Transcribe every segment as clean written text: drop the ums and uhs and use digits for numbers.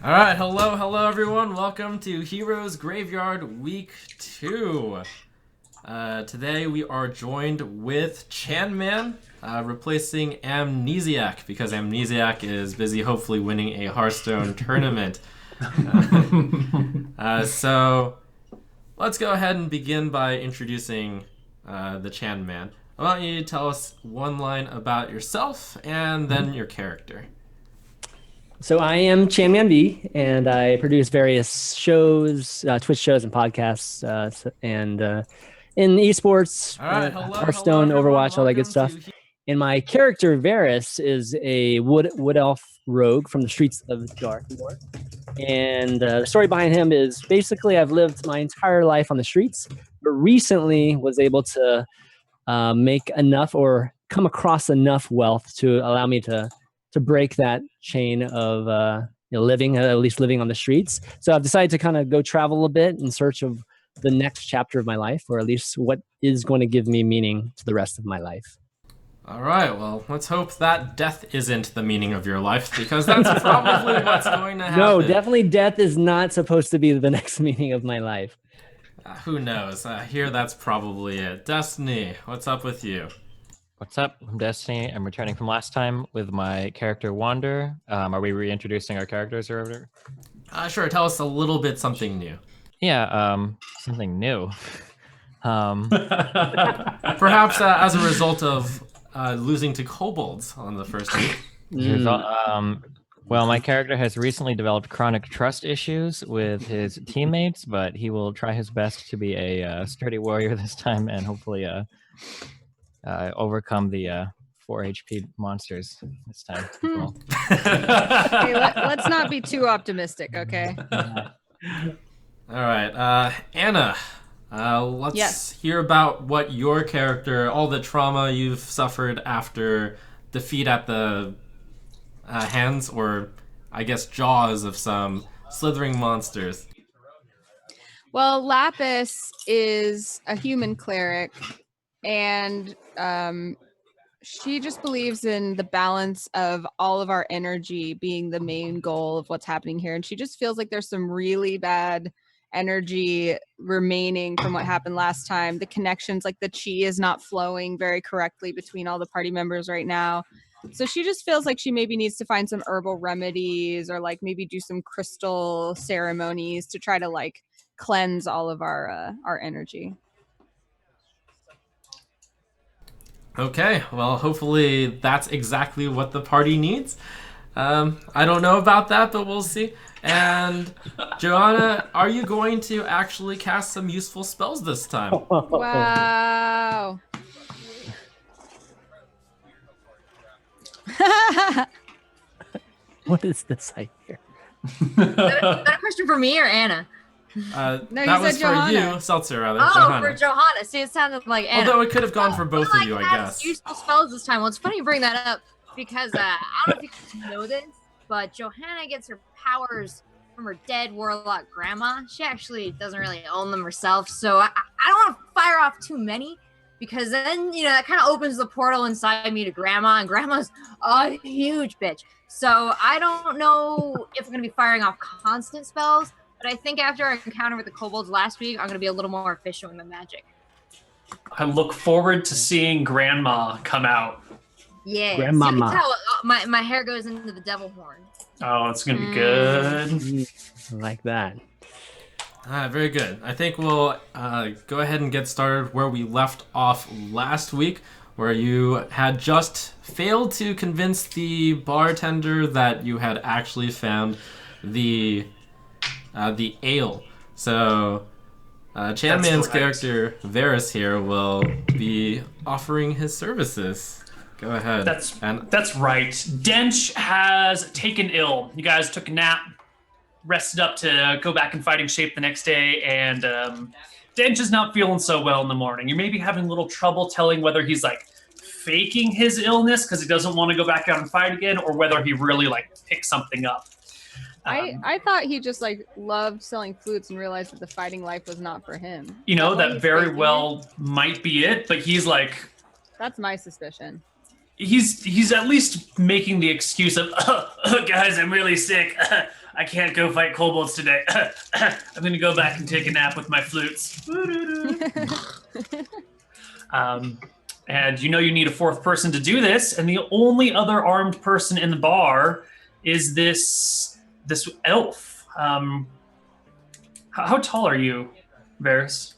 All right, hello everyone. Welcome to Heroes Graveyard Week 2. Today we are joined with Chanman, replacing Amnesiac, because Amnesiac is busy hopefully winning a Hearthstone tournament. So let's go ahead and begin by introducing the Chanman. I want you to tell us one line about yourself and then your character. So I am Chanman B, and I produce various shows, Twitch shows and podcasts, and in esports, All right, Hearthstone, hello everyone. Overwatch, all that good stuff. And my character Varus is a wood elf rogue from the streets of Darkmoor. And the story behind him is basically I've lived my entire life on the streets, but recently was able to make enough or come across enough wealth to allow me to break that chain of living, at least living on the streets. So I've decided to kind of go travel a bit in search of the next chapter of my life, or at least what is going to give me meaning to the rest of my life. All right, well, let's hope that death isn't the meaning of your life, because that's probably what's going to happen. No, definitely death is not supposed to be the next meaning of my life. Who knows? Here, that's probably it. Destiny, what's up with you? What's up? I'm Destiny. I'm returning from last time with my character Wander. Are we reintroducing our characters or whatever? Sure, tell us a little bit something new. Yeah, something new. Perhaps as a result of losing to kobolds on the first week. Well, my character has recently developed chronic trust issues with his teammates, but he will try his best to be a sturdy warrior this time and hopefully overcome the 4 HP monsters this time. Cool. Hey, let's not be too optimistic, okay? All right, Anna, let's hear about what your character, all the trauma you've suffered after defeat at the hands, or I guess jaws, of some slithering monsters. Well, Lapis is a human cleric, and she just believes in the balance of all of our energy being the main goal of what's happening here. And she just feels like there's some really bad energy remaining from what happened last time. The connections, like the chi is not flowing very correctly between all the party members right now. So she just feels like she maybe needs to find some herbal remedies, or like maybe do some crystal ceremonies to try to like cleanse all of our energy. Okay, well, hopefully that's exactly what the party needs. I don't know about that, but we'll see. And Joanna, are you going to actually cast some useful spells this time? Wow. What is this I hear? Is that a question for me or Anna? No, that was for Johanna. you, Seltzer, rather. Oh, Johanna. for Johanna. See, it sounded like Anna. Although it could have gone for both of you, I guess. Useful spells this time. Well, it's funny you bring that up because I don't know if you know this, but Johanna gets her powers from her dead warlock grandma. She actually doesn't really own them herself, so I don't want to fire off too many, because then, that kind of opens the portal inside me to grandma, and grandma's a huge bitch. So I don't know if we're going to be firing off constant spells, but I think after our encounter with the kobolds last week, I'm going to be a little more efficient with my magic. I look forward to seeing Grandma come out. Yeah. Grandmama. So you can tell my hair goes into the devil horn. Oh, it's going to be good. Like that. Very good. I think we'll go ahead and get started where we left off last week, where you had just failed to convince the bartender that you had actually found the ale. So Chanman's character Varus here will be offering his services. Go ahead. That's right. Dench has taken ill. You guys took a nap, rested up to go back in fighting shape the next day, and Dench is not feeling so well in the morning. You're maybe having a little trouble telling whether he's like faking his illness because he doesn't want to go back out and fight again, or whether he really like picked something up. I thought he just like loved selling flutes and realized that the fighting life was not for him. That very well might be it, but he's like... That's my suspicion. he's at least making the excuse of, guys, I'm really sick. I can't go fight kobolds today. I'm gonna go back and take a nap with my flutes. And you know you need a fourth person to do this, and the only other armed person in the bar is this elf. How tall are you, Varys?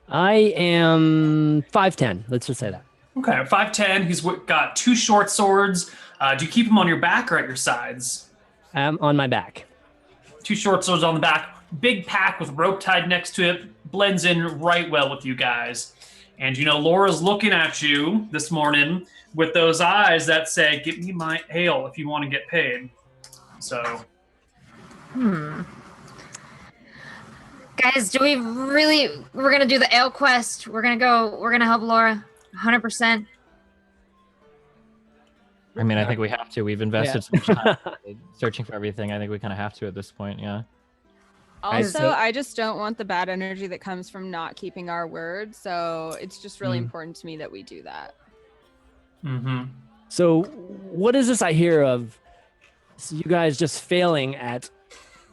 I am 5'10". Let's just say that. Okay, 5'10". He's got 2 short swords. Do you keep him on your back or at your sides? I'm on my back. 2 short swords on the back. Big pack with rope tied next to it. Blends in right well with you guys. And you know, Laura's looking at you this morning with those eyes that say, "Give me my ale if you want to get paid." So. Guys, we're gonna do the ale quest. We're gonna help Laura 100%. I mean, I think we have to. We've invested so much time searching for everything. I think we kind of have to at this point, yeah. Also, I just don't want the bad energy that comes from not keeping our word. So it's just really important to me that we do that. Mm-hmm. So what is this I hear of you guys just failing at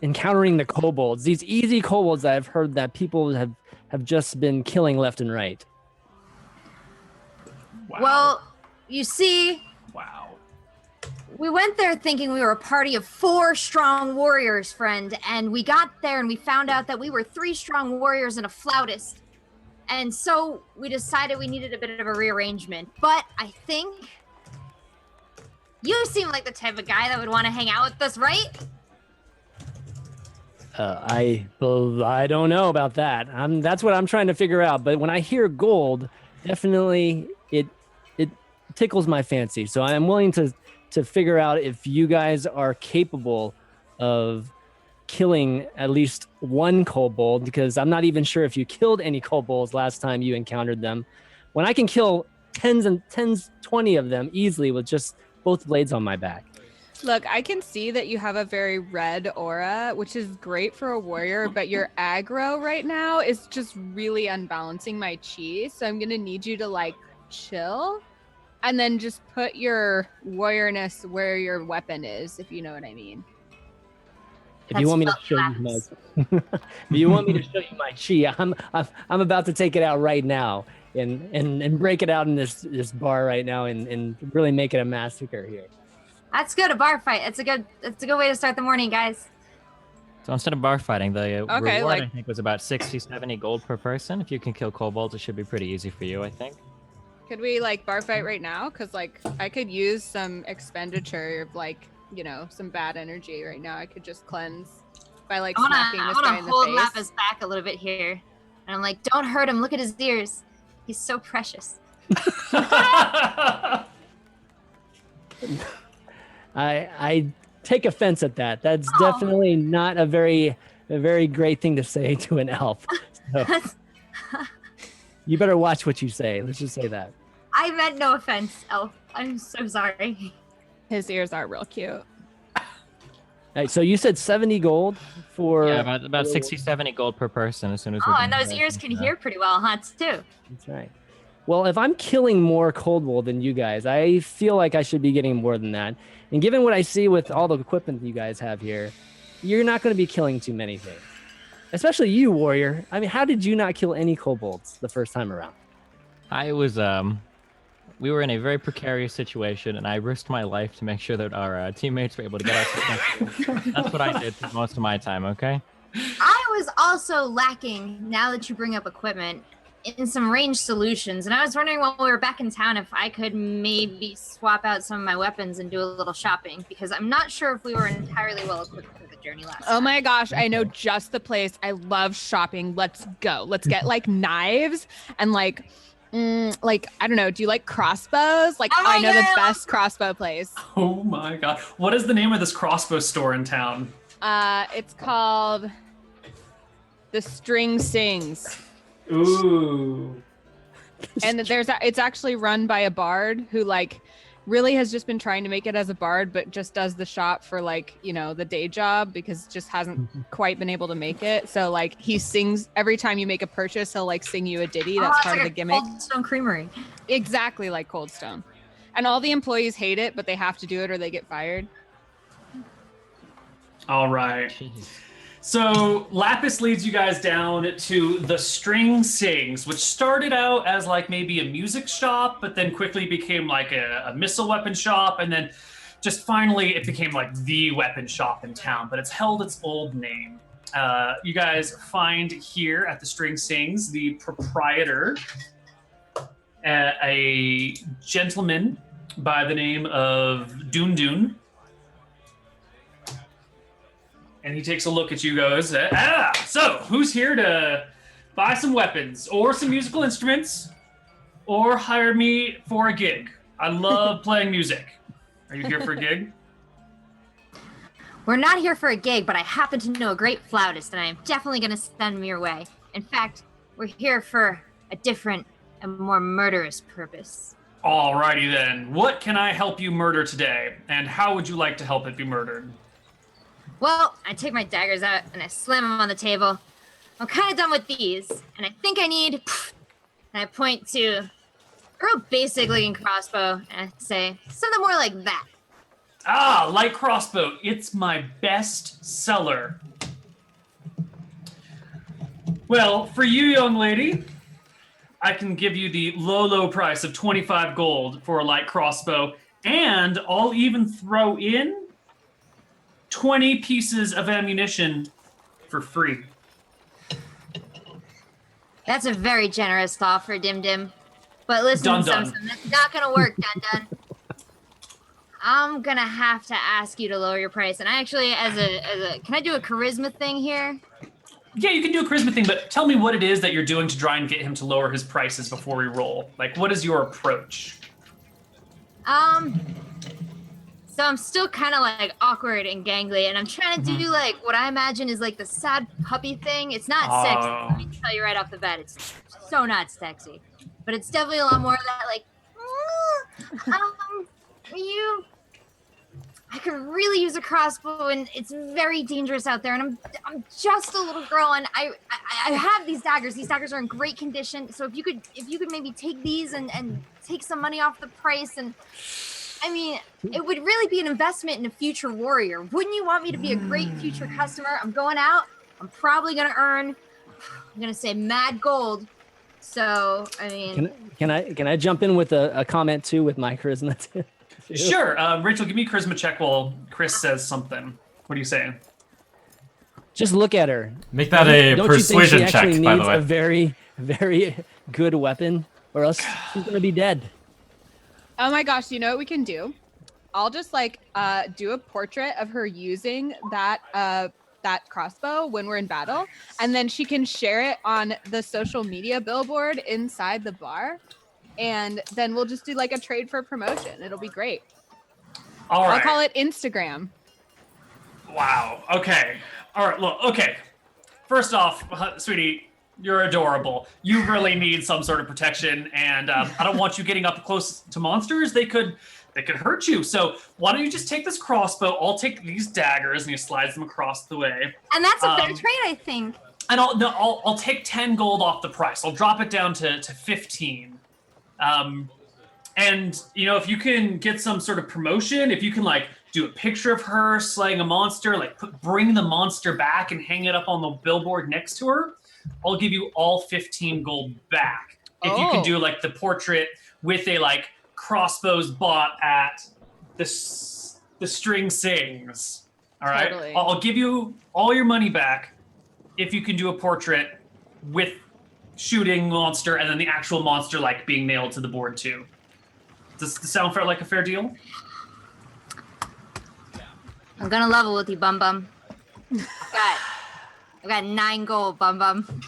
encountering the kobolds? These easy kobolds that I've heard that people have just been killing left and right. Wow. Well, you see, Wow. we went there thinking we were a party of 4 strong warriors, friend, and we got there and we found out that we were 3 strong warriors and a flautist. And so we decided we needed a bit of a rearrangement. But I think you seem like the type of guy that would want to hang out with us, right? I don't know about that. That's what I'm trying to figure out. But when I hear gold, definitely it tickles my fancy. So I'm willing to figure out if you guys are capable of killing at least 1 kobold, because I'm not even sure if you killed any kobolds last time you encountered them. When I can kill 20 of them easily with just both blades on my back. Look, I can see that you have a very red aura, which is great for a warrior, but your aggro right now is just really unbalancing my chi. So I'm going to need you to like chill and then just put your warriorness where your weapon is, if you know what I mean. If you want me to show you my, if you want me to show you my chi, I'm about to take it out right now and break it out in this bar right now and really make it a massacre here. That's good, a bar fight. It's a good way to start the morning, guys. So instead of bar fighting, the reward like- I think was about 60, 70 gold per person. If you can kill kobolds, it should be pretty easy for you, I think. Could we like bar fight right now? Because like I could use some expenditure of like, you know, some bad energy right now. I could just cleanse by like smacking this guy in the hold face. Lapis back a little bit here. And I'm like, don't hurt him. Look at his ears. He's so precious. I take offense at that. That's definitely not a very great thing to say to an elf. So, you better watch what you say. Let's just say that. I meant no offense, Elf. I'm so sorry. His ears are real cute. All right, so you said 70 gold for... Yeah, about 60, 70 gold per person as soon as we're Oh, and done those with ears that. can hear pretty well, huh, too. That's right. Well, if I'm killing more kobold than you guys, I feel like I should be getting more than that. And given what I see with all the equipment you guys have here, you're not going to be killing too many things. Especially you, warrior. I mean, how did you not kill any kobolds the first time around? I was, we were in a very precarious situation, and I risked my life to make sure that our teammates were able to get out successfully. That's what I did for most of my time, okay? I was also lacking, now that you bring up equipment, in some ranged solutions. And I was wondering while we were back in town if I could maybe swap out some of my weapons and do a little shopping, because I'm not sure if we were entirely well equipped for the journey last Oh time. my gosh, I know just the place. I love shopping. Let's go. Let's get like knives and like I don't know. Do you like crossbows? Like Oh I know the yeah. best crossbow place. Oh my god. What is the name of this crossbow store in town? It's called the String Sings. Ooh. And it's actually run by a bard who like really has just been trying to make it as a bard, but just does the shop for like, you know, the day job because just hasn't quite been able to make it. So like he sings every time you make a purchase, he'll like sing you a ditty. That's it's part like of the gimmick. Cold Stone Creamery. Exactly like Cold Stone. And all the employees hate it, but they have to do it or they get fired. All right. Jeez. So Lapis leads you guys down to the String Sings, which started out as like maybe a music shop, but then quickly became like a missile weapon shop, and then just finally it became like the weapon shop in town, but it's held its old name. You guys find here at the String Sings the proprietor, a gentleman by the name of Dun. And he takes a look at you, goes, so who's here to buy some weapons or some musical instruments or hire me for a gig? I love playing music. Are you here for a gig? We're not here for a gig, but I happen to know a great flautist, and I am definitely going to send him your way. In fact, we're here for a different and more murderous purpose. Alrighty then. What can I help you murder today? And how would you like to help it be murdered? Well, I take my daggers out and I slam them on the table. I'm kind of done with these, and I think I need... And I point to a real basic-looking crossbow, and I say, something more like that. Ah, light crossbow. It's my best seller. Well, for you, young lady, I can give you the low price of 25 gold for a light crossbow, and I'll even throw in 20 pieces of ammunition for free. That's a very generous offer, Dim Dim. But listen, Dun Sum Dun. Sum, that's not gonna work, Dun Dun. I'm gonna have to ask you to lower your price. And I actually, can I do a charisma thing here? Yeah, you can do a charisma thing, but tell me what it is that you're doing to try and get him to lower his prices before we roll. Like, what is your approach? So I'm still kind of like awkward and gangly, and I'm trying to do like what I imagine is like the sad puppy thing. It's not sexy. Let me tell you right off the bat, it's so not sexy. But it's definitely a lot more of that like, I could really use a crossbow, and it's very dangerous out there. And I'm just a little girl, and I have these daggers. These daggers are in great condition. So if you could maybe take these and take some money off the price, and I mean, it would really be an investment in a future warrior. Wouldn't you want me to be a great future customer? I'm going out. I'm probably gonna earn, I'm gonna say mad gold. So I mean, Can I jump in with a comment too with my charisma too? Sure. Rachel, give me a charisma check while Chris says something. What are you saying? Just look at her. Make that a Don't you think persuasion she actually check, needs by the way. a very, very good weapon, or else she's gonna be dead? Oh my gosh, you know what we can do? I'll just like do a portrait of her using that crossbow when we're in battle, and then she can share it on the social media billboard inside the bar, and then we'll just do like a trade for promotion. It'll be great. All right. I'll call it Instagram. Wow. Okay. All right. Look. Okay. First off, sweetie, you're adorable. You really need some sort of protection, and I don't want you getting up close to monsters. They could hurt you. So why don't you just take this crossbow? I'll take these daggers, and he slides them across the way. and that's a fair trade, I think. And I'll take 10 gold off the price. I'll drop it down to 15. And you know, if you can get some sort of promotion, if you can like do a picture of her slaying a monster, like bring the monster back and hang it up on the billboard next to her, I'll give you all 15 gold back. If you can do like the portrait with a like crossbows bought at the String Sings. All right. Totally. I'll give you all your money back if you can do a portrait with shooting monster and then the actual monster like being nailed to the board too. Does this sound fair, like a fair deal? I'm gonna level with you, Bum Bum. I've got 9 gold, Bum Bum,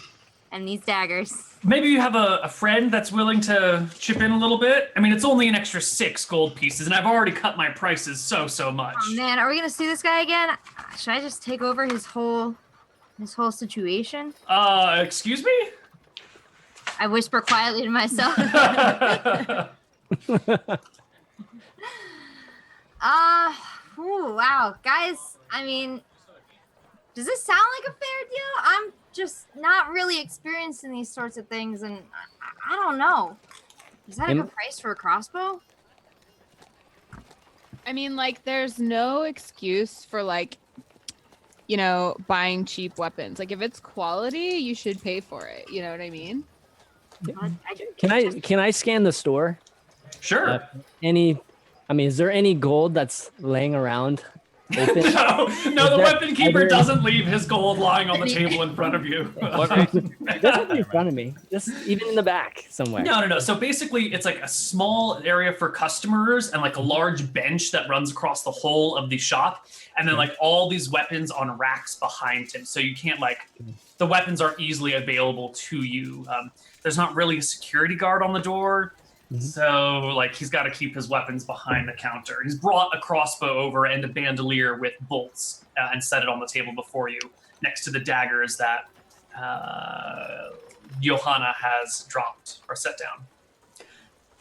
and these daggers. Maybe you have a friend that's willing to chip in a little bit. I mean, it's only an extra 6 gold pieces, and I've already cut my prices so much. Oh man, are we gonna see this guy again? Should I just take over his whole situation? Excuse me? I whisper quietly to myself. Wow, guys. I mean, does this sound like a fair deal? I'm just not really experienced in these sorts of things, and I don't know. Is that a good price for a crossbow? I mean, like, there's no excuse for like, buying cheap weapons. Like, if it's quality, you should pay for it. You know what I mean? Can I scan the store? Sure. Is there any gold that's laying around open? No, the weapon keeper doesn't leave his gold lying on the table in front of you. It doesn't in front of me. Just even in the back somewhere. No. So basically, it's like a small area for customers and like a large bench that runs across the whole of the shop. And then like all these weapons on racks behind him. So you can't the weapons are easily available to you. There's not really a security guard on the door. So, like, he's got to keep his weapons behind the counter. He's brought a crossbow over and a bandolier with bolts and set it on the table before you, next to the daggers that Johanna has dropped or set down.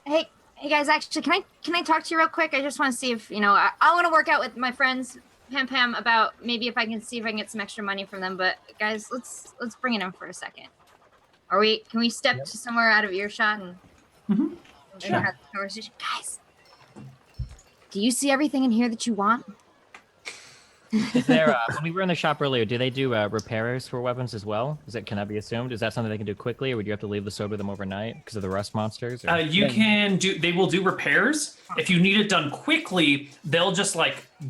Hey guys, actually, can I talk to you real quick? I just want to see if I want to work out with my friends Pam about maybe if I can get some extra money from them. But guys, let's bring it in for a second. Can we step to somewhere out of earshot and? Sure. Have the conversation. Guys, do you see everything in here that you want? Is there, when we were in the shop earlier, do they do repairs for weapons as well? Can that be assumed? Is that something they can do quickly, or would you have to leave the sword with them overnight because of the rust monsters? Or? They will do repairs. If you need it done quickly, they'll just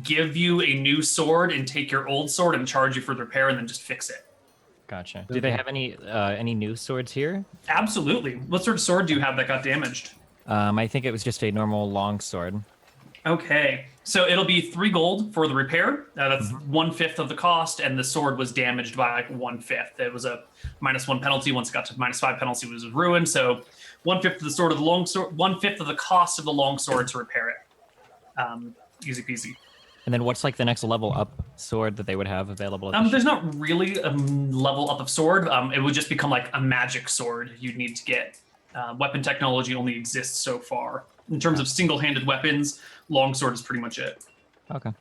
give you a new sword and take your old sword and charge you for the repair and then just fix it. Gotcha. Do they have any new swords here? Absolutely. What sort of sword do you have that got damaged? I think it was just a normal long sword. Okay, so it'll be 3 gold for the repair. That's 1/5 of the cost, and the sword was damaged by 1/5. It was a -1 penalty. Once it got to -5 penalty, it was ruined. So 1/5 of the sword of the long sword, 1/5 of the cost of the long sword to repair it. Easy peasy. And then what's the next level up sword that they would have available? There's not really a level up of sword. It would just become a magic sword you'd need to get. Weapon technology only exists so far. In terms of single-handed weapons, longsword is pretty much it. Okay.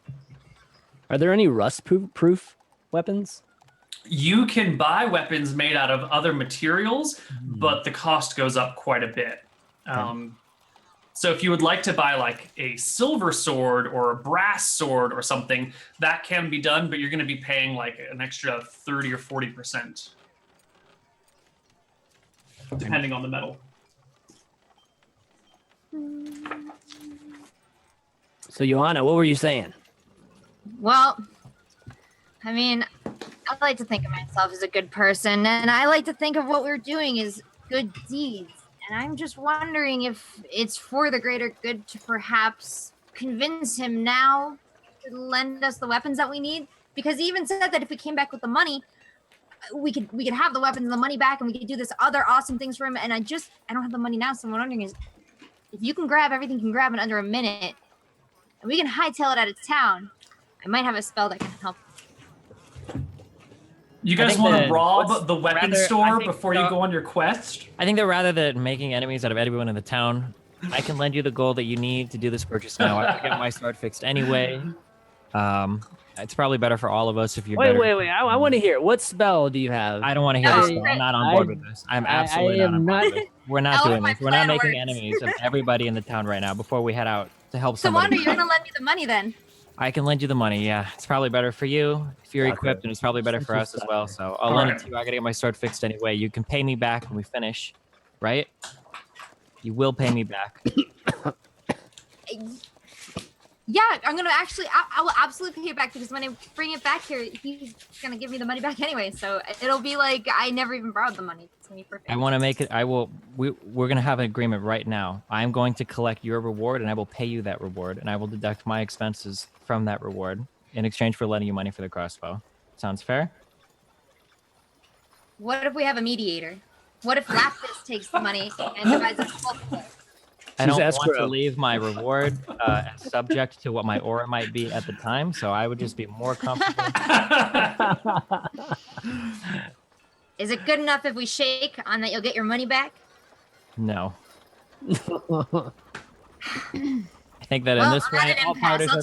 Are there any rust-proof weapons? You can buy weapons made out of other materials, but the cost goes up quite a bit. So if you would like to buy a silver sword or a brass sword or something, that can be done, but you're going to be paying an extra 30 or 40%, depending on the metal. So, Johanna, what were you saying? Well, I mean, I like to think of myself as a good person, and I like to think of what we're doing as good deeds. And I'm just wondering if it's for the greater good to perhaps convince him now to lend us the weapons that we need. Because he even said that if we came back with the money, we could have the weapons and the money back, and we could do this other awesome things for him. And I don't have the money now, so what I'm wondering is if you can grab everything, you can grab in under a minute, and we can hightail it out of town. I might have a spell that can help. You guys want to rob the weapon store before you go on your quest? I think that rather than making enemies out of everyone in the town, I can lend you the gold that you need to do this purchase now. I can get my sword fixed anyway. It's probably better for all of us if you're Wait. I want to hear. What spell do you have? I don't want to hear this. I'm not on board with this. I'm absolutely not on board with this. We're not doing this. We're not making enemies of everybody in the town right now before we head out to help somebody. So, Wanda, you're going to lend me the money then? I can lend you the money, yeah. It's probably better for you if you're equipped, and it's probably better for us as well. So I'll lend it to you. I gotta get my sword fixed anyway. You can pay me back when we finish, right? You will pay me back. Yeah, I'm gonna actually. I will absolutely pay it back because when I bring it back here, he's gonna give me the money back anyway. So it'll be like I never even borrowed the money. It's gonna be perfect. I want to make it. We're gonna have an agreement right now. I'm going to collect your reward, and I will pay you that reward, and I will deduct my expenses from that reward in exchange for lending you money for the crossbow. Sounds fair? What if we have a mediator? What if Lapis takes the money and divides it both? I don't want to leave my reward subject to what my aura might be at the time, so I would just be more comfortable. Is it good enough if we shake on that you'll get your money back? No. I think that in this way, all parties are...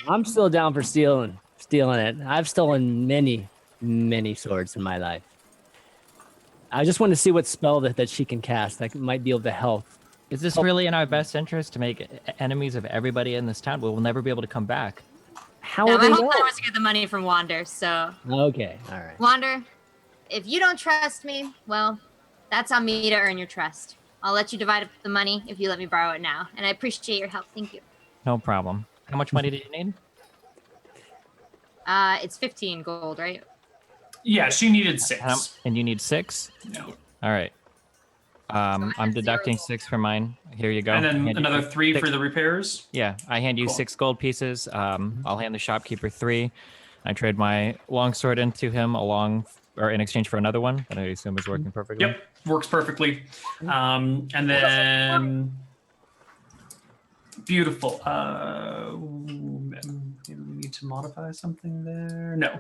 I'm still down for stealing it. I've stolen many swords in my life. I just want to see what spell that she can cast that might be able to help Is this really in our best interest to make enemies of everybody in this town? We'll never be able to come back. How Now, will my they whole know? plan was to get the money from Wander. So, Okay, all right. Wander, if you don't trust me, well, that's on me to earn your trust. I'll let you divide up the money if you let me borrow it now, and I appreciate your help. Thank you. No problem. How much money do you need? It's 15 gold, right? Yeah, she needed How- 6. And you need 6? No. All right. I'm have deducting 0. 6 for mine. Here you go. And then Hand you another 3 six- for the repairs. Yeah, I hand you Cool. 6 gold pieces. I'll hand the shopkeeper 3. I trade my longsword into him in exchange for another one that I assume is working perfectly. Yep, works perfectly. And then beautiful. We need to modify something there. No,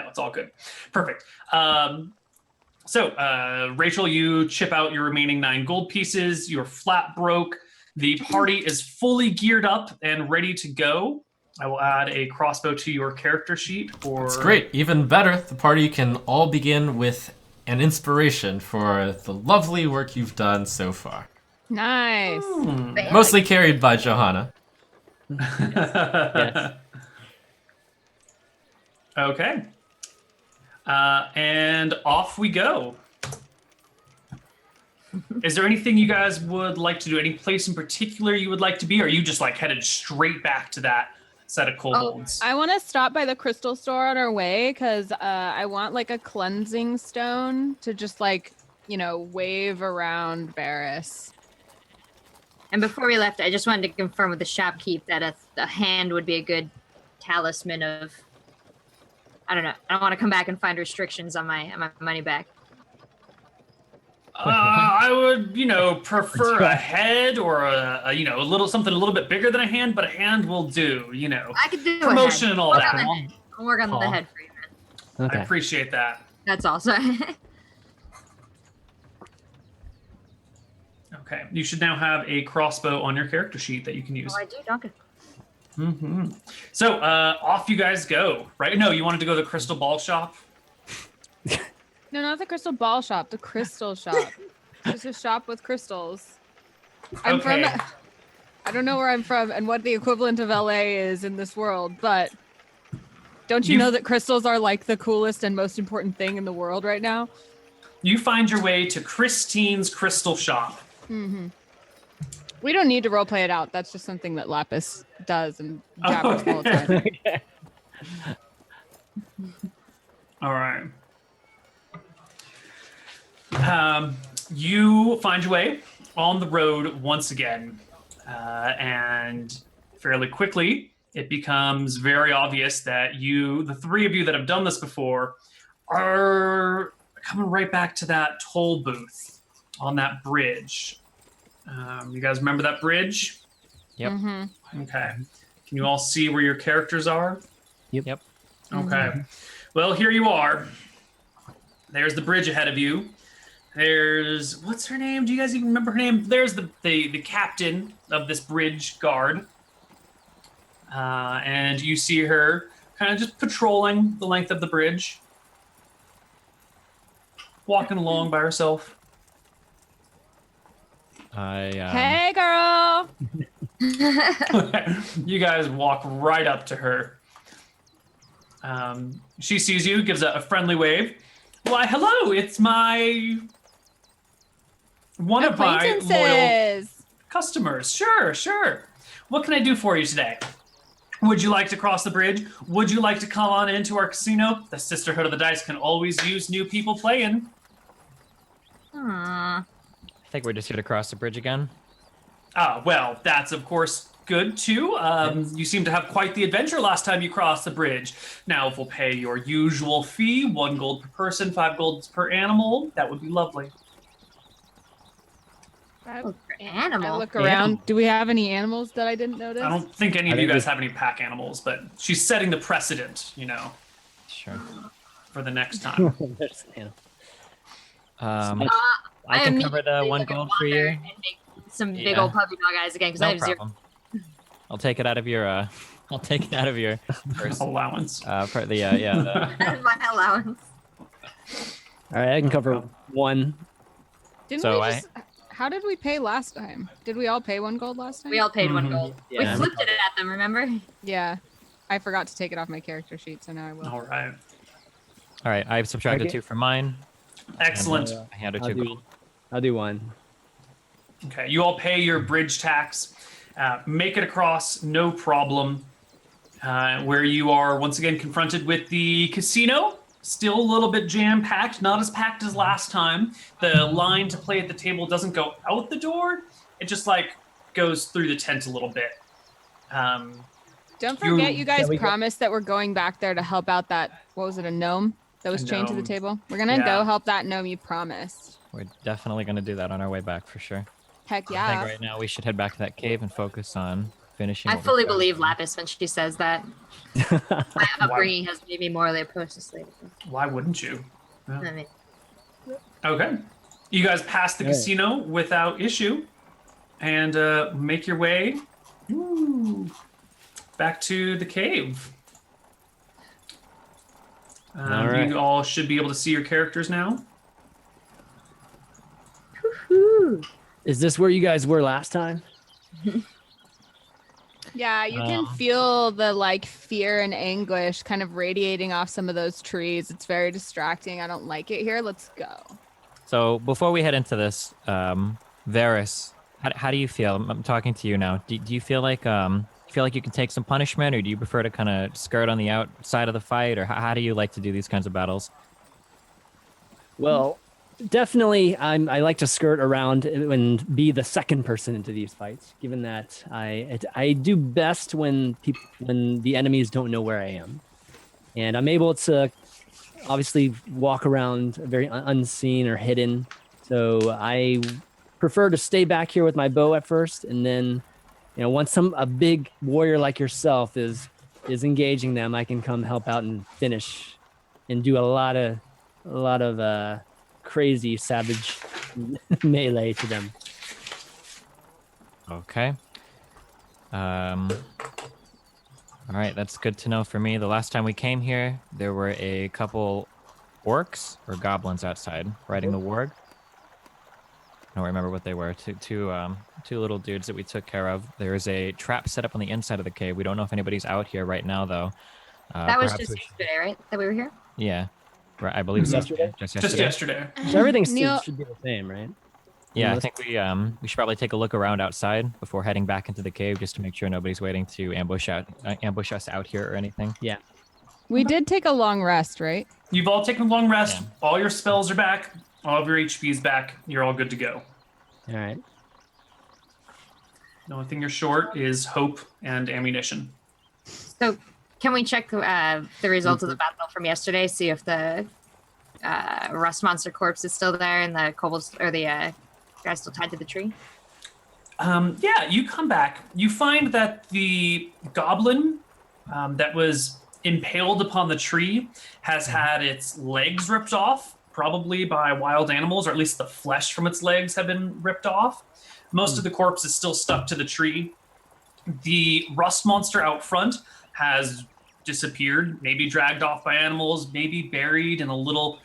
it's all good. Perfect. So, Rachel, you chip out your remaining 9 gold pieces. You're flat broke. The party is fully geared up and ready to go. I will add a crossbow to your character sheet for. It's great. Even better, the party can all begin with an inspiration for the lovely work you've done so far. Nice. Mostly carried by Johanna. Yes. Okay. And off we go. Is there anything you guys would like to do? Any place in particular you would like to be? Or are you just like headed straight back to that set of kobolds? I want to stop by the crystal store on our way because I want like a cleansing stone to just like, wave around Barris. And before we left, I just wanted to confirm with the shopkeep that a hand would be a good talisman of. I don't know. I don't want to come back and find restrictions on my money back. I would, prefer a head or a something a little bit bigger than a hand, but a hand will do. I could do Promotion a head. and all Work that. on the head. I'll work on the head for you, man. Okay. I appreciate that. That's all. So Okay, you should now have a crossbow on your character sheet that you can use. I do, Duncan. Mm-hmm. So off you guys go. Right? No, you wanted to go to the crystal ball shop. No, not the crystal ball shop. The crystal shop. Just a shop with crystals. I'm Okay. from. I don't know where I'm from and what the equivalent of LA is in this world, but don't you know that crystals are like the coolest and most important thing in the world right now? You find your way to Christine's crystal shop. Mm-hmm. We don't need to roleplay it out. That's just something that Lapis does and jabbers all the time. Okay. All right. You find your way on the road once again, and fairly quickly it becomes very obvious that the 3 of you that have done this before, are coming right back to that toll booth on that bridge. You guys remember that bridge? Yep. Mm-hmm. Okay. Can you all see where your characters are? Yep. Okay. Well, here you are. There's the bridge ahead of you. There's what's her name? Do you guys even remember her name? There's the captain of this bridge guard. And you see her kind of just patrolling the length of the bridge. Walking along by herself. Hey, girl. You guys walk right up to her. She sees you, gives a friendly wave. Why, hello, it's one of my loyal Acquaintances. customers. Sure. What can I do for you today? Would you like to cross the bridge? Would you like to come on into our casino? The Sisterhood of the Dice can always use new people playing. Aww. I think we're just here to cross the bridge again. Well, that's of course good too. You seem to have quite the adventure last time you crossed the bridge. Now, if we'll pay your usual fee, 1 gold per person, 5 gold per animal, that would be lovely. I Animal. look around. Do we have any animals that I didn't notice? I don't think any I of you think guys have any pack animals, but she's setting the precedent, Sure. for the next time. There's an animal. I can cover the 1 gold for you. And make some big Yeah. old puppy dog eyes again because I No have 0. problem. I'll take it out of your. I'll take it out of your purse. Allowance. For the the, That's my allowance. All right, I can cover 1. Didn't So we I- just How did we pay last time? Did we all pay 1 gold last time? We all paid Mhm. 1 gold. Yeah. We flipped it at them, remember? Yeah. I forgot to take it off my character sheet, so now I will. All right. All right, I've subtracted Okay. 2 from mine. Excellent. I handed I'll 2 do, gold. I'll do 1. Okay, you all pay your bridge tax, make it across, no problem. Where you are once again confronted with the casino, still a little bit jam-packed, not as packed as last time. The line to play at the table doesn't go out the door; it just like goes through the tent a little bit. Don't forget, you guys Shall we go- promised that we're going back there to help out that, what was it, a gnome that was A chained to the gnome. table? We're going to Yeah. go help that gnome you promised. We're definitely going to do that on our way back for sure. Heck I yeah. think right now we should head back to that cave and focus on finishing. I what we fully started. believe Lapis when she says that. My upbringing has made me morally opposed to slavery. Why wouldn't you? I mean, Okay. You guys pass the All right. casino without issue and make your way back to the cave. All right. You all should be able to see your characters now. Is this where you guys were last time? Yeah, you can feel the like fear and anguish kind of radiating off some of those trees. It's very distracting. I don't like it here. Let's go. So before we head into this, Varys, how do you feel? I'm talking to you now. Do you feel like you can take some punishment, or do you prefer to kind of skirt on the outside of the fight, or how do you like to do these kinds of battles? Well, definitely, I like to skirt around and be the second person into these fights. Given that I do best when the enemies don't know where I am, and I'm able to obviously walk around very unseen or hidden. So I prefer to stay back here with my bow at first, and then, once a big warrior like yourself is engaging them, I can come help out and finish, and do a lot of crazy savage melee to them. Okay. All right, that's good to know for me. The last time we came here, there were a couple orcs or goblins outside riding the warg. I don't remember what they were. Two little dudes that we took care of. There is a trap set up on the inside of the cave. We don't know if anybody's out here right now, though. that was Perhaps just we should- yesterday, right? That we were here? Yeah, right. I believe so. Yesterday? Just Just yesterday. yesterday. So everything Neil- should be the same, right? Yeah, I Unless- think we should probably take a look around outside before heading back into the cave, just to make sure nobody's waiting to ambush us out here or anything. Yeah. We did take a long rest, right? You've all taken a long rest. Yeah. All your spells are back. All of your HP is back. You're all good to go. All right. The only thing you're short is hope and ammunition. So, can we check the results of the battle from yesterday? See if the rust monster corpse is still there and the kobolds or the guy still tied to the tree? Yeah, you come back. You find that the goblin that was impaled upon the tree has had its legs ripped off, probably by wild animals, or at least the flesh from its legs have been ripped off. Most of the corpse is still stuck to the tree. The rust monster out front has disappeared, maybe dragged off by animals, maybe buried in a little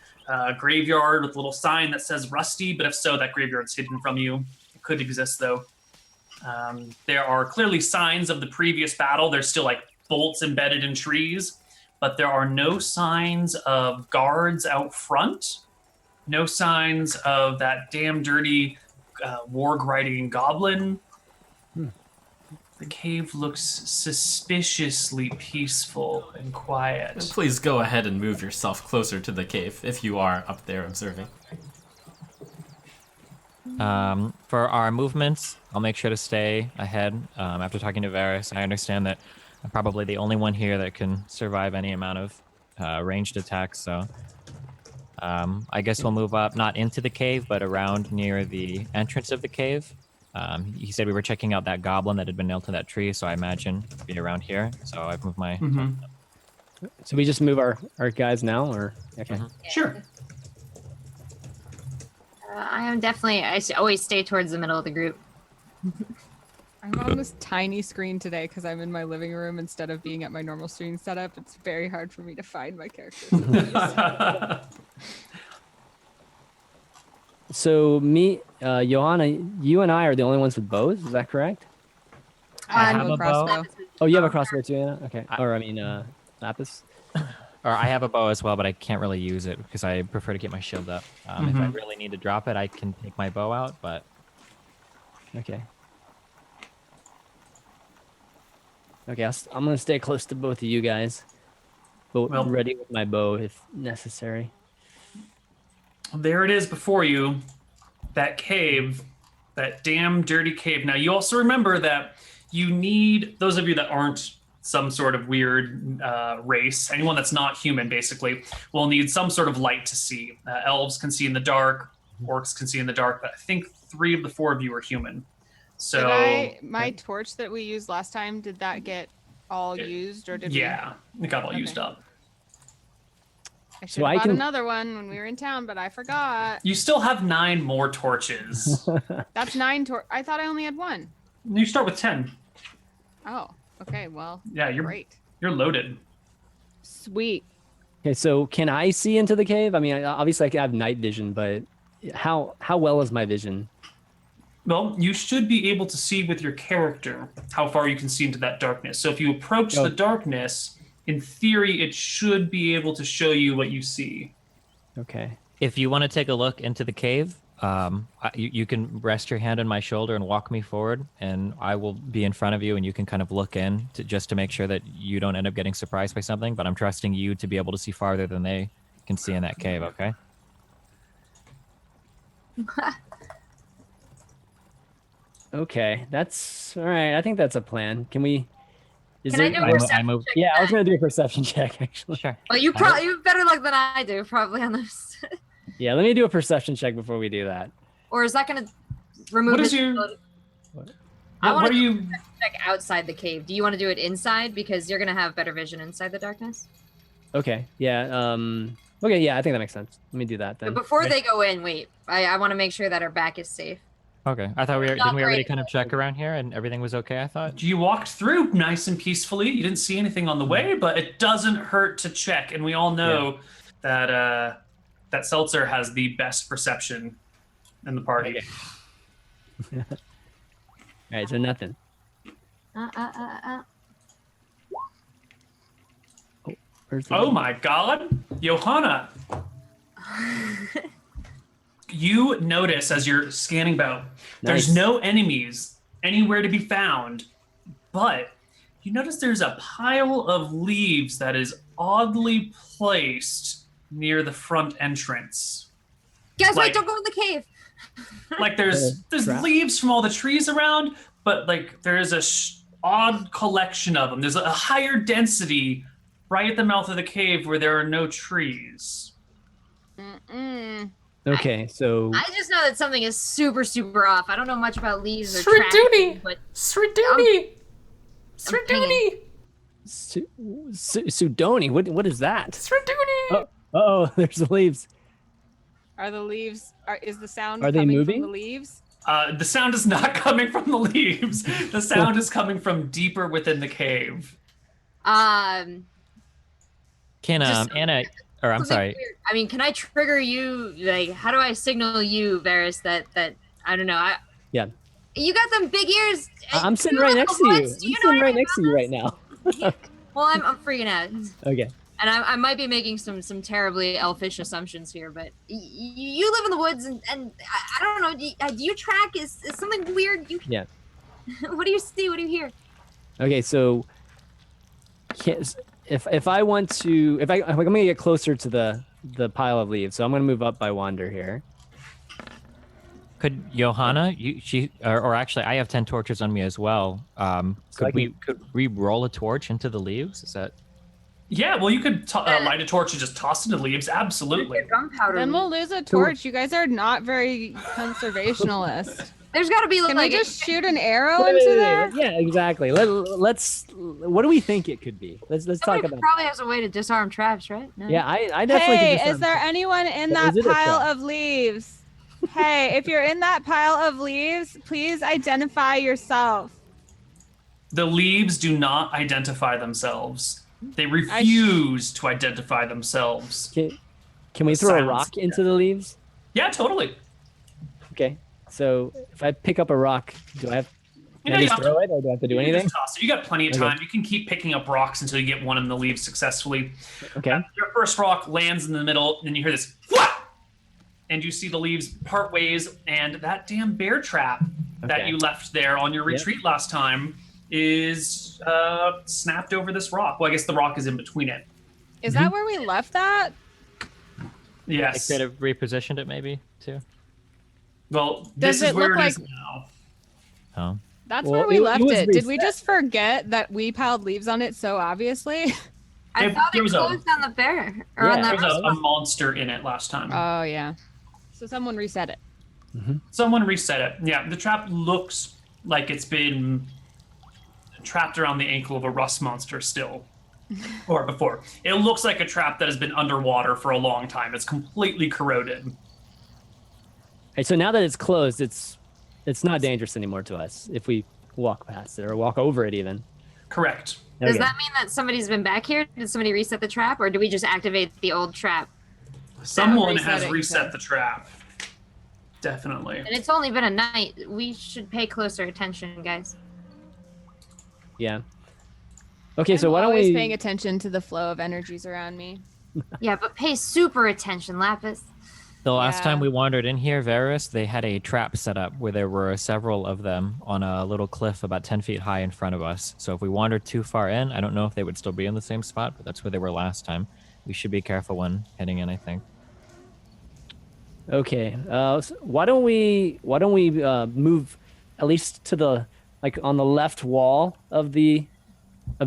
graveyard with a little sign that says Rusty, but if so, that graveyard's hidden from you. It could exist, though. There are clearly signs of the previous battle. There's still like bolts embedded in trees, but there are no signs of guards out front. No signs of that damn dirty warg riding goblin. The cave looks suspiciously peaceful and quiet. Please go ahead and move yourself closer to the cave if you are up there observing. For our movements, I'll make sure to stay ahead. After talking to Varys, I understand that I'm probably the only one here that can survive any amount of ranged attacks, so I guess we'll move up, not into the cave, but around near the entrance of the cave. He said we were checking out that goblin that had been nailed to that tree, so I imagine it'd be around here. So I've moved my... So we just move our guys now, or okay? Sure. I am definitely. Always stay towards the middle of the group. I'm on this tiny screen today because I'm in my living room instead of being at my normal screen setup. It's very hard for me to find my characters. So me, Johanna, you and I are the only ones with bows. Is that correct? I I have have a a bow. crossbow. Oh, you have a crossbow too, Anna? Okay. I- Or I mean, Lapis. Or I have a bow as well, but I can't really use it because I prefer to keep my shield up. If I really need to drop it, I can take my bow out, but Okay. Okay, I'm gonna stay close to both of you guys, but Well- ready with my bow if necessary. There it is before you. That cave, that damn dirty cave. Now, you also remember that you need, those of you that aren't some sort of weird race, anyone that's not human, basically, will need some sort of light to see. Elves can see in the dark, orcs can see in the dark, but I think 3 of the 4 of you are human. So, My torch that we used last time, did that get all used, or did yeah, it got all Okay. used up. I should So I have bought can- another one when we were in town, but I forgot. You still have 9 more torches. That's 9 I thought I only had 1. You start with 10. Oh, okay. Well, Yeah, you're great. loaded. Sweet. Okay, so can I see into the cave? I mean, obviously I can have night vision, but how well is my vision? Well, you should be able to see with your character how far you can see into that darkness. So if you approach Oh. the darkness, in theory, it should be able to show you what you see. Okay. if you want to take a look into the cave, you can rest your hand on my shoulder and walk me forward, and I will be in front of you, and you can kind of look in just to make sure that you don't end up getting surprised by something. But I'm trusting you to be able to see farther than they can see in that cave. Okay. Okay, that's all right. I think that's a plan. Can we? Can I do a I perception move- check? Yeah, I was gonna do a perception check actually. Sure. Well, you probably you have better luck than I do, probably on this. Yeah, let me do a perception check before we do that. Or is that going to remove? What is his your- ability- What? I What want are to you? check outside the cave. Do you want to do it inside because you're going to have better vision inside the darkness? Okay. Yeah. Okay. Yeah, I think that makes sense. Let me do that But then. before they go in, wait. I want to make sure that our back is safe. Okay. I thought Not didn't we already great. kind of check around here and everything was okay? I thought. You walked through nice and peacefully. You didn't see anything on the way, but it doesn't hurt to check. And we all know that that Seltzer has the best perception in the party. Okay. All right. So nothing. Where's the Oh my God, Johanna! You notice as you're scanning about, there's Nice. no enemies anywhere to be found, but you notice there's a pile of leaves that is oddly placed near the front entrance. Guys, Like- wait! Don't go in the cave. Like there's trap. leaves from all the trees around, but like there is a odd collection of them. There's a higher density right at the mouth of the cave where there are no trees. Mm-mm. Okay. So I just know that something is super, super off. I don't know much about leaves or Sriduni! tracking, but Sriduni! I'm pinging. Sudoni. What is that? Sriduni! Oh, there's the leaves. Are the leaves? Is the sound Are they coming moving? from the leaves? The sound is not coming from the leaves. The sound is coming from deeper within the cave. Can Just- Anna, or I'm something sorry, weird. I mean, can I trigger you? Like, how do I signal you, Varys? That I don't know. Yeah. You got them big ears. I'm sitting You right live in next the to you. woods. I'm Do you know sitting right anything next to you about right now. this? Well, I'm freaking out, Okay. and I might be making some terribly elfish assumptions here, but you live in the woods, and I don't know. Do you track? Is something weird? You Yeah. What do you see? What do you hear? Okay. So, if I want to, I'm gonna get closer to the pile of leaves, so I'm gonna move up by Wander here. could Johanna, or actually, I have 10 torches on me as well. So I Could we roll a torch into the leaves? Is that? Yeah, well, you could light a torch and just toss it in the leaves. Absolutely. Gunpowder. Then we'll lose a torch. You guys are not very conservationalist. There's got to be Can like we just shoot an arrow Wait, into wait, wait, there? wait. Yeah, exactly. Let's. What do we think it could be? Let's talk somebody about. probably has a way to disarm traps, right? No? Yeah, I definitely. Hey, could just is there anyone in But that is it a pile trap? of leaves? Hey, if you're in that pile of leaves, please identify yourself. The leaves do not identify themselves. They refuse to identify themselves. Can we throw a Silence. rock into the leaves? Yeah, totally. Okay. So if I pick up a rock, do I have You can I you just have throw it, or do I have to do you can anything? just toss it. You got plenty of Okay. time. You can keep picking up rocks until you get one in the leaves successfully. Okay. Your first rock lands in the middle, and you hear this "Whap!" and you see the leaves part ways, and that damn bear trap that Okay. you left there on your retreat last time is snapped over this rock. Well, I guess the rock is in between it. Is that where we left that? I Yes. could have repositioned it maybe too. Well, Does this is it where look it is like- now. Oh. That's Well, where we it left was it. Did we reset. just forget that we piled leaves on it so obviously? I There- thought there it was a- closed on the bear or on Yeah. the There was a monster in it last time. Oh yeah. So someone reset it. Someone reset it. Yeah, the trap looks like it's been trapped around the ankle of a rust monster still. Or before. It looks like a trap that has been underwater for a long time. It's completely corroded. Hey, so now that it's closed, it's not dangerous anymore to us if we walk past it or walk over it even. Correct. Does Okay. that mean that somebody's been back here? Did somebody reset the trap, or do we just activate the old trap? Someone reset has it, you reset said. the trap. Definitely. And it's only been a night. We should pay closer attention, guys. Yeah. Okay, so I'm why don't always we? paying attention to the flow of energies around me. Yeah, but pay super attention, Lapis. The last time Yeah. we wandered in here, Varus, they had a trap set up where there were several of them on a little cliff about 10 feet high in front of us. So if we wandered too far in, I don't know if they would still be in the same spot, but that's where they were last time. We should be careful when heading in, I think. Okay. Why don't we move at least to the on the left wall of the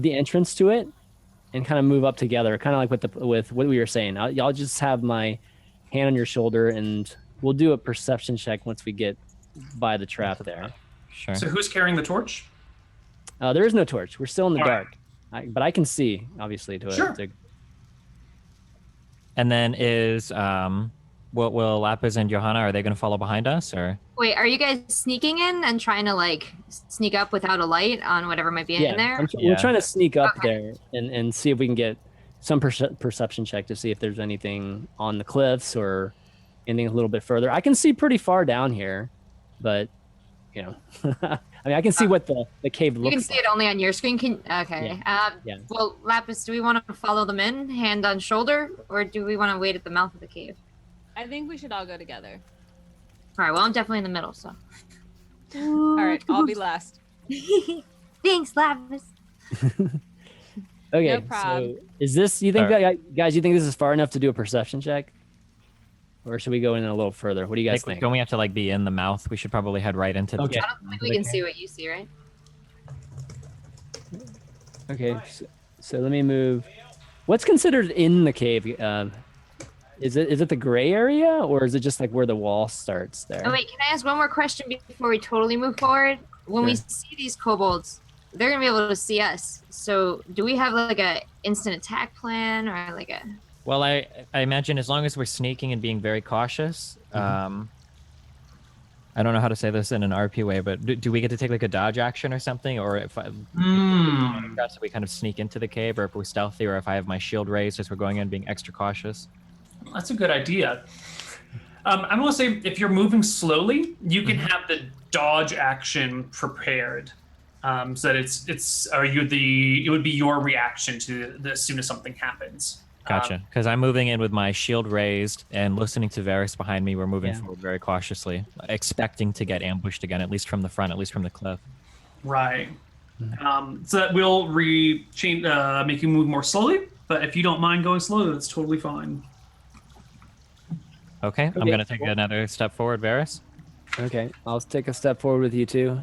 entrance to it, and kind of move up together, kind of like with what we were saying. Y'all just have my hand on your shoulder, and we'll do a perception check once we get by the trap there. Sure. So who's carrying the torch? There is no torch. We're still in the All right. dark, but I can see obviously to Sure. it. And then will Lapis and Johanna, are they going to follow behind us, or? Wait, are you guys sneaking in and trying to sneak up without a light on whatever might be in there? We're Yeah. trying to sneak up Okay. there and see if we can get some perception check to see if there's anything on the cliffs or anything a little bit further. I can see pretty far down here, but I mean, I can see what the cave looks You can see like. it only on your screen. Okay. Yeah. Well, Lapis, do we want to follow them in, hand on shoulder, or do we want to wait at the mouth of the cave? I think we should all go together. All right. Well, I'm definitely in the middle, so. All right, I'll be last. Thanks, Lapis. Okay, No prob. so is this? You think, All guys? You think this is far enough to do a perception check, or should we go in a little further? What do you guys think? Don't we have to be in the mouth? We should probably head right into the Okay. I don't think we can see what you see, right? Okay, so let me move. What's considered in the cave? Is it the gray area, or is it just where the wall starts there? Oh wait, can I ask one more question before we totally move forward? When we Sure. see these kobolds, they're gonna be able to see us. So, do we have a instant attack plan or a? Well, I imagine as long as we're sneaking and being very cautious, I don't know how to say this in an RP way, but do we get to take a dodge action or something? Or if we kind of sneak into the cave, or if we're stealthy, or if I have my shield raised as we're going in being extra cautious? That's a good idea. I'm going to say if you're moving slowly, you can have the dodge action prepared, so that it would be your reaction to as soon as something happens. Gotcha. Because I'm moving in with my shield raised and listening to Varys behind me. We're moving Yeah. forward very cautiously, expecting to get ambushed again, at least from the front, at least from the cliff. Right. So that will make you move more slowly. But if you don't mind going slowly, that's totally fine. Okay, I'm Okay, going to take cool. another step forward, Varys. Okay, I'll take a step forward with you too.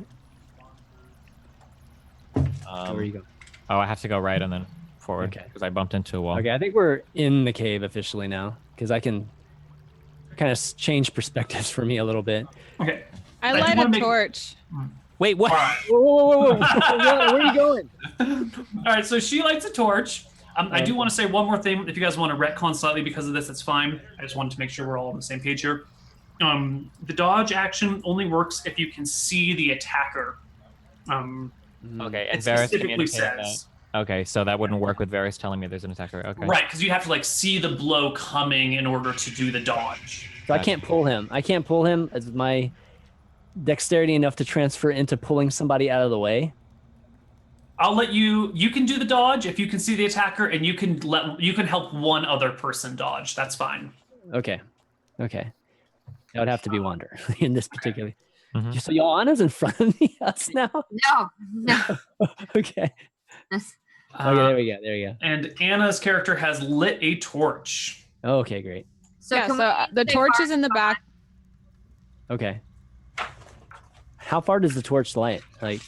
Where you go? Oh, I have to go right and then forward Okay. because I bumped into a wall. Okay, I think we're in the cave officially now because I can kind of change perspectives for me a little bit. Okay. I just light wanna a make- torch. Wait, what? All right. Whoa! Where are you going? All right. So she lights a torch. I do want to say one more thing. If you guys want to retcon slightly because of this, that's fine. I just wanted to make sure we're all on the same page here. The dodge action only works if you can see the attacker. Okay, and It Varys specifically communicated that. says. Okay, so that wouldn't work with Varys telling me there's an attacker. Okay. Right, because you have to like see the blow coming in order to do the dodge. So I can't pull him. I can't pull him. Is my dexterity enough to transfer into pulling somebody out of the way? I'll let you. You can do the dodge if you can see the attacker, and you can help one other person dodge. That's fine. Okay. That would have to be Wander in this particular. Mhm. So Joanna's in front of me us now? No. Okay. Okay, there we go. And Anna's character has lit a torch. Oh, okay, great. So yeah, can so we the stay torch far is in the back. Okay. How far does the torch light? Like,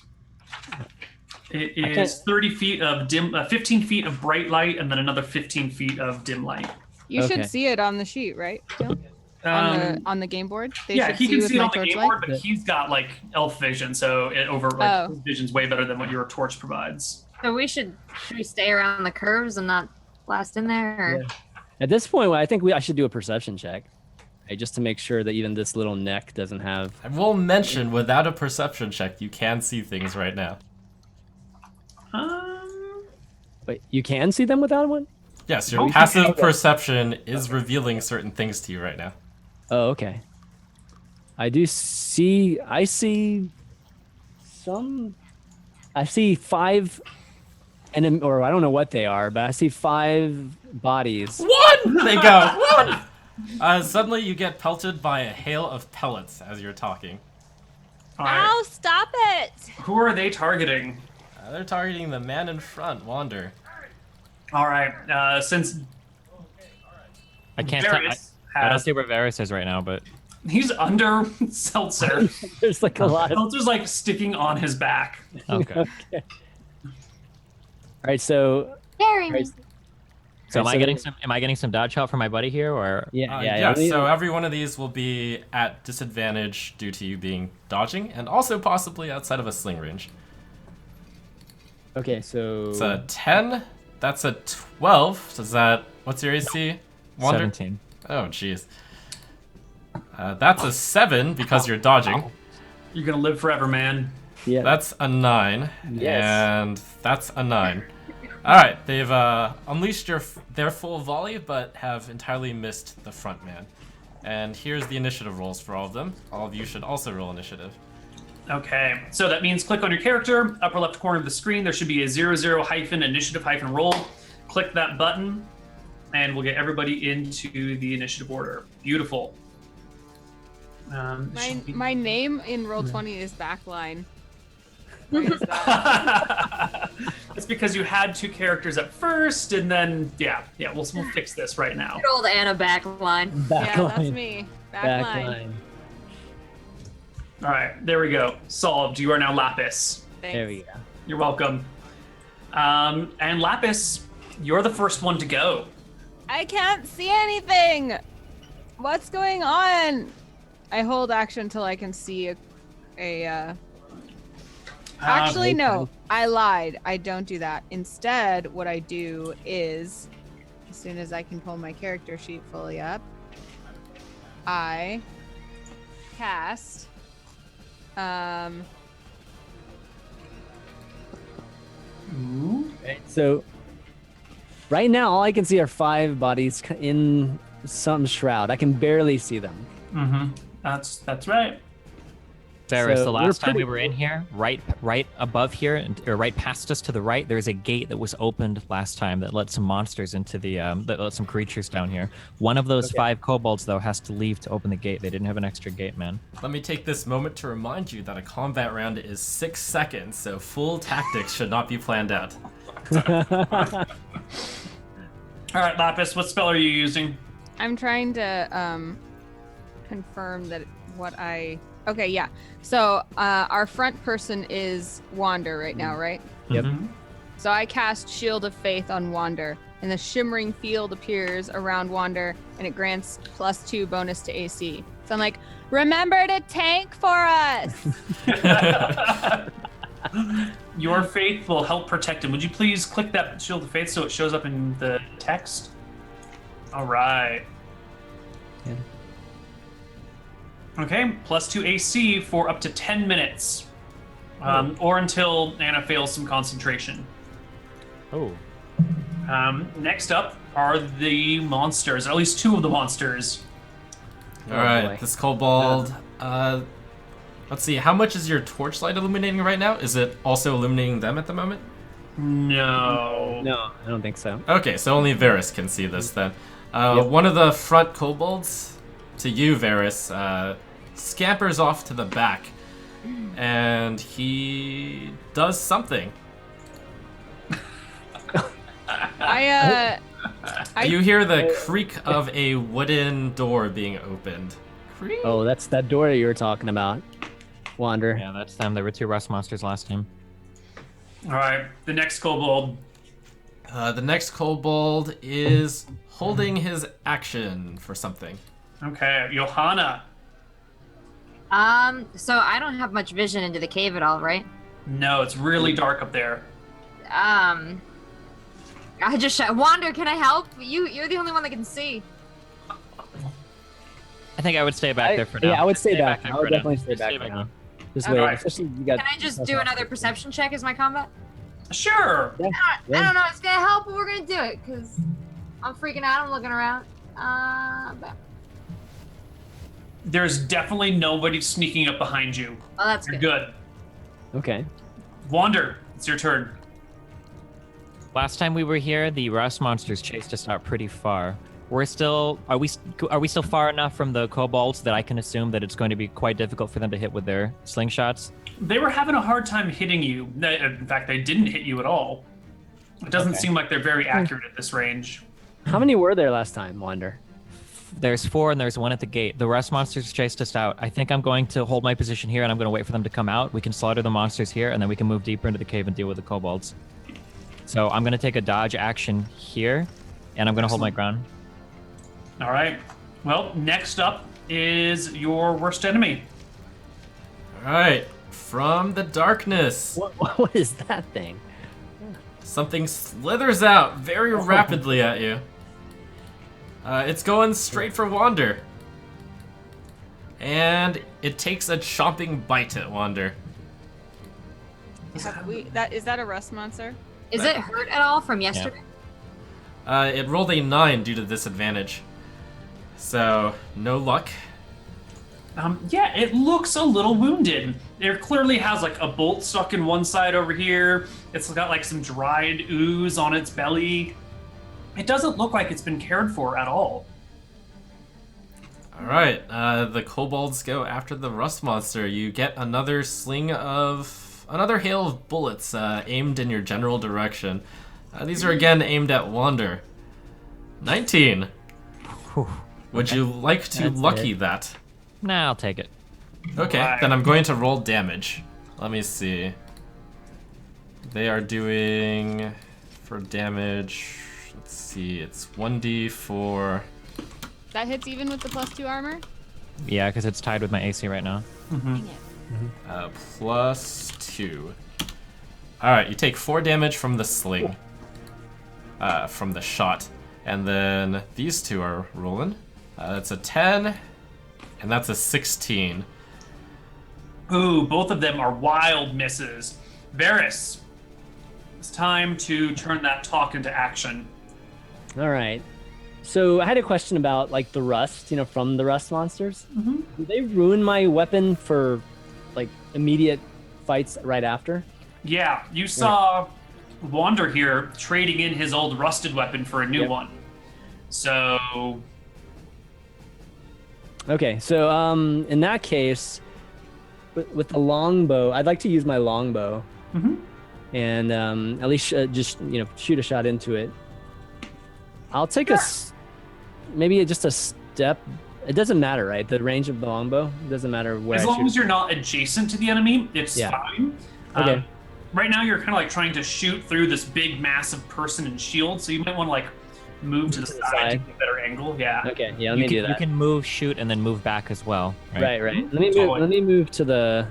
It I is 30 feet of 15 feet of bright light, and then another 15 feet of dim light. You Okay. should see it on the sheet, right? Gil? On the game board. They Yeah, should he can with see it my on the game torchlight? board, but he's got like elf vision, so his vision's way better than what your torch provides. So should we stay around the curves and not blast in there? Or? Yeah. At this point, I think I should do a perception check, right, just to make sure that even this little neck doesn't have. I will mention, without a perception check, you can see things right now. Wait, you can see them without one? Yes, your Okay. passive perception is revealing certain things to you right now. Oh, okay. I see 5 or I don't know what they are, but I see 5 bodies. One! They go, one! Suddenly you get pelted by a hail of pellets as you're talking. All right. Ow, stop it! Who are they targeting? They're targeting the man in front, Wander. All right. Since I can't tell. Varys I don't has, see where Varys is right now, but he's under Seltzer. There's like a lot of. Seltzer's like sticking on his back. okay. Okay. All right, so Carry me. Right. So am I so getting then- some? Am I getting some dodge help from my buddy here, or? yeah. So every one of these will be at disadvantage due to you being dodging, and also possibly outside of a sling range. Okay, so It's a 10. That's a 12. Does that? What's your AC? Wander? 17. Oh, jeez. That's a 7 because you're dodging. You're gonna live forever, man. yeah, That's a 9. Yes. And that's a 9. All right, they've unleashed their full volley, but have entirely missed the front man. And here's the initiative rolls for all of them. All of you should also roll initiative. Okay, so that means click on your character, upper left corner of the screen. There should be a 00-initiative-roll. Click that button, and we'll get everybody into the initiative order. Beautiful. My name in Roll20 is Backline. Why is that? It's because you had 2 characters at first, and then we'll fix this right now. Good old Anna backline. Yeah, that's me. Backline. backline. All right, there we go. Solved. You are now Lapis. Thanks. There we go. You're welcome. And Lapis, you're the first one to go. I can't see anything. What's going on? I hold action until I can see Actually, no. I lied. I don't do that. Instead, what I do is, as soon as I can pull my character sheet fully up, I cast. Right, so right now, all I can see are 5 bodies in some shroud. I can barely see them. Mm-hmm. That's right. Varys, So the we're last time we pretty- were in here, right above here, or right past us to the right, there's a gate that was opened last time that let some monsters into the, that let some creatures down here. One of those 5 kobolds, though, has to leave to open the gate. They didn't have an extra gate, man. Let me take this moment to remind you that a combat round is 6 seconds, so full tactics should not be planned out. All right, Lapis, what spell are you using? I'm trying to confirm that what I. Okay, yeah. So our front person is Wander right now, right? Yep. Mhm. So I cast Shield of Faith on Wander, and the shimmering field appears around Wander, and it grants +2 bonus to AC. So I'm like, remember to tank for us. Your faith will help protect him. Would you please click that Shield of Faith so it shows up in the text? All right. Yeah. Okay, +2 AC for up to 10 minutes. Or until Anna fails some concentration. Oh. Next up are the monsters, at least two of the monsters. All right, boy. this kobold. Let's see. How much is your torchlight illuminating right now? Is it also illuminating them at the moment? No. No, I don't think so. Okay, so only Varys can see this then. Yep. One of the front kobolds, to you, Varys, scampers off to the back, and he does something. You hear the creak of a wooden door being opened. Creak. Oh, that's that door that you were talking about, Wander. Yeah, that's them. There were 2 rust monsters last time. All right, the next kobold. The next kobold is holding his action for something. Okay, Johanna. So I don't have much vision into the cave at all, right? No, it's really dark up there. I just Wander, can I help? You're the only one that can see. I think I would stay back there for now. Yeah, I would stay back. there I would for now. definitely stay Just back back now. now. Just Okay. wait. Especially you got. Can I just do another perception check as my combat? Sure. Yeah. I don't know. It's gonna help, but we're gonna do it because I'm freaking out. I'm looking around. But- There's definitely nobody sneaking up behind you. oh, that's You're good. good. Okay. Wander, it's your turn. Last time we were here, the rust monsters chased us out pretty far. We're still are we still far enough from the kobolds that I can assume that it's going to be quite difficult for them to hit with their slingshots? They were having a hard time hitting you. In fact, they didn't hit you at all. It doesn't seem like they're very accurate at this range. How many were there last time, Wander? There's 4 and there's 1 at the gate. The rust monsters chased us out. I think I'm going to hold my position here and I'm going to wait for them to come out. We can slaughter the monsters here and then we can move deeper into the cave and deal with the kobolds. So I'm going to take a dodge action here and I'm going to hold my ground. All right. Well, next up is your worst enemy. All right, from the darkness, What is that thing? something slithers out very rapidly at you. It's going straight for Wander. And it takes a chomping bite at Wander. Is that a rust monster? Is it hurt at all from yesterday? It rolled a 9 due to disadvantage. So, no luck. Yeah, it looks a little wounded. It clearly has like a bolt stuck in one side over here. It's got like some dried ooze on its belly. It doesn't look like it's been cared for at all. Alright, the kobolds go after the rust monster. You get another hail of bullets aimed in your general direction. These are again aimed at Wander. 19. Would you like to That's lucky it. that? Nah, I'll take it. Okay, Right. then I'm going to roll damage. Let me see. They are doing, for damage, let's see, it's 1d4. That hits even with the +2 armor? Yeah, because it's tied with my AC right now. Dang it. Plus 2. Alright, you take 4 damage from the sling. From the shot. And then these two are rolling. That's a 10, and that's a 16. Ooh, both of them are wild misses. Varys, it's time to turn that talk into action. All right. So I had a question about like the rust, from the rust monsters. Mhm. Do they ruin my weapon for like immediate fights right after? Yeah, you saw Wander here trading in his old rusted weapon for a new Yep. one. So, Okay, so in that case, with the longbow, I'd like to use my longbow Mhm. and at least just shoot a shot into it. I'll take maybe just a step. It doesn't matter, right? The range of the longbow, it doesn't matter where as I long shoot. as you're not adjacent to the enemy, it's Yeah. fine. Okay. Right now, you're kind of like trying to shoot through this big, massive person and shield, so you might want to like move to the side to get a better angle. Yeah. Okay, yeah, let me do You that. can move, shoot, and then move back as well. Right. Let me move. Totally. Let me move to the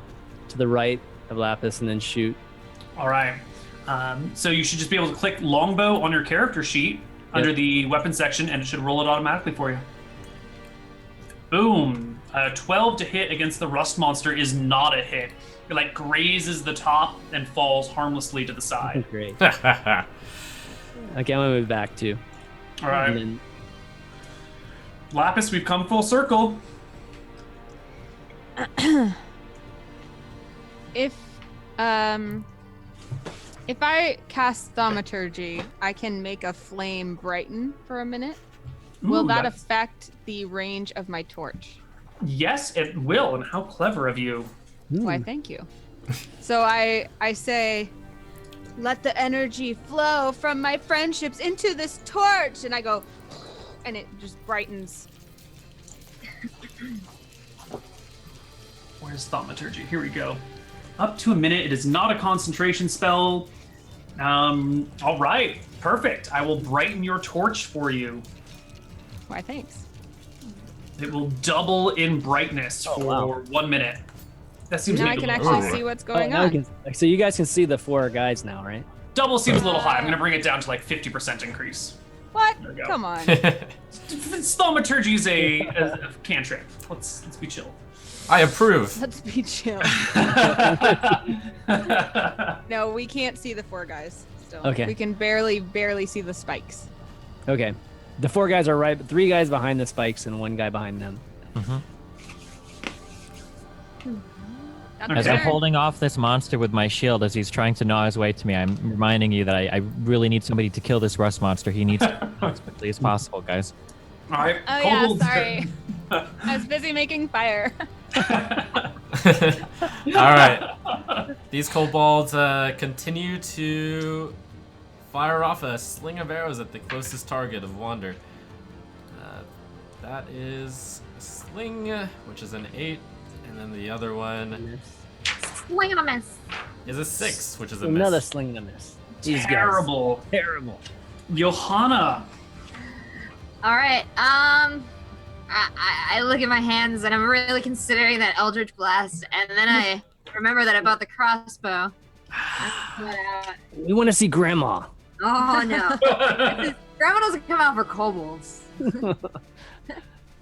right of Lapis and then shoot. All right. So you should just be able to click longbow on your character sheet under the weapon section, and it should roll it automatically for you. Boom. 12 to hit against the rust monster is not a hit. It like grazes the top and falls harmlessly to the side. Great. Okay, I'm gonna move back too. All right. And then, Lapis, we've come full circle. If I cast thaumaturgy, I can make a flame brighten for a minute. Will Ooh, that that's- affect the range of my torch? Yes, it will. And how clever of you. Why, thank you. So I say, let the energy flow from my friendships into this torch, and I go, and it just brightens. Where's thaumaturgy? Here we go. Up to a minute. It is not a concentration spell. All right. Perfect. I will brighten your torch for you. Why, thanks. It will double in brightness for wow. 1 minute. That seems Now I maybe can a little actually high. see what's oh, going now on. we can, so you guys can see the 4 guys now, right? Double seems a little high. I'm going to bring it down to like 50% increase. What? There we go. Come on. Thaumaturgy is a cantrip. Let's be chill. I approve. Let's be chill. No, we can't see the 4 guys still. Okay. We can barely see the spikes. Okay. The 4 guys are right, 3 guys behind the spikes and 1 guy behind them. That's As Okay. I'm holding off this monster with my shield as he's trying to gnaw his way to me, I'm reminding you that I really need somebody to kill this rust monster. He needs to as quickly as possible, guys. All right. Oh yeah, Kobold's sorry. turn. I was busy making fire. All right. These kobolds continue to fire off a sling of arrows at the closest target of Wander. That is a sling, which is an 8, and then the other one Swing and a miss. is a 6, which is a Another miss. sling and a miss. These Terrible. guys. Terrible. Johanna. All right. I look at my hands and I'm really considering that Eldritch Blast, and then I remember that I bought the crossbow. We want to see Grandma. Oh no. Grandma doesn't come out for kobolds.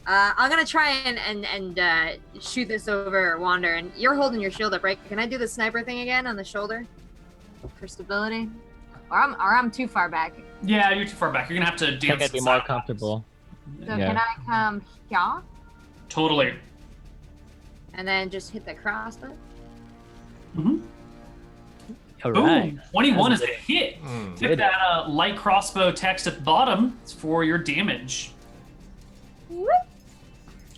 I'm gonna try and shoot this over Wander, and you're holding your shield up, right? Can I do the sniper thing again on the shoulder for stability? Or I'm too far back. Yeah, you're too far back. You're gonna have to I think dance. I'd be the more side. comfortable. So Yeah. can I come here Totally. and then just hit the crossbow? Mm-hmm. All Boom. right. 21 is a hit. Mm. Hit that light crossbow text at the bottom for your damage.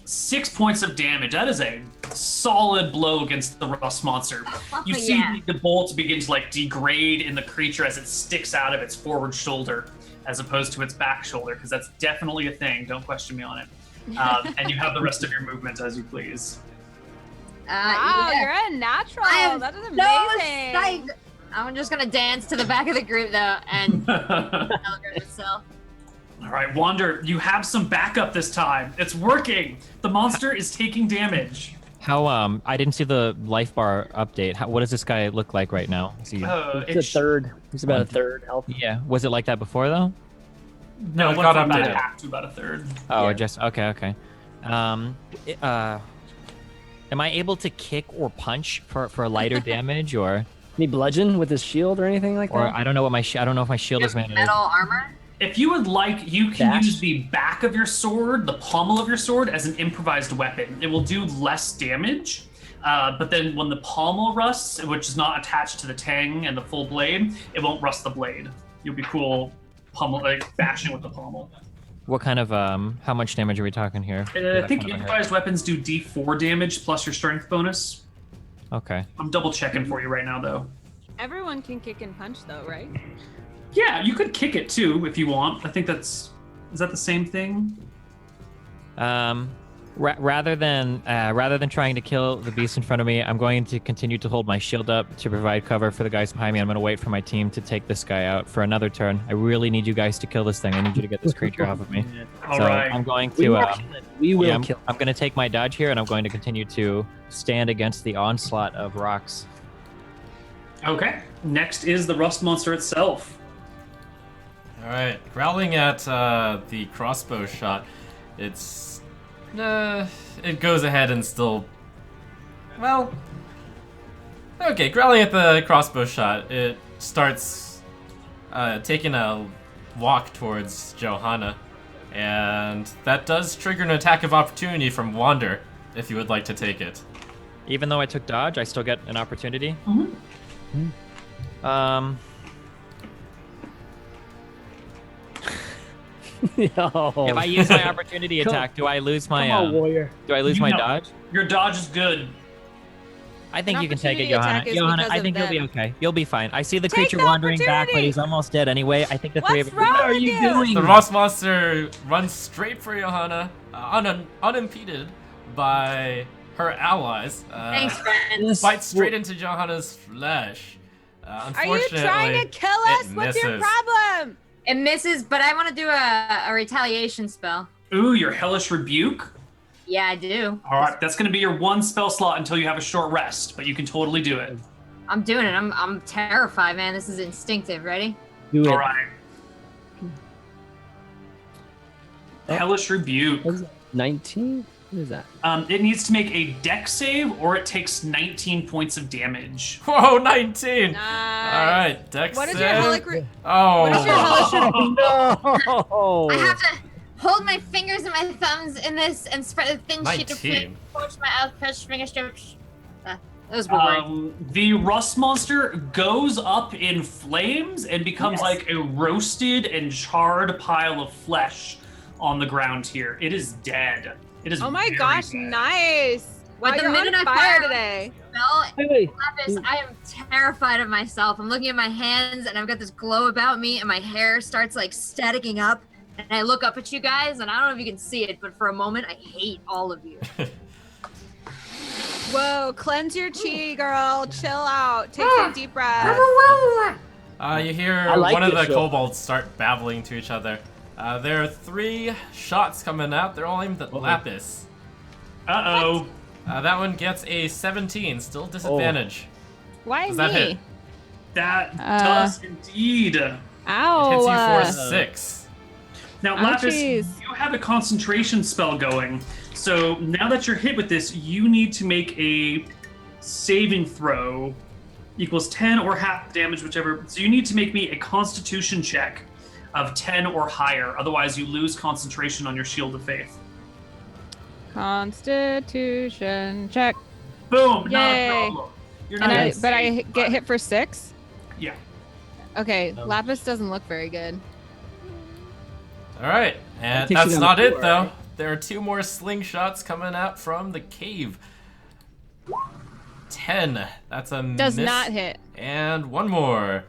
6 points of damage. That is a solid blow against the rust monster. You see Yeah. the bolts begin to like degrade in the creature as it sticks out of its forward shoulder as opposed to its back shoulder, because that's definitely a thing. Don't question me on it. And you have the rest of your movement as you please. Wow, yeah. you're a natural. I am That is so amazing. psyched. I'm just gonna dance to the back of the group though and celebrate myself. All right, Wander, you have some backup this time. It's working. The monster is taking damage. How I didn't see the life bar update. What does this guy look like right now? Is he, He's a third. He's about a third health. yeah. Was it like that before though? No, it it got got about a updated. half to about a third. Oh, Yeah. just okay. Am I able to kick or punch for lighter damage, or Can he bludgeon with his shield or anything like that? I don't know what my I don't know if my shield is made. Metal armor. If you would like, you can Dash? use the back of your sword, the pommel of your sword, as an improvised weapon. It will do less damage, but then when the pommel rusts, which is not attached to the tang and the full blade, it won't rust the blade. You'll be cool pommel, like bashing with the pommel. What kind of how much damage are we talking here? I think improvised weapons do D4 damage plus your strength bonus. Okay. I'm double checking for you right now, though. Everyone can kick and punch, though, right? Yeah, you could kick it too if you want. I think is that the same thing? Rather than trying to kill the beast in front of me, I'm going to continue to hold my shield up to provide cover for the guys behind me. I'm going to wait for my team to take this guy out for another turn. I really need you guys to kill this thing. I need you to get this creature off of me. All so right. I'm going We to. will kill it. We will Yeah, kill I'm going to take my dodge here, and I'm going to continue to stand against the onslaught of rocks. Okay. Next is the rust monster itself. All right, growling at the crossbow shot. It goes ahead and still. Well, okay, growling at the crossbow shot. It starts taking a walk towards Johanna. And that does trigger an attack of opportunity from Wander, if you would like to take it. Even though I took dodge, I still get an opportunity. Yo. If I use my opportunity attack, do I lose my Come on, warrior. do I lose You my know. dodge? Your dodge is good. I think An you can take it, opportunity Johanna. attack is Johanna, because I of think you'll be them. okay. You'll be fine. I see the Take creature the wandering back, but opportunity! he's almost dead anyway. I think the three What's of you. What wrong are with you you? doing? The Ross monster runs straight for Johanna, unimpeded by her allies. Thanks, friends. Bites straight into Johanna's flesh. Are you Unfortunately, trying to kill it us? What's your misses. problem? It misses, but I want to do a retaliation spell. Ooh, your hellish rebuke. Yeah, I do. All right, that's going to be your one spell slot until you have a short rest, but you can totally do it. I'm doing it. I'm terrified, man. This is instinctive. Ready? Do it. All right. Hellish rebuke. What is it? 19? What is that? It needs to make a dex save, or it takes 19 points of damage. Whoa, 19! Nice. Alright, Dex What is save. your hellish? Oh. What is your hellish? No! I have to hold my fingers and my thumbs in this and spread a thin sheet of 19. flame towards my outstretched finger strips. Those were words. The rust monster goes up in flames and becomes like a roasted and charred pile of flesh on the ground here. It is dead. It is Oh my very gosh, dead. nice. But Wow, the you're minute on I fire fire today. Spell, Wait. Lapis, I am terrified of myself. I'm looking at my hands and I've got this glow about me and my hair starts like staticking up. And I look up at you guys and I don't know if you can see it, but for a moment I hate all of you. Whoa, cleanse your chi, girl. Chill out. Take some deep breaths. You hear I like one of this the show. kobolds start babbling to each other. There are 3 shots coming out. They're all aimed at Lapis. Uh-oh. That one gets a 17, still disadvantage. Why Does me? that hit? That does indeed. Ow. It hits you for 6. Now, Ouchies. Lapis, you have a concentration spell going. So now that you're hit with this, you need to make a saving throw equals 10 or half damage, whichever. So you need to make me a constitution check of 10 or higher. Otherwise, you lose concentration on your shield of faith. Constitution check. Boom! Not a Yay. problem. You're not And gonna but I save, get but- hit for 6? Yeah. Okay, Lapis doesn't look very good. Alright, and takes you that's down not to it 4, though. right? There are 2 more slingshots coming out from the cave. 10. That's a Does miss. not hit. And one more.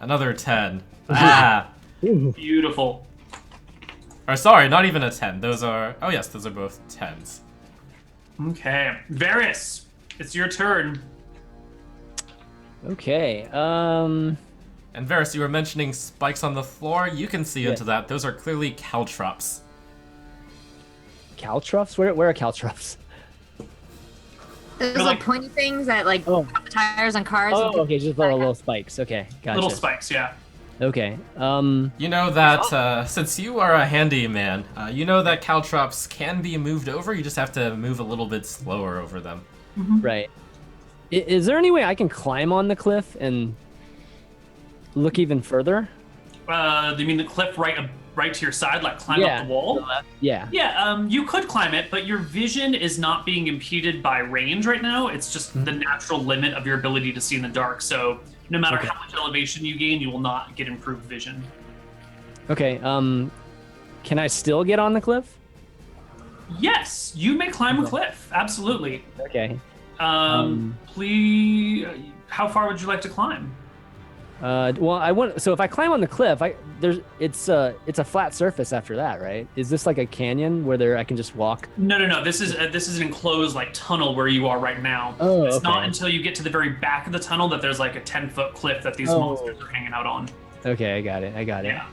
Another 10. Ah. Beautiful. Or sorry, not even a 10. Those are... Oh yes, those are both 10s. Okay. Varys, it's your turn. Okay. And Varys, you were mentioning spikes on the floor. You can see Yeah. into that. Those are clearly caltrops. Caltrops? Where are caltrops? Those They're little like- pointy things that like Oh. cut the tires on cars. Oh, okay, just little spikes. Okay, gotcha. Little spikes, yeah. Okay. You know that since you are a handyman, you know that caltrops can be moved over. You just have to move a little bit slower over them. Right. Is there any way I can climb on the cliff and look even further? Do you mean the cliff right to your side, like climb up the wall? Yeah. Yeah, you could climb it, but your vision is not being impeded by range right now. It's just the natural limit of your ability to see in the dark. So no matter Okay. how much elevation you gain, you will not get improved vision. Okay. Can I still get on the cliff? Yes, you may climb a cliff. Absolutely. Okay. Please, how far would you like to climb? Well, I want. So if I climb on the cliff, it's a flat surface after that, right? Is this like a canyon where I can just walk? No. This is an enclosed like tunnel where you are right now. Oh, It's not okay. until you get to the very back of the tunnel that there's like a 10-foot cliff that these Oh. monsters are hanging out on. Okay, I got it. Yeah.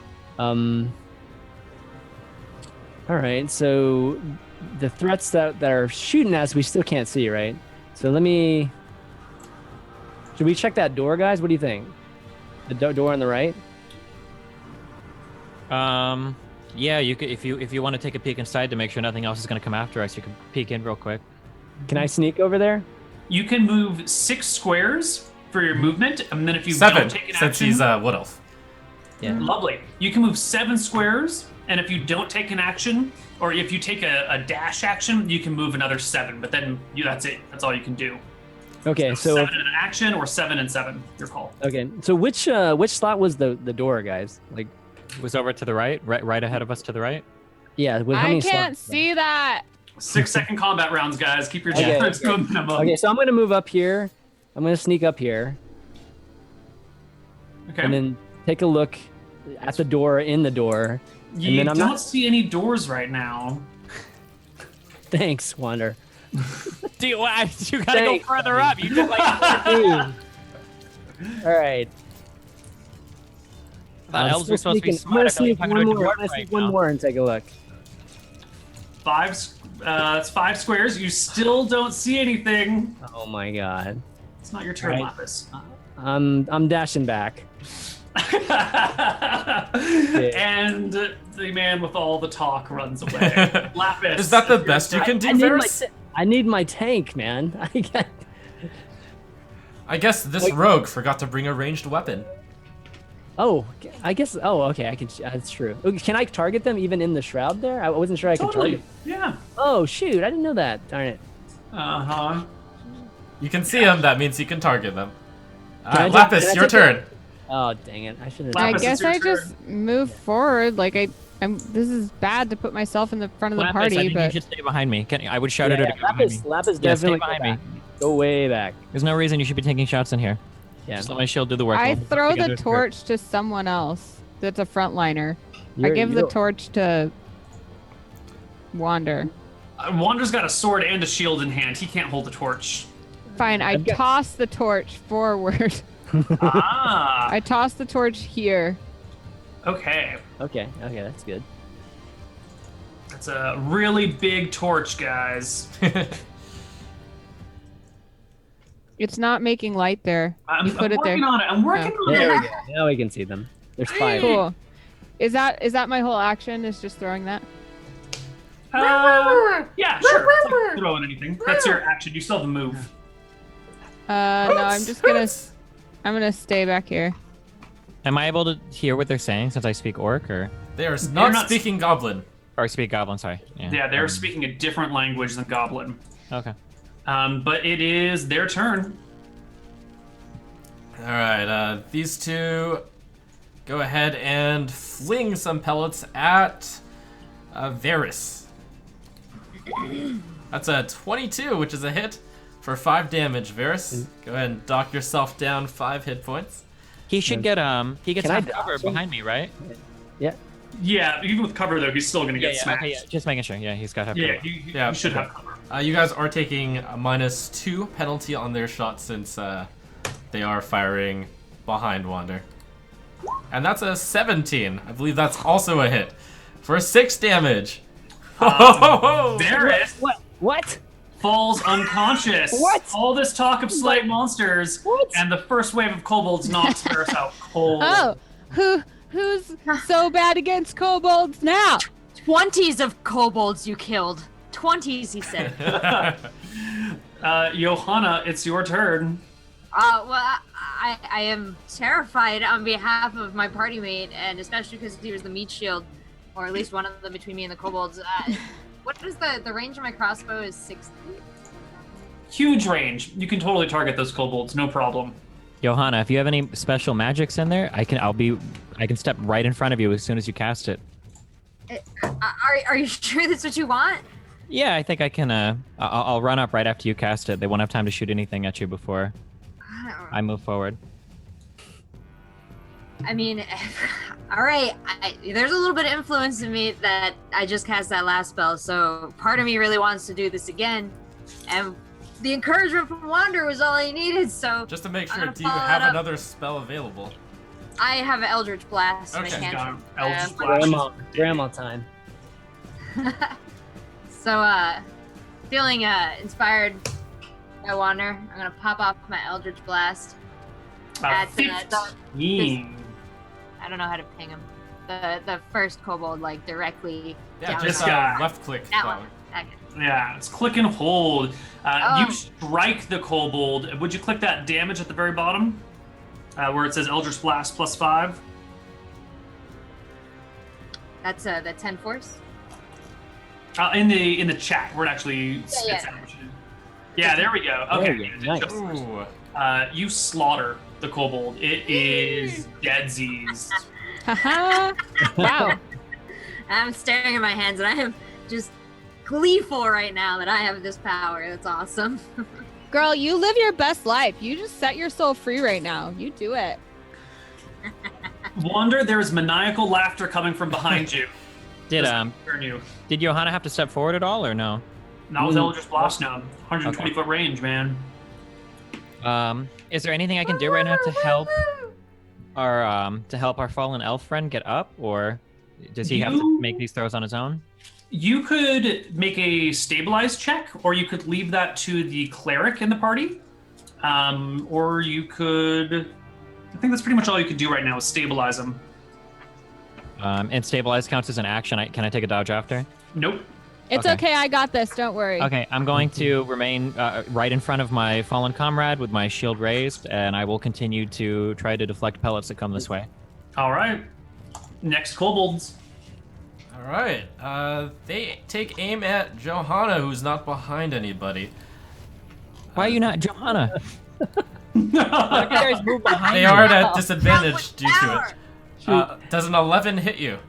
All right. So the threats that are shooting at us, we still can't see, right? So should we check that door, guys? What do you think? The door on the right? Yeah, you could if you want to take a peek inside to make sure nothing else is going to come after us. You can peek in real quick. Can I sneak over there? You can move 6 squares for your movement, and then if you 7, don't take an since action, he's a wood elf. Yeah. Lovely. You can move 7 squares, and if you don't take an action, or if you take a dash action, you can move another 7. But then that's it. That's all you can do. Okay, so 7 in an action or 7 and 7. Your call. okay, so which slot was the door, guys? Like, It was over to the right ahead of us to the right. yeah, with how I many can't slots? see that. 6-second combat rounds, guys. Keep your Okay. turns to a minimum. Okay, so I'm gonna move up here. I'm gonna sneak up here, Okay. and then take a look at the door in the door. You then I'm don't not- see any doors right now. Thanks, Wander. Do you gotta go Thanks, further up. You just like All right. elves are supposed to be I'm smart. gonna I feel like sneak I'm one talking to more. a I'm gonna dwarf sneak right one now. more and take a look. That's 5 squares. You still don't see anything. Oh my god. It's not your turn, Right. Lapis. I'm dashing back. And the man with all the talk runs away. Lapis. Is that the it's your best you turn. can do, I need my Varys? I need my tank, man. I got. I guess this Like- rogue forgot to bring a ranged weapon. Oh, I guess. Oh, okay. I can. That's true. Okay, can I target them even in the shroud there? I wasn't sure I could Totally. target. Yeah. Oh shoot! I didn't know that. Darn it. Uh-huh. You can see them, that means you can target them. I take- Lapis, can I your take turn. Oh dang it! I should have. I Lapis, guess it's your I turn. just move forward. Like I'm. This is bad to put myself in the front of the Lapis, I party, think you but should stay behind me. I would shout at her to go behind Lapis, me. Lapis Yeah, stay definitely go behind me. back. Go way back. There's no reason you should be taking shots in here. Yeah. Just let my shield do the work. I We'll work throw together the as a group. torch to someone else. That's a frontliner. I You're- give the you're- torch to Wander. Wander's got a sword and a shield in hand. He can't hold the torch. Fine, I I've got- toss the torch forward. Ah. I toss the torch here. Okay. Okay. Okay, that's good. That's a really big torch, guys. It's not making light there. I'm, You put I'm it there. working on it. I'm working on There it. we go. Now we can see them. There's 5. Cool. Is that my whole action? Is just throwing that? Yeah, sure. It's like throwing anything. That's your action. You still have the move. No, I'm just gonna. I'm gonna stay back here. Am I able to hear what they're saying since I speak orc or They are not, not- speaking goblin. or speak goblin? Sorry. Yeah, they're speaking a different language than Goblin. Okay. But it is their turn. Alright, these two go ahead and fling some pellets at Varys. That's a 22, which is a hit for 5 damage. Varys, go ahead and dock yourself down 5 hit points. He should get he gets Can I half cover dodge him? behind me, right? Yeah. Yeah, even with cover though, he's still gonna get smacked. Okay, yeah. Just making sure. Yeah, he's got half Yeah, cover. he Yeah, should okay. have cover. You guys are taking a -2 penalty on their shot since they are firing behind Wander. And that's a 17. I believe that's also a hit for 6 damage. Varys What? falls unconscious. What? All this talk of slight monsters, What? and the first wave of kobolds knocks Varys out cold. Oh, who's so bad against kobolds now? 20s of kobolds you killed. 20s, he said. Johanna, it's your turn. Well, I am terrified on behalf of my party mate, and especially because he was the meat shield, or at least one of them between me and the kobolds. What is the range of my crossbow? Is 60? Huge range. You can totally target those kobolds, no problem. Johanna, if you have any special magics in there, I can step right in front of you as soon as you cast it. Are you sure that's what you want? Yeah, I think I can. I'll run up right after you cast it. They won't have time to shoot anything at you before I move forward. I mean, all right. There's a little bit of influence in me that I just cast that last spell, so part of me really wants to do this again. And the encouragement from Wander was all I needed, so Just to make I'm sure, gonna do you follow have that up. another spell available? I have an Eldritch Blast. Okay, I can't. got him. Eldritch Uh, Blast. Grandma time. So, feeling inspired by Wander, I'm gonna pop off my Eldritch Blast. At the 15. I don't know how to ping him. The first kobold, like directly Yeah, down. This just guy. left click. That that one. one. Okay. Yeah, it's click and hold. Oh. You strike the kobold. Would you click that damage at the very bottom? Where it says Eldritch Blast +5? That's the 10 force. In the chat, we're actually. Yeah. Yeah, there we go. Okay. There you go. Ooh. You slaughter the kobold. It is deadsies. Haha. Wow. I'm staring at my hands, and I am just gleeful right now that I have this power. That's awesome. Girl, you live your best life. You just set your soul free right now. You do it. Wander, there is maniacal laughter coming from behind you. Did Turn you. did Johanna have to step forward at all, or no? Not with Eldritch Blast now. 120 foot range, man. Is there anything I can do right now to help our fallen elf friend get up, or does he have to make these throws on his own? You could make a stabilize check, or you could leave that to the cleric in the party. Or you could. I think that's pretty much all you could do right now is stabilize him. And stabilize counts as an action. Can I take a dodge after? Nope. It's Okay. okay. I got this. Don't worry. Okay, I'm going to remain right in front of my fallen comrade with my shield raised, and I will continue to try to deflect pellets that come this way. All right. Next kobolds. All right. They take aim at Johanna, who's not behind anybody. Why are you not Johanna? You guys move behind They me. are at disadvantage due to Power. it. Does an 11 hit you?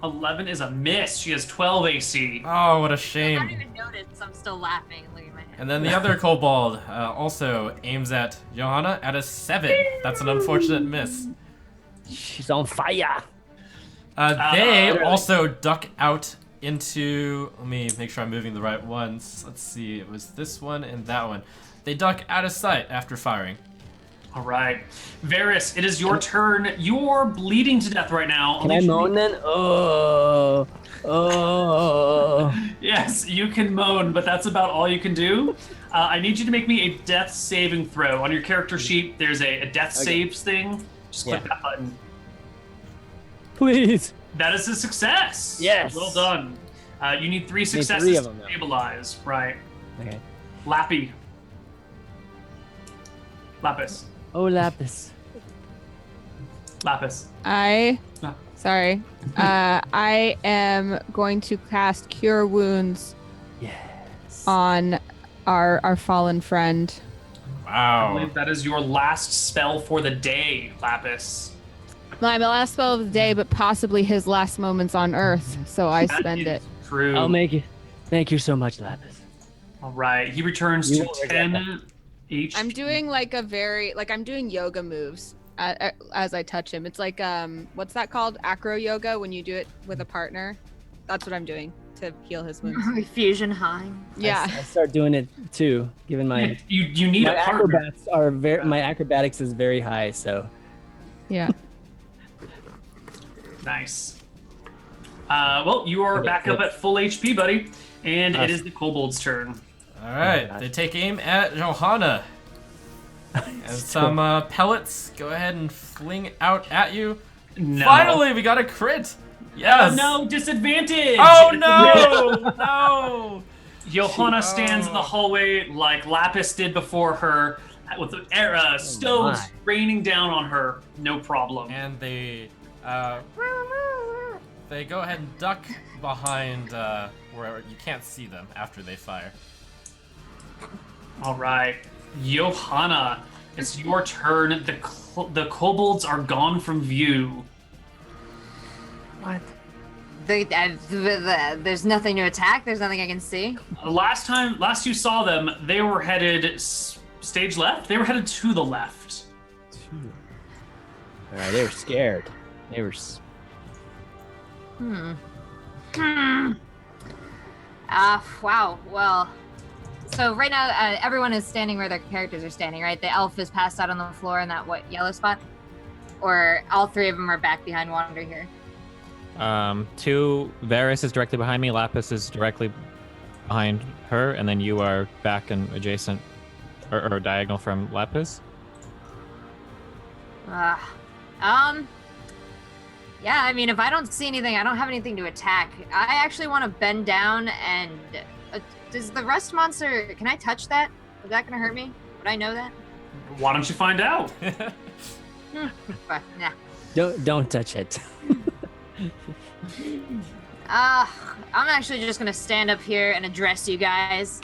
11 is a miss. She has 12 AC. Oh, what a I don't shame. even notice. I'm still laughing. Look at my hand. And then the other kobold also aims at Johanna at a 7. That's an unfortunate miss. She's on fire. They also duck out into. Let me make sure I'm moving the right ones. Let's see. It was this one and that one. They duck out of sight after firing. All right. Varys, it is your turn. You're bleeding to death right now. Can I moan then? Oh. Yes, you can moan, but that's about all you can do. I need you to make me a death saving throw. On your character sheet, there's a death saves thing. Just click that button. Please. That is a success. Yes. Well done. You need 3 Need successes 3 of them, to though. stabilize. Right. Okay. Lappy. Lapis. Oh, Lapis. Lapis. Sorry. I am going to cast Cure Wounds Yes. on our fallen friend. I Wow. believe that is your last spell for the day, Lapis. My last spell of the day, but possibly his last moments on Earth. So I That spend is it. True. I'll make it. Thank you so much, Lapis. All right. He returns You to won't regret 10 each. I'm doing like I'm doing yoga moves as I touch him. It's like what's that called? Acro yoga when you do it with a partner. That's what I'm doing to heal his wounds. Fusion high. Yeah. I start doing it too, given my You need my a partner. acrobats are my acrobatics is very high, so Yeah. Nice. Well, you are back up at full HP, buddy, and it is the kobold's turn. All right. They take aim at Johanna. And some pellets go ahead and fling out at you. No. Finally, we got a crit. Yes. Oh, no, disadvantage. Oh no! No. Johanna stands in the hallway like Lapis did before her, with the stones my. raining down on her. No problem. And they go ahead and duck behind where you can't see them after they fire. All right, Johanna, it's your turn. The kobolds are gone from view. What? There's nothing to attack. There's nothing I can see. Last you saw them, they were headed stage left. They were headed to the left. all right, they were scared. They were. Wow. Well, so right now everyone is standing where their characters are standing, right? The elf is passed out on the floor in that yellow spot, or all 3 of them are back behind Wander here. Varys is directly behind me. Lapis is directly behind her, and then you are back and adjacent, or diagonal from Lapis. Yeah, I mean, if I don't see anything, I don't have anything to attack. I actually want to bend down and... does the rust monster... Can I touch that? Is that going to hurt me? Would I know that? Why don't you find out? But, nah. Don't touch it. I'm actually just gonna stand up here and address you guys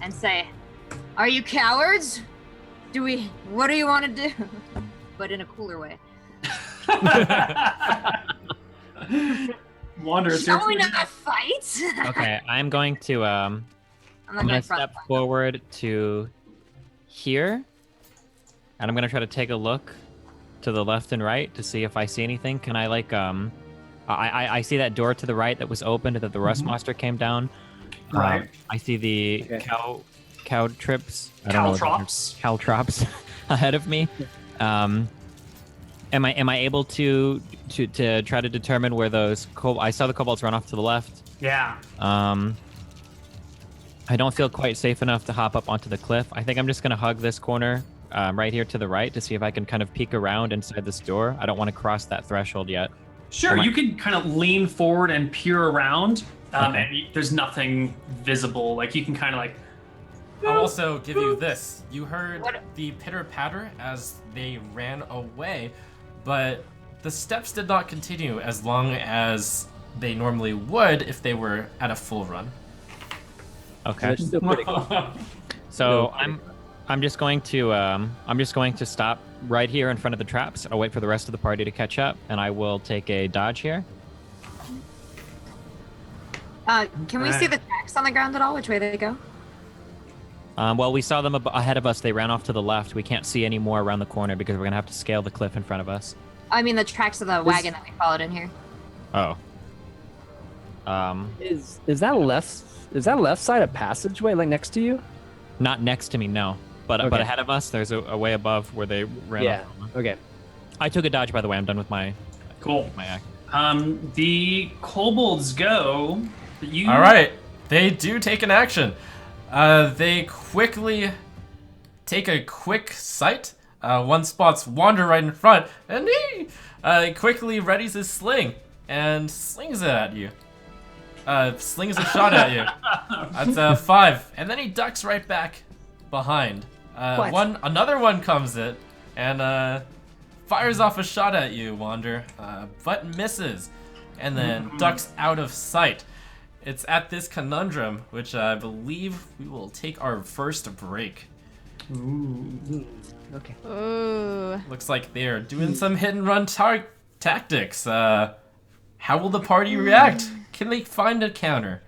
and say, "Are you cowards? What do you want to do?" But in a cooler way. Wander, it's Shall we your not fight? Okay, I'm going to I'm I'm not gonna gonna front step forward to here, and I'm gonna try to take a look to the left and right to see if I see anything. Can I like I see that door to the right that was opened that the rust monster came down. Right. I see the Okay. cow trips. I don't know what those are. caltrops. Caltrops ahead of me. Am I able to try to determine where those I saw the kobolds run off to the left. Yeah. I don't feel quite safe enough to hop up onto the cliff. I think I'm just gonna hug this corner right here to the right to see if I can kind of peek around inside this door. I don't want to cross that threshold yet. Sure, you can kind of lean forward and peer around, Okay. and there's nothing visible. Like you can kind of like. I'll also give you this. You heard What? the pitter patter as they ran away, but the steps did not continue as long as they normally would if they were at a full run. Okay. They're still pretty cool. So I'm just going to stop right here in front of the traps. I'll wait for the rest of the party to catch up, and I will take a dodge here. Can we see the tracks on the ground at all? Which way they go? Well, we saw them ahead of us. They ran off to the left. We can't see any more around the corner because we're gonna have to scale the cliff in front of us. I mean, the tracks of the wagon that we followed in here. Oh. Is that left side a passageway like next to you? Not next to me, no. But Okay. ahead of us, there's a way above where they ran Yeah. off. Okay. I took a dodge, by the way. I'm done with my Cool. act. The kobolds go. You. All right, they do take an action. They quickly take a quick sight. One spots Wander right in front, and he quickly readies his sling and slings it at you. Slings a shot at you. That's 5, and then he ducks right back behind. Another one comes in and fires off a shot at you, Wander, but misses, and then ducks out of sight. It's at this conundrum, which I believe we will take our first break. Okay. Ooh. Looks like they're doing some hit and run tactics. How will the party react? Can they find a counter?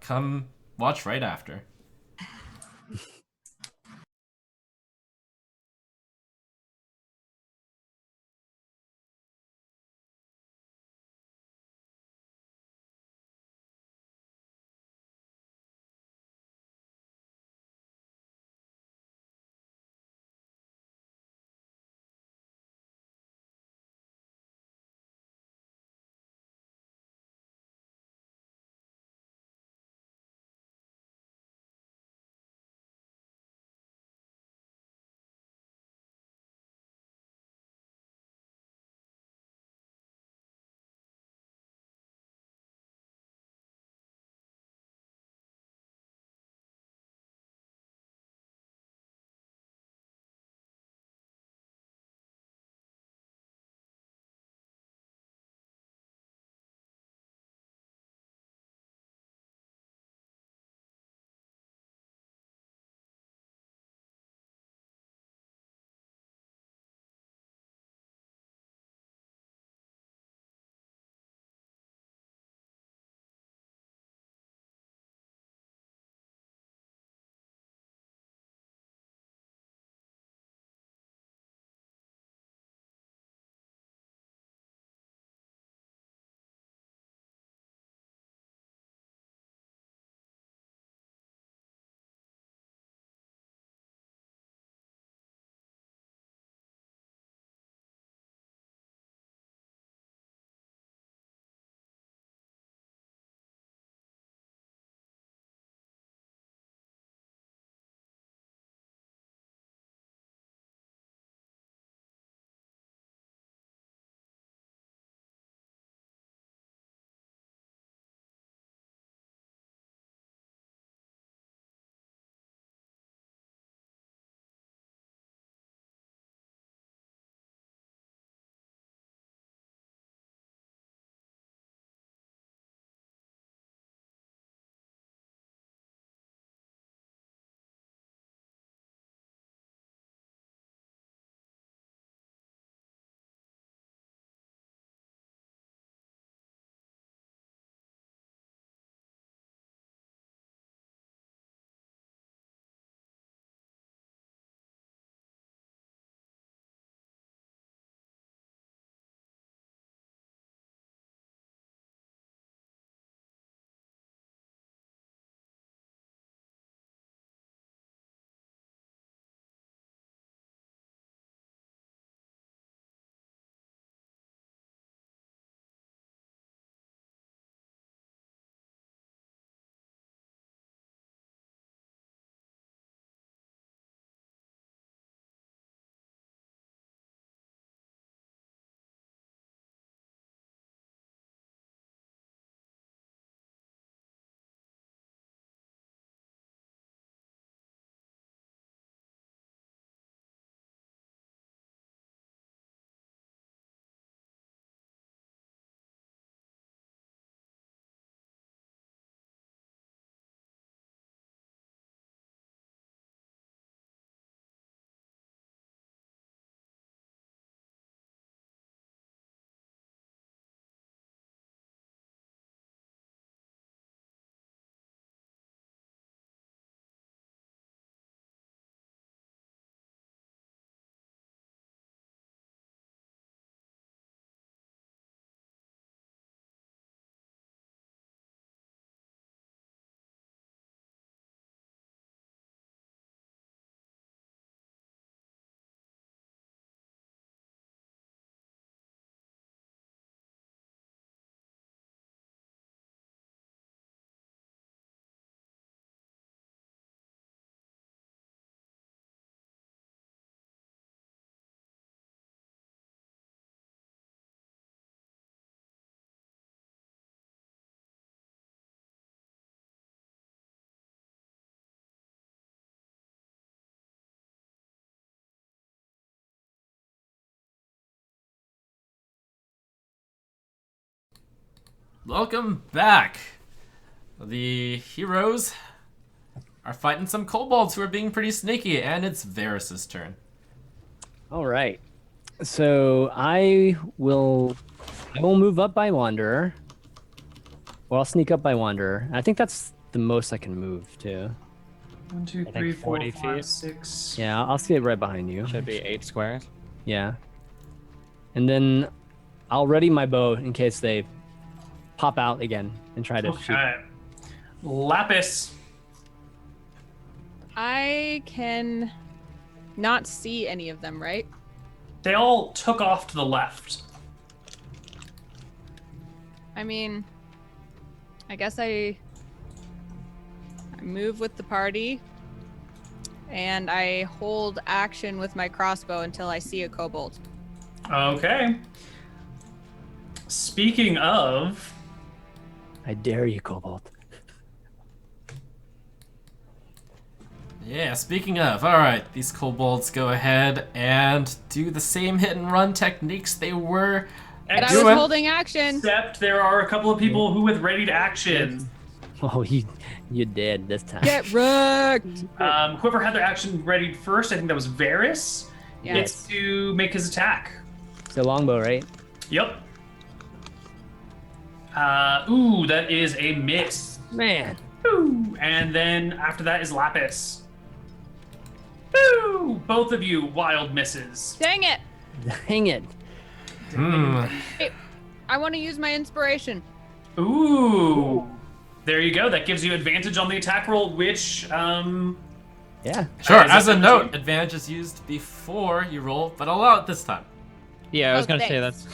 Come watch right after. Welcome back. The heroes are fighting some kobolds who are being pretty sneaky, and it's Varys' turn. All right. So I will move up by Wanderer. Well, I'll sneak up by Wanderer. I think that's the most I can move too. 1, 2, think 3, 4, 40 5, feet. 6. Yeah, I'll stay right behind you. Should be 8 squares. Yeah. And then I'll ready my bow in case they pop out again and try to shoot. Okay. Lapis. I can not see any of them, right? They all took off to the left. I mean, I guess I move with the party and I hold action with my crossbow until I see a kobold. Okay. Speaking of, I dare you, Kobold. Yeah, speaking of, alright, these kobolds go ahead and do the same hit and run techniques they were But I except was holding action. there are a couple of people who with ready to action. Oh, you did this time. Get wrecked! Whoever had their action ready first, I think that was Varys, Yeah. gets to make his attack. So longbow, right? Yep. Ooh, that is a miss. Man. Ooh, and then after that is Lapis. Ooh, both of you wild misses. Dang it! Dang it. I want to use my inspiration. Ooh. There you go. That gives you advantage on the attack roll, which, Yeah. Sure, Is as it a note, 17? advantage is used before you roll, but I'll allow it this time. Yeah, I was Oh, gonna say thanks.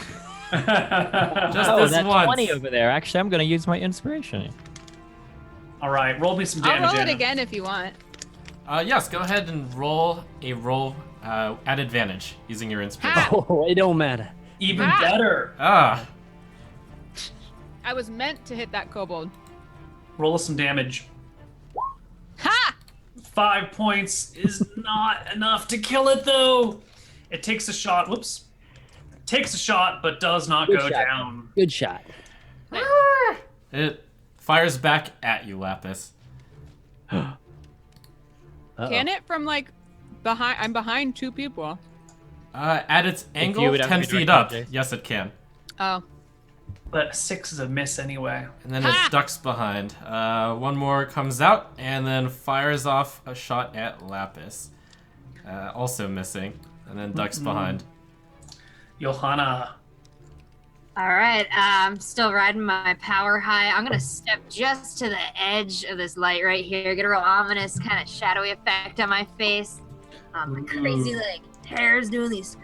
that's. Just Oh, this that's once. 20 over there. Actually, I'm gonna use my inspiration. all right, roll me some I'll damage. roll it Anna. again if you want. Yes, go ahead and roll a roll at advantage using your inspiration. Ha! Oh, it don't matter. Even Ah! better. Ah, I was meant to hit that kobold. Roll us some damage. Ha! 5 points is not enough to kill it, though. It takes a shot. Whoops. Takes a shot, but does not Good go shot. down. Good shot. it fires back at you, Lapis. Uh-oh. Can it from like behind? I'm behind two people. At its angle, would have 10 to be feet direct up. on Jace. Yes, it can. Oh. But a 6 is a miss anyway. And then Ha! it ducks behind. One more comes out and then fires off a shot at Lapis. Also missing. And then ducks behind. Johanna. All right, I'm still riding my power high. I'm gonna step just to the edge of this light right here, get a real ominous kind of shadowy effect on my face. My crazy like hairs doing these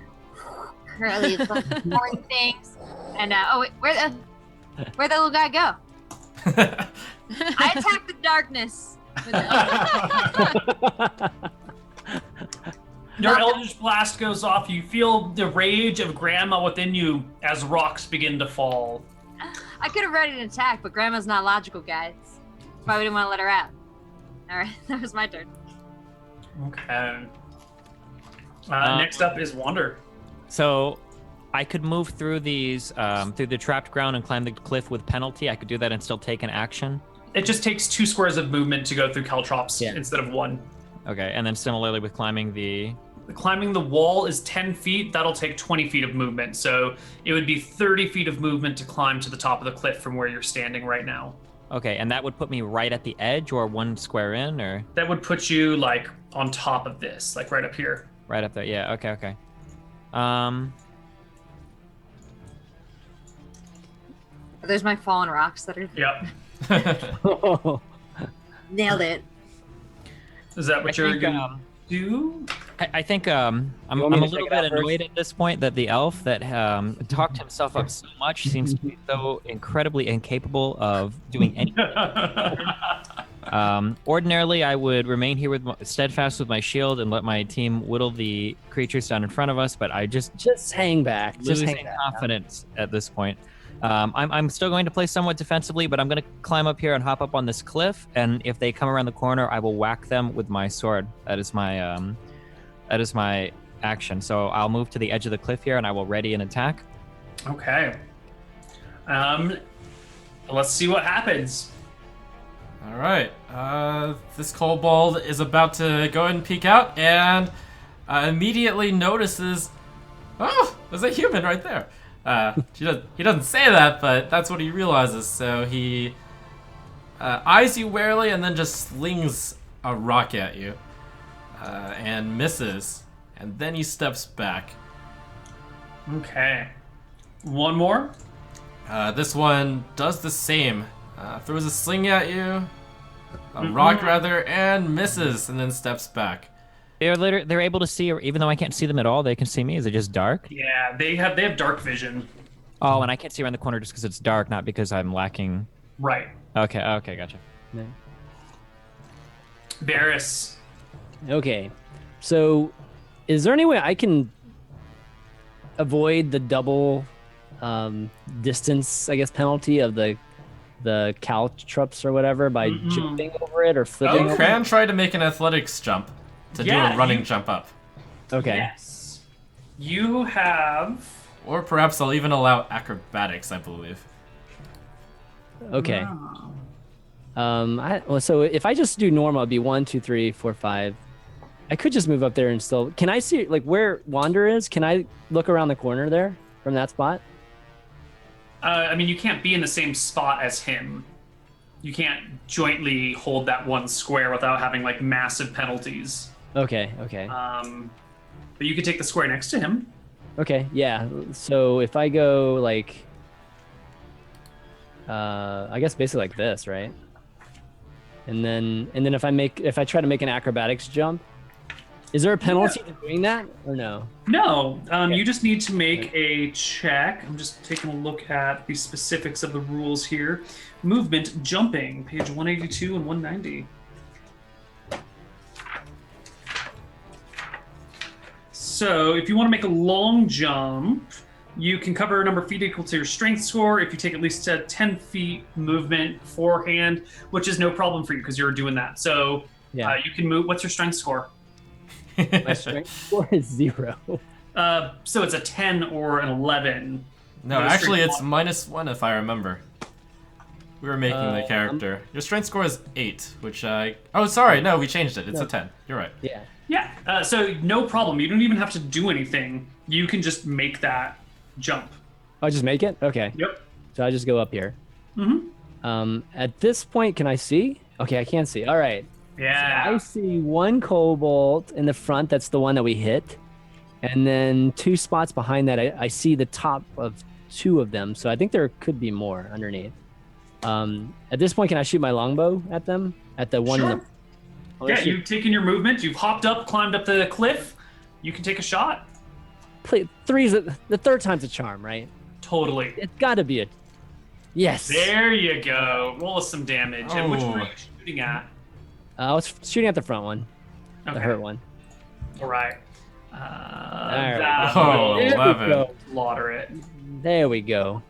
curly boring things. And oh wait, where'd the little guy go? I attack the darkness. With the- Your Eldritch Blast goes off. You feel the rage of Grandma within you as rocks begin to fall. I could have ready an attack, but Grandma's not logical, guys. That's why we didn't want to let her out. All right, that was my turn. Okay. Next up is Wander. So, I could move through these, through the trapped ground and climb the cliff with penalty. I could do that and still take an action. It just takes 2 squares of movement to go through Caltrops Yeah. instead of 1. Okay, and then similarly with climbing the. Climbing the wall is 10 feet. That'll take 20 feet of movement. So it would be 30 feet of movement to climb to the top of the cliff from where you're standing right now. Okay, and that would put me right at the edge, or 1 square in, or That would put you like on top of this, like right up here. right up there. Yeah. Okay. Okay. There's my fallen rocks that are Yep. nailed it. Is that what I you're think, gonna do? I think I'm a want me to little check it bit out first? annoyed at this point that the elf that talked himself up so much seems to be so incredibly incapable of doing anything. Ordinarily, I would remain here with steadfast with my shield and let my team whittle the creatures down in front of us, but I just hang back. Just losing hang back. confidence at this point. I'm still going to play somewhat defensively, but I'm going to climb up here and hop up on this cliff. And if they come around the corner, I will whack them with my sword. That is my action. So I'll move to the edge of the cliff here, and I will ready an attack. Okay. Let's see what happens. All right. This kobold is about to go ahead and peek out and immediately notices, oh, there's a human right there. He doesn't say that, but that's what he realizes. So he eyes you warily and then just slings a rock at you and misses. And then he steps back. Okay. One more. This one does the same. Throws a sling at you, a rock rather, and misses, and then steps back. They're able to see, or even though I can't see them at all, they can see me. Is it just dark? Yeah, they have dark vision. Oh, and I can't see around the corner just because it's dark, not because I'm lacking. Right. Okay, gotcha. Varys. Okay. So, is there any way I can avoid the double distance, I guess, penalty of the caltrops or whatever by jumping over it or flipping You over can try to make an athletics jump to do a running jump up. it? Okay. Yes. You have. Or perhaps I'll even allow acrobatics, I believe. Okay. Wow. So if I just do normal, it'd be 1, 2, 3, 4, 5. I could just move up there and still. Can I see like where Wander is? Can I look around the corner there from that spot? I mean, you can't be in the same spot as him. You can't jointly hold that one square without having like massive penalties. Okay. But you could take the square next to him. Okay. Yeah. So if I go like, I guess basically like this, right? And then if I try to make an acrobatics jump, is there a penalty to doing that or no? No, you just need to make a check. I'm just taking a look at the specifics of the rules here. Movement, jumping, page 182 and 190. So if you want to make a long jump, you can cover a number of feet equal to your strength score if you take at least 10 feet movement beforehand, which is no problem for you because you're doing that. So you can move. What's your strength score? My strength score is 0. So it's a 10 or an 11. No, No actually strength it's -1 if I remember. We were making the character. Your strength score is 8, which oh, sorry, no, we changed it. It's a 10. You're right. Yeah. Yeah, so no problem. You don't even have to do anything. You can just make that jump. I'll just make it? Okay. Yep. So I just go up here. Mm-hmm. At this point, can I see? Okay, I can see. All right. Yeah. So I see one cobalt in the front. That's the one that we hit. And then 2 spots behind that, I see the top of 2 of them. So I think there could be more underneath. At this point, can I shoot my longbow at them? At the one in the... Yeah, you've taken your movement. You've hopped up, climbed up the cliff. You can take a shot. Three's the third time's a charm, right? Totally. It's got to be a... Yes. There you go. Roll us some damage. And which one are you shooting at? I was shooting at the front one. Okay. The hurt one. All right. right. That Oh, will 11. slaughter it. There we go.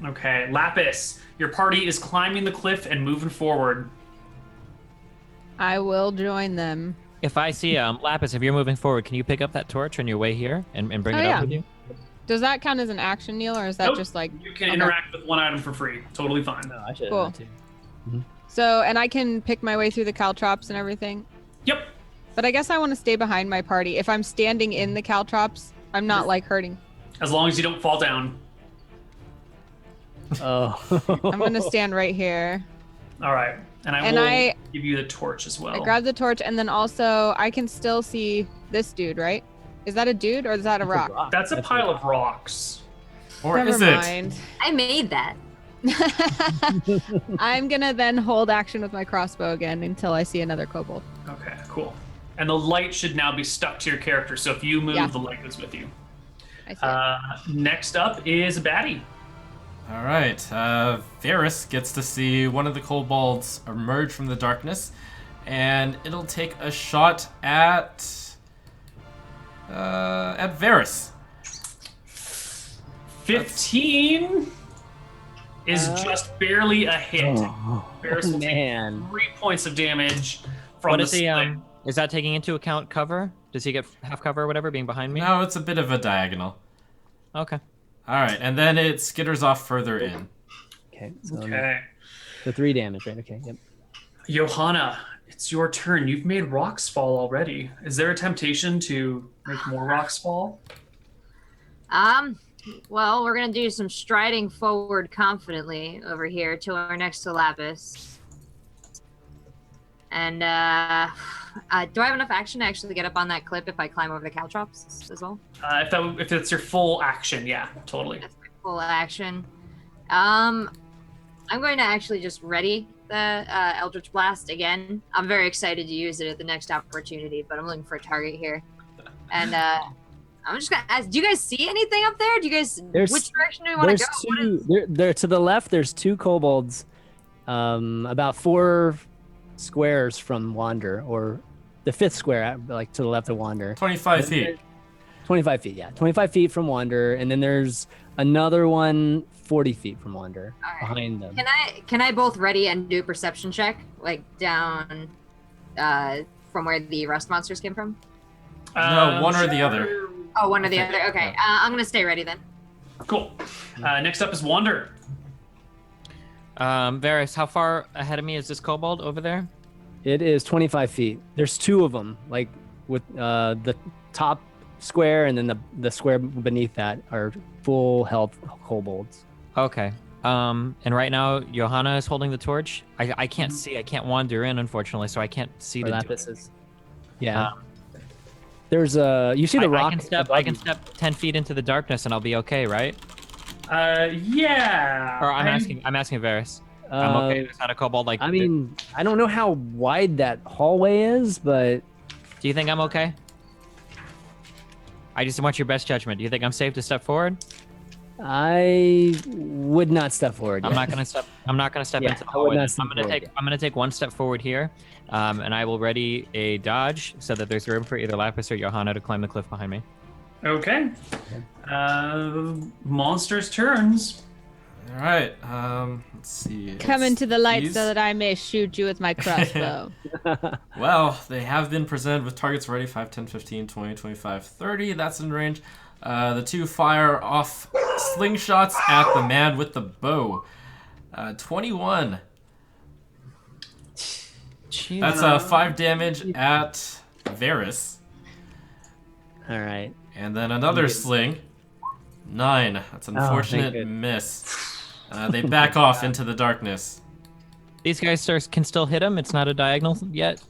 Okay, Lapis, your party is climbing the cliff and moving forward. I will join them. If I see Lapis, if you're moving forward, can you pick up that torch on your way here and bring Oh, it yeah. up with you? Does that count as an action, Neil, or is that Nope. just like You can Okay. interact with one item for free. Totally fine. No, I should Cool. have too. so? And I can pick my way through the caltrops and everything. Yep. But I guess I want to stay behind my party. If I'm standing in the caltrops, I'm not like hurting. As long as you don't fall down. Oh. I'm gonna stand right here. All right. And I will give you the torch as well. I grab the torch, and then also I can still see this dude, right? Is that a dude or is that a rock? That's a pile of rocks. Or Never is it? mind. I made that. I'm gonna then hold action with my crossbow again until I see another kobold. Okay, cool. And the light should now be stuck to your character. So if you move, Yeah. the light goes with you. I see it. Next up is Batty. All right. Varys gets to see one of the kobolds emerge from the darkness, and it'll take a shot at Varys. 15 is just barely a hit. Oh, Varys will man. take 3 points of damage from What the is he? sling. Is that taking into account cover? Does he get half cover or whatever being behind me? No, it's a bit of a diagonal. Okay. All right, and then it skitters off further in. Okay. So Okay. the 3 damage, right? Okay. Yep. Johanna, it's your turn. You've made rocks fall already. Is there a temptation to make more rocks fall? Well, we're gonna do some striding forward confidently over here till we're next to Lapis. And do I have enough action to actually get up on that cliff if I climb over the caltrops as well? If it's your full action, yeah, totally. That's my full action. I'm going to actually just ready the Eldritch Blast again. I'm very excited to use it at the next opportunity, but I'm looking for a target here. And I'm just gonna ask, do you guys see anything up there? Do you guys which direction do we want to go? There to the left, there's 2 kobolds, about 4 squares from Wander, or the 5th square, like to the left of Wander. 25 feet. 25 feet, yeah. 25 feet from Wander, and then there's another one 40 feet from Wander behind them. Can I both ready and do a perception check, like down from where the rust monsters came from? No, one or the other. Oh, one or the other. Okay, I'm gonna stay ready then. Cool. Next up is Wander. Varys, how far ahead of me is this kobold over there? It is 25 feet. There's 2 of them, like with the top square and then the square beneath that are full health kobolds. Okay. And right now, Johanna is holding the torch. I can't see. I can't wander in, unfortunately, so I can't see the Lapis is. Yeah. There's you see the rock. I can step 10 feet into the darkness and I'll be okay, right? Yeah. Or I'm asking Varys. I'm okay. There's not a kobold like. I mean, I don't know how wide that hallway is, but. Do you think I'm okay? I just want your best judgment. Do you think I'm safe to step forward? I would not step forward. I'm not gonna step. I'm not gonna step into the hallway. I'm gonna take 1 step forward here, and I will ready a dodge so that there's room for either Lapis or Johanna to climb the cliff behind me. Okay. Monsters' turns. All right. Let's see. Come into the light so that I may shoot you with my crossbow. Well, they have been presented with targets already: 5, 10, 15, 20, 25, 30. That's in range. The 2 fire off slingshots at the man with the bow. 21. Jeez. That's 5 damage at Varys. All right. And then another sling. 9. That's an unfortunate miss. They back off into the darkness. These guys can still hit him. It's not a diagonal yet.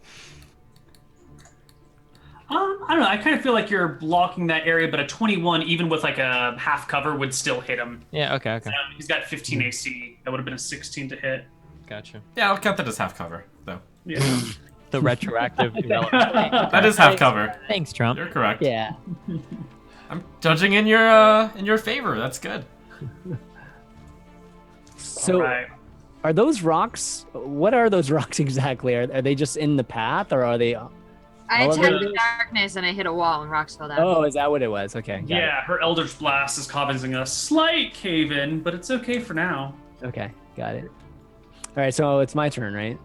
I don't know. I kind of feel like you're blocking that area, but a 21, even with like a half cover, would still hit him. Yeah. Okay. He's got 15 AC. That would have been a 16 to hit. Gotcha. Yeah, I'll count that as half cover, though. Yeah. The retroactive development. That is half cover. Thanks, Trump. You're correct. Yeah. I'm judging in your favor. That's good. So, Right. are those rocks? What are those rocks exactly? Are they just in the path, or are they? I All of attacked it? the darkness and I hit a wall and rocks fell down. Oh, is that what it was? Okay. got Yeah, her Eldritch Blast is causing a slight cave in, but it's okay for now. it. Okay, got it. All right, so it's my turn, right?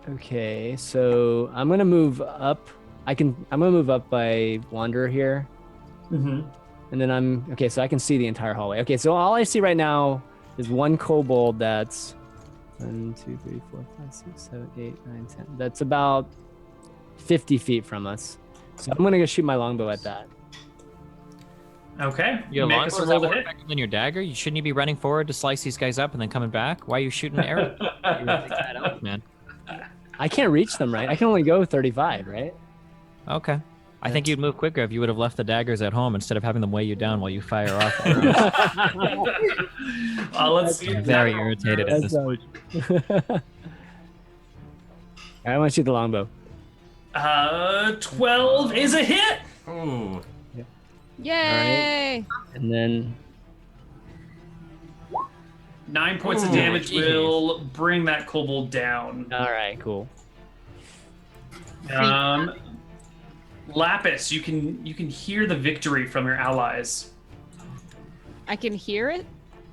Okay, so I'm gonna move up. I'm gonna move up by Wanderer here, Mm-hmm. and then okay. So I can see the entire hallway. Okay, so all I see right now is 1 kobold that's 1, 2, 3, 4, 5, 6, 7, 8, 9, 10. That's about 50 feet from us. So I'm gonna go shoot my longbow at that. Okay. Your Make longbow us is a that roll to more hit. effective than your dagger? Shouldn't you be running forward to slice these guys up and then coming back? Why are you shooting an arrow? You gotta take that out, man. I can't reach them, right? I can only go 35, right? Okay. I think you'd move quicker if you would have left the daggers at home instead of having them weigh you down while you fire off. Let's see. I'm very irritated at this point. I want to shoot the longbow. 12 is a hit. Ooh. Yay! And then 9 points of Ooh, damage geez. will bring that kobold down. all right, cool. Lapis, you can hear the victory from your allies. I can hear it.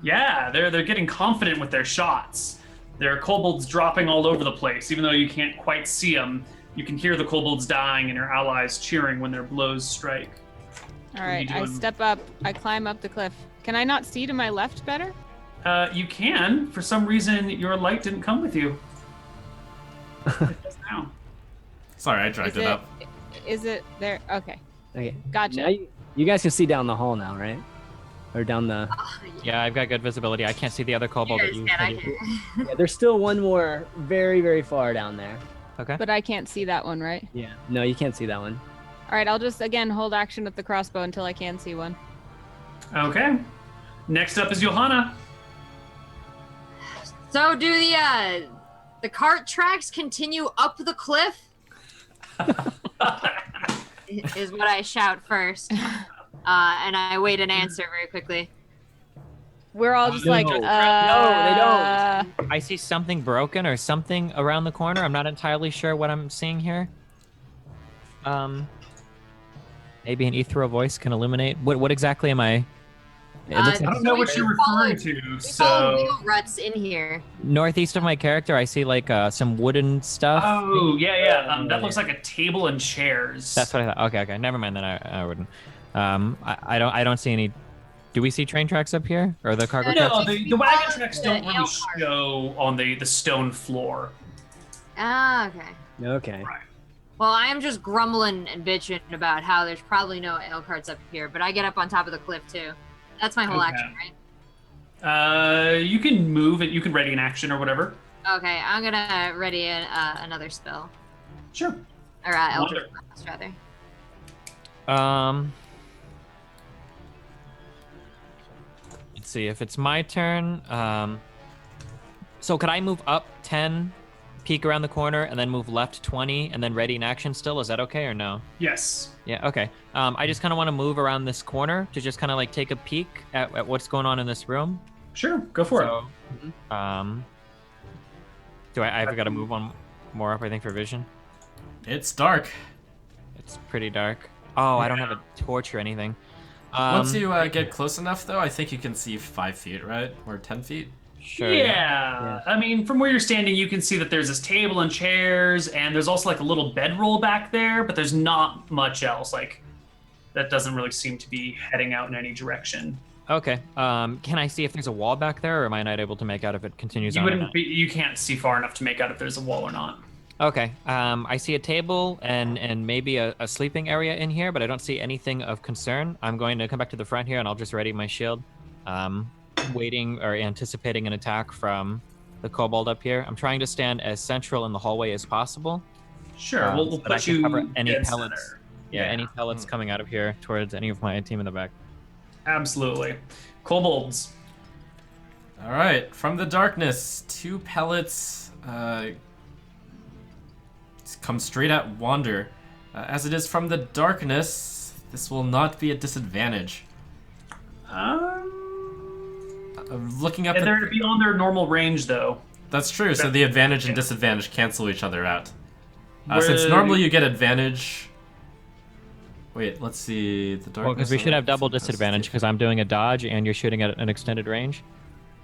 Yeah, they're getting confident with their shots. There are kobolds dropping all over the place, even though you can't quite see them. You can hear the kobolds dying and your allies cheering when their blows strike. All are you right, I doing? step up. I climb up the cliff. Can I not see to my left better? You can. For some reason, your light didn't come with you. It does now. Sorry, I dragged Is it up. Is it there? Okay, Okay. gotcha. Now you guys can see down the hall now, right? Or down the. Yeah, I've got good visibility. I can't see the other kobold that You you guys said can, you- I can. Yeah, there's still one more very, very far down there. Okay. But I can't see that one, right? Yeah. No, you can't see that one. All right, I'll just again hold action with the crossbow until I can see one. Okay. Next up is Johanna. So do the cart tracks continue up the cliff? Is what I shout first. And I wait an answer very quickly. We're all just No. like, No, they don't. I see something broken or something around the corner. I'm not entirely sure what I'm seeing here. Maybe an ethereal voice can illuminate. What exactly am I? It looks I like don't know what we you're followed- referring to, We follow so. wheel ruts in here. northeast of my character. I see like some wooden stuff. Oh, yeah. That looks like a table and chairs. That's what I thought. Okay. Never mind. Then I wouldn't. I don't see any. Do we see train tracks up here or the cargo No, tracks? the wagon tracks The don't ale really cart. show on the stone floor. Ah, okay. Okay. Well, I am just grumbling and bitching about how there's probably no ale carts up here, but I get up on top of the cliff too. That's my whole Okay. action, right? You can move it. You can ready an action or whatever. Okay, I'm gonna ready another spell. Sure. Or Eldritch Wonder. Blast, rather. Let's see if it's my turn. So could I move up 10, peek around the corner, and then move left 20, and then ready in action still? Is that okay or no? Yes. Yeah, okay. I just kind of want to move around this corner to just kind of like take a peek at what's going on in this room. Sure. Go for it. So, I've got to move one more up, I think, for vision. It's dark. It's pretty dark. Oh, I don't have a torch or anything. Once you get close enough, though, I think you can see 5 feet, right? Or 10 feet? Sure. Yeah. I mean, from where you're standing, you can see that there's this table and chairs, and there's also like a little bedroll back there, but there's not much else. Like, that doesn't really seem to be heading out in any direction. Okay. Can I see if there's a wall back there, or am I not able to make out if it continues You on? or wouldn't not? be. You can't see far enough to make out if there's a wall or not. Okay. I see a table and maybe a sleeping area in here, but I don't see anything of concern. I'm going to come back to the front here, and I'll just ready my shield. Waiting or anticipating an attack from the kobold up here. I'm trying to stand as central in the hallway as possible. Sure. We'll so that I put can you cover any dead pellets. center. Yeah, any pellets coming out of here towards any of my team in the back. Absolutely. Kobolds. All right. From the darkness, 2 pellets come straight at Wander. As it is from the darkness, this will not be a disadvantage. Looking up And the... they're beyond their normal range, though. That's true, so the advantage and disadvantage cancel each other out. Where- Since normally you get advantage... Wait, let's see... The darkness... Well, because we should have double That's disadvantage because I'm doing a dodge and you're shooting at an extended range.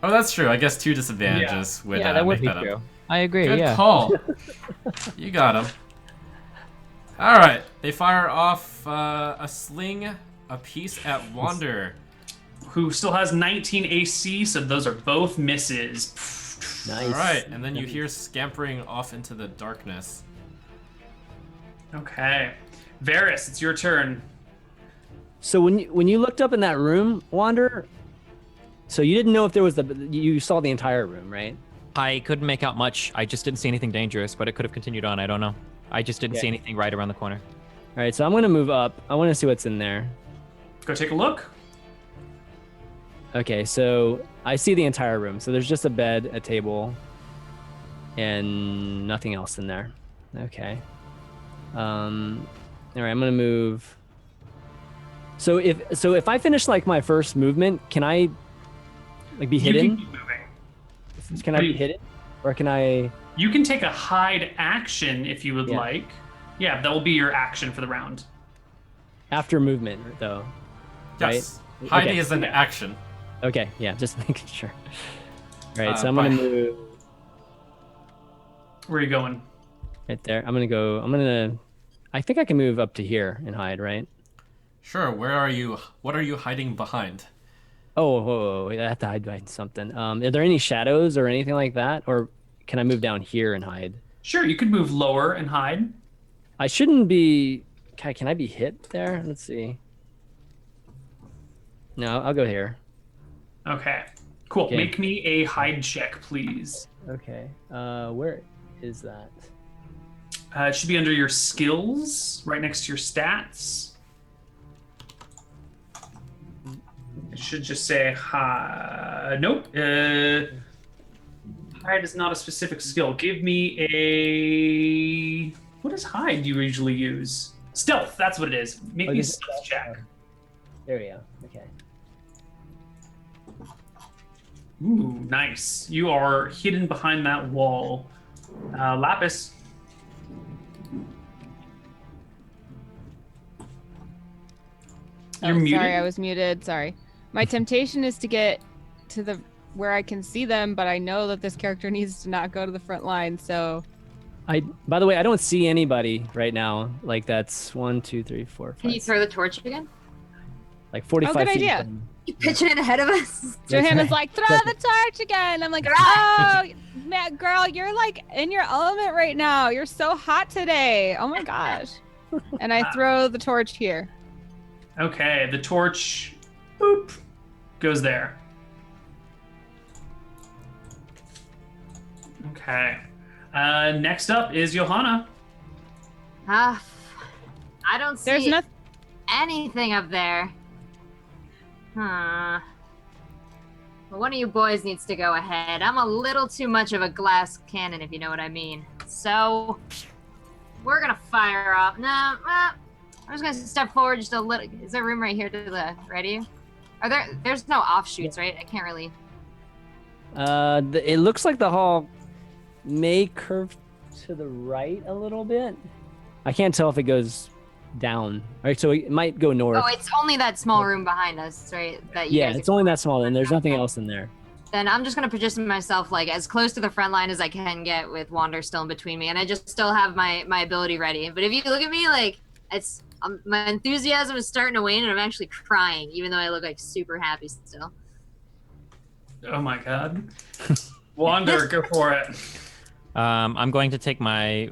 Oh, that's true. I guess 2 disadvantages would that would make be that true. up. I agree. Good yeah. call. You got him. All right. They fire off a sling apiece at Wander. Who still has 19 AC, so those are both misses. Nice. All right, and then you hear scampering off into the darkness. Okay. Varys, it's your turn. So when you looked up in that room, Wander, so you didn't know if there was you saw the entire room, right? I couldn't make out much. I just didn't see anything dangerous, but it could have continued on. I don't know. I just didn't see anything right around the corner. All right, so I'm gonna move up. I want to see what's in there. Go take a look. Okay, so I see the entire room. So there's just a bed, a table, and nothing else in there. Okay. All right, I'm gonna move. So if I finish like my first movement, can I like be You hidden? can keep moving. Can I be hidden, or can I? You can take a hide action if you would Yeah. like. Yeah, that will be your action for the round. After movement, though. Yes. Right? Hiding Okay. is an action. Okay, yeah, just making sure. All right, so I'm by- gonna move Where are you going? right there. I'm gonna. I think I can move up to here and hide, right? Sure. Where are you? What are you hiding behind? Oh, I have to hide behind something. Are there any shadows or anything like that, or can I move down here and hide? Sure, you could move lower and hide. I shouldn't be. Can I be hit there? Let's see. No, I'll go here. Okay. Cool. Okay. Make me a hide check, please. Okay. Where is that? It should be under your skills, right next to your stats. It should just say hide. Nope. Hide is not a specific skill. Give me a. What does hide you usually use? Stealth. That's what it is. Make me a stealth check. There we go. Okay. Ooh, nice. You are hidden behind that wall. Lapis. You're muted. Sorry, I was muted. Sorry. My temptation is to get to the where I can see them, but I know that this character needs to not go to the front line. So, By the way, I don't see anybody right now. Like that's 1, 2, 3, 4, 5. Can you throw the torch again? Like 45 good feet. idea. from- You pitching it ahead of us? Johanna's like, throw the torch again. I'm like, oh, man, girl, you're like in your element right now. You're so hot today. Oh my gosh. And I throw the torch here. Okay, the torch, boop, goes there. Okay. Next up is Johanna. I don't see There's nothing. anything up there. Well, one of you boys needs to go ahead. I'm a little too much of a glass cannon, if you know what I mean. So, we're gonna fire off. No, I'm just gonna step forward just a little. Is there room right here to the right of you? There's no offshoots, right? I can't really. It looks like the hall may curve to the right a little bit. I can't tell if it goes down. All right, so it might go north. Oh, it's only that small room behind us, right? That you Yeah, guys it's only that small, and there's nothing else in there. Then I'm just gonna position myself like as close to the front line as I can get with Wander still in between me, and I just still have my ability ready. But if you look at me, like my enthusiasm is starting to wane, and I'm actually crying, even though I look like super happy still. Oh my god. Wander, go for it. I'm going to take my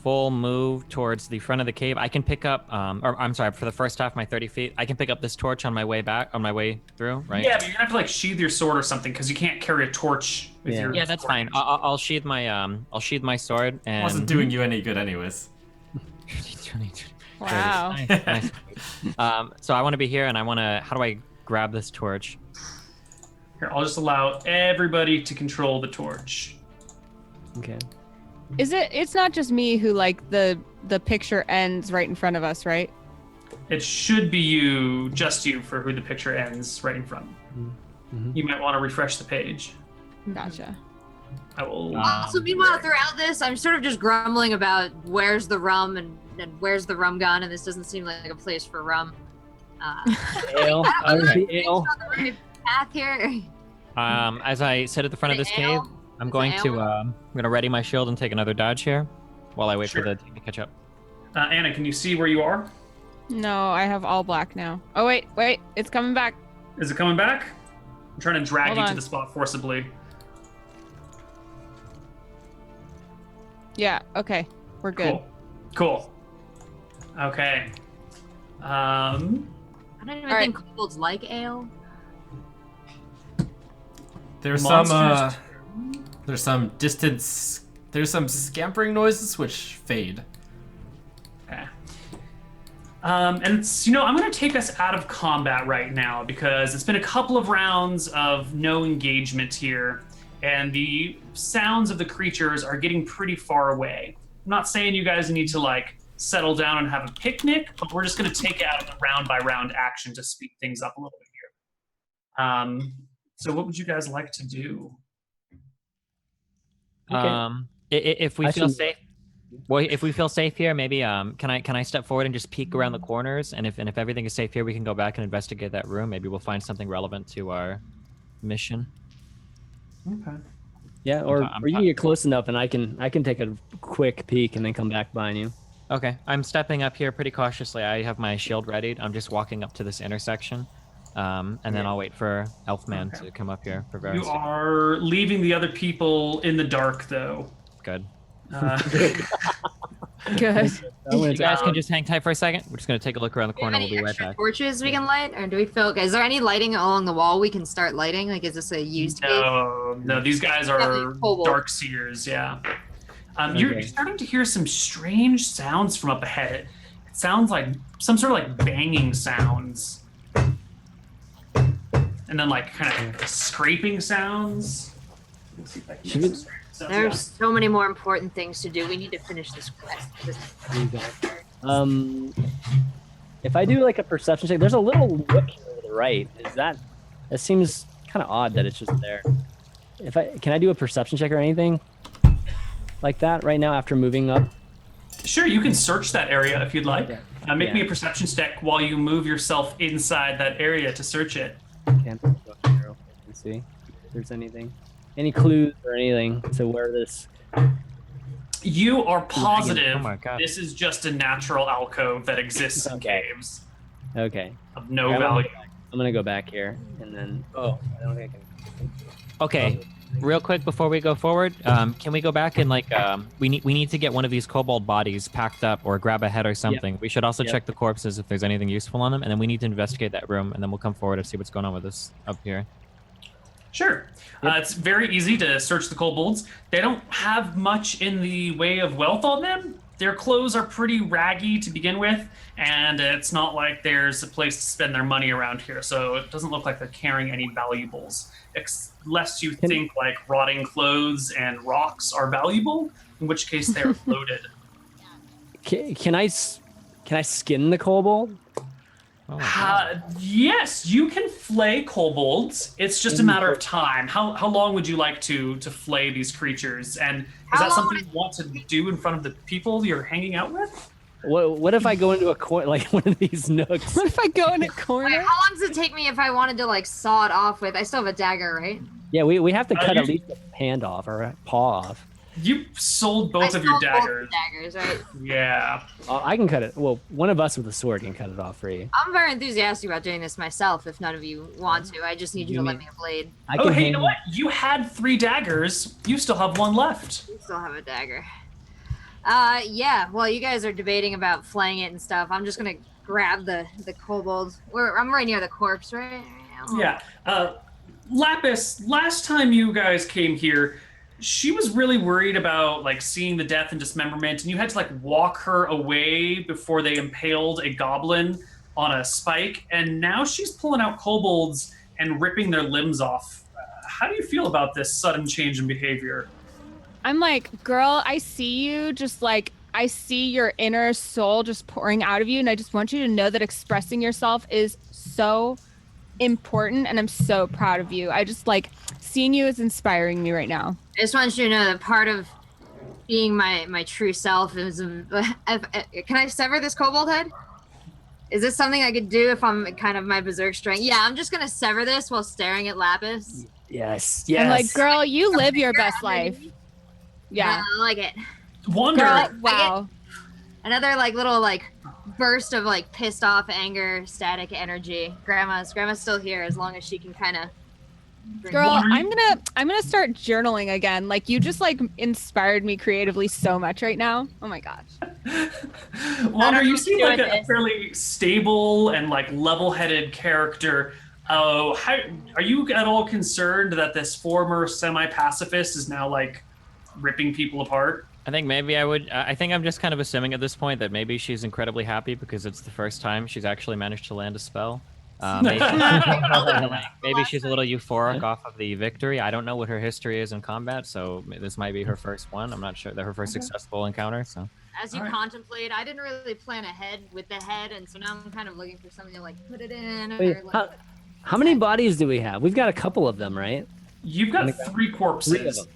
full move towards the front of the cave. I can pick up, or I'm sorry, for the first half, my 30 feet, I can pick up this torch on my way back, on my way through, right? Yeah, but you're gonna have to like sheathe your sword or something because you can't carry a torch with your. Yeah, that's fine. I'll sheathe my sword and. Wasn't doing you any good, anyways. Wow. Nice. So I want to be here, and I want to. How do I grab this torch? Here, I'll just allow everybody to control the torch. Okay. It's not just me who like the picture ends right in front of us, right? It should be just you for who the picture ends right in front. Mm-hmm. You might want to refresh the page. Gotcha. I will. Also, meanwhile, throughout this, I'm sort of just grumbling about where's the rum and where's the rum gun, and this doesn't seem like a place for rum. Ale. I don't know Okay. if it's on the right path here. As I sit at the front of this cave, I'm going to ready my shield and take another dodge here, while I wait for the team to catch up. Anna, can you see where you are? No, I have all black now. Oh wait, it's coming back. Is it coming back? I'm trying to drag Hold you to on. the spot forcibly. Yeah. Okay, we're good. Cool. Okay. I don't even All think kobolds like ale. There's Monsters. there's some distance. There's some scampering noises which fade. Okay. And it's, I'm going to take us out of combat right now because it's been a couple of rounds of no engagement here, and the sounds of the creatures are getting pretty far away. I'm not saying you guys need to like settle down and have a picnic, but we're just going to take it out of the round by round action to speed things up a little bit here. So what would you guys like to do? If we I feel should- safe, well, if we feel safe here, maybe can I step forward and just peek around the corners, and if everything is safe here, we can go back and investigate that room. Maybe we'll find something relevant to our mission. Okay. Yeah, or I'm- you can get close enough, and I can take a quick peek and then come back behind you. Okay, I'm stepping up here pretty cautiously. I have my shield readied. I'm just walking up to this intersection, and then I'll wait for Elfman to come up here for You Varys. are leaving the other people in the dark, though. Good. Good. You guys can just hang tight for a second. We're just gonna take a look around the Do we have corner. any We'll be right extra back. torches we can light, or do we feel? Is there any lighting along the wall we can start lighting? Like, is this a used cave? No, these guys are Kobold. dark seers, yeah. You're starting to hear some strange sounds from up ahead. It sounds like some sort of like banging sounds. And then like kind of scraping sounds. Let's see if I can get some scraping sounds. There's so many more important things to do. We need to finish this quest. If I do like a perception check, there's a little nook here to the right. That seems kind of odd that it's just there. Can I do a perception check or anything like that right now after moving up? Sure, you can search that area if you'd like. Make me Yeah. a perception check while you move yourself inside that area to search it. Let's see if there's any clues or anything to where this. You are positive Oh my God. this is just a natural alcove that exists in caves Okay, of no Yeah, value. I'm gonna go back here and then. Oh, I don't think I can. Okay, real quick before we go forward, can we go back and like we need to get one of these kobold bodies packed up or grab a head or something. We should also check the corpses if there's anything useful on them, and then we need to investigate that room, and then we'll come forward and see what's going on with this up here. Sure. It's very easy to search the kobolds. They don't have much in the way of wealth on them. Their clothes are pretty raggy to begin with, and it's not like there's a place to spend their money around here, so it doesn't look like they're carrying any valuables. Unless you think like rotting clothes and rocks are valuable, in which case they're loaded. Can I skin the kobold? Yes, you can flay kobolds. It's just a matter of time. How long would you like to flay these creatures? And is How that long something you want to do in front of the people you're hanging out with? What if I go into a corner, like one of these nooks? What if I go in a Wait, corner? how long does it take me if I wanted to like saw it off with? I still have a dagger, right? Yeah, we have to cut you- at least a hand off or a paw off. You sold both I of your sold both daggers. daggers, right? Yeah. I can cut it. Well, one of us with a sword can cut it off for you. I'm very enthusiastic about doing this myself. If none of you want to, I just need you to let me a blade. I Oh, can hey, you hang- know what? You had 3 daggers. You still have 1 left. You still have a dagger. Yeah. Well, you guys are debating about flaying it and stuff. I'm just gonna grab the kobold. I'm right near the corpse, right? Yeah. Lapis, last time you guys came here, she was really worried about like seeing the death and dismemberment, and you had to like walk her away before they impaled a goblin on a spike, and now she's pulling out kobolds and ripping their limbs off. How do you feel about this sudden change in behavior? I'm like, girl, I see you. Just like, I see your inner soul just pouring out of you. And I just want you to know that expressing yourself is so important. And I'm so proud of you. I just like seeing you is inspiring me right now. I just want you to know that part of being my true self is. Can I sever this kobold head? Is this something I could do if I'm kind of my berserk strength? Yeah, I'm just gonna sever this while staring at Lapis. Yes. I'm like, girl, you live your best life. Yeah. I like it. Wonder. Girl, wow. Another like little like burst of like pissed off anger, static energy. Grandma's still here as long as she can kind of. Girl, Wonder- I'm gonna start journaling again. Like you just like inspired me creatively so much right now. Oh my gosh. Wonder, you seem like a this. fairly stable and like level-headed character. Oh, are you at all concerned that this former semi-pacifist is now like ripping people apart? I think maybe I would. I think I'm just kind of assuming at this point that maybe she's incredibly happy because it's the first time she's actually managed to land a spell. Maybe she's a little euphoric off of the victory. I don't know what her history is in combat, so this might be her first one. I'm not sure that her first successful encounter. So As you All right. contemplate, I didn't really plan ahead with the head, and so now I'm kind of looking for something to like put it in. Wait, Or, like, how many bodies do we have? We've got a couple of them, right? You've got 3 Three of corpses. them.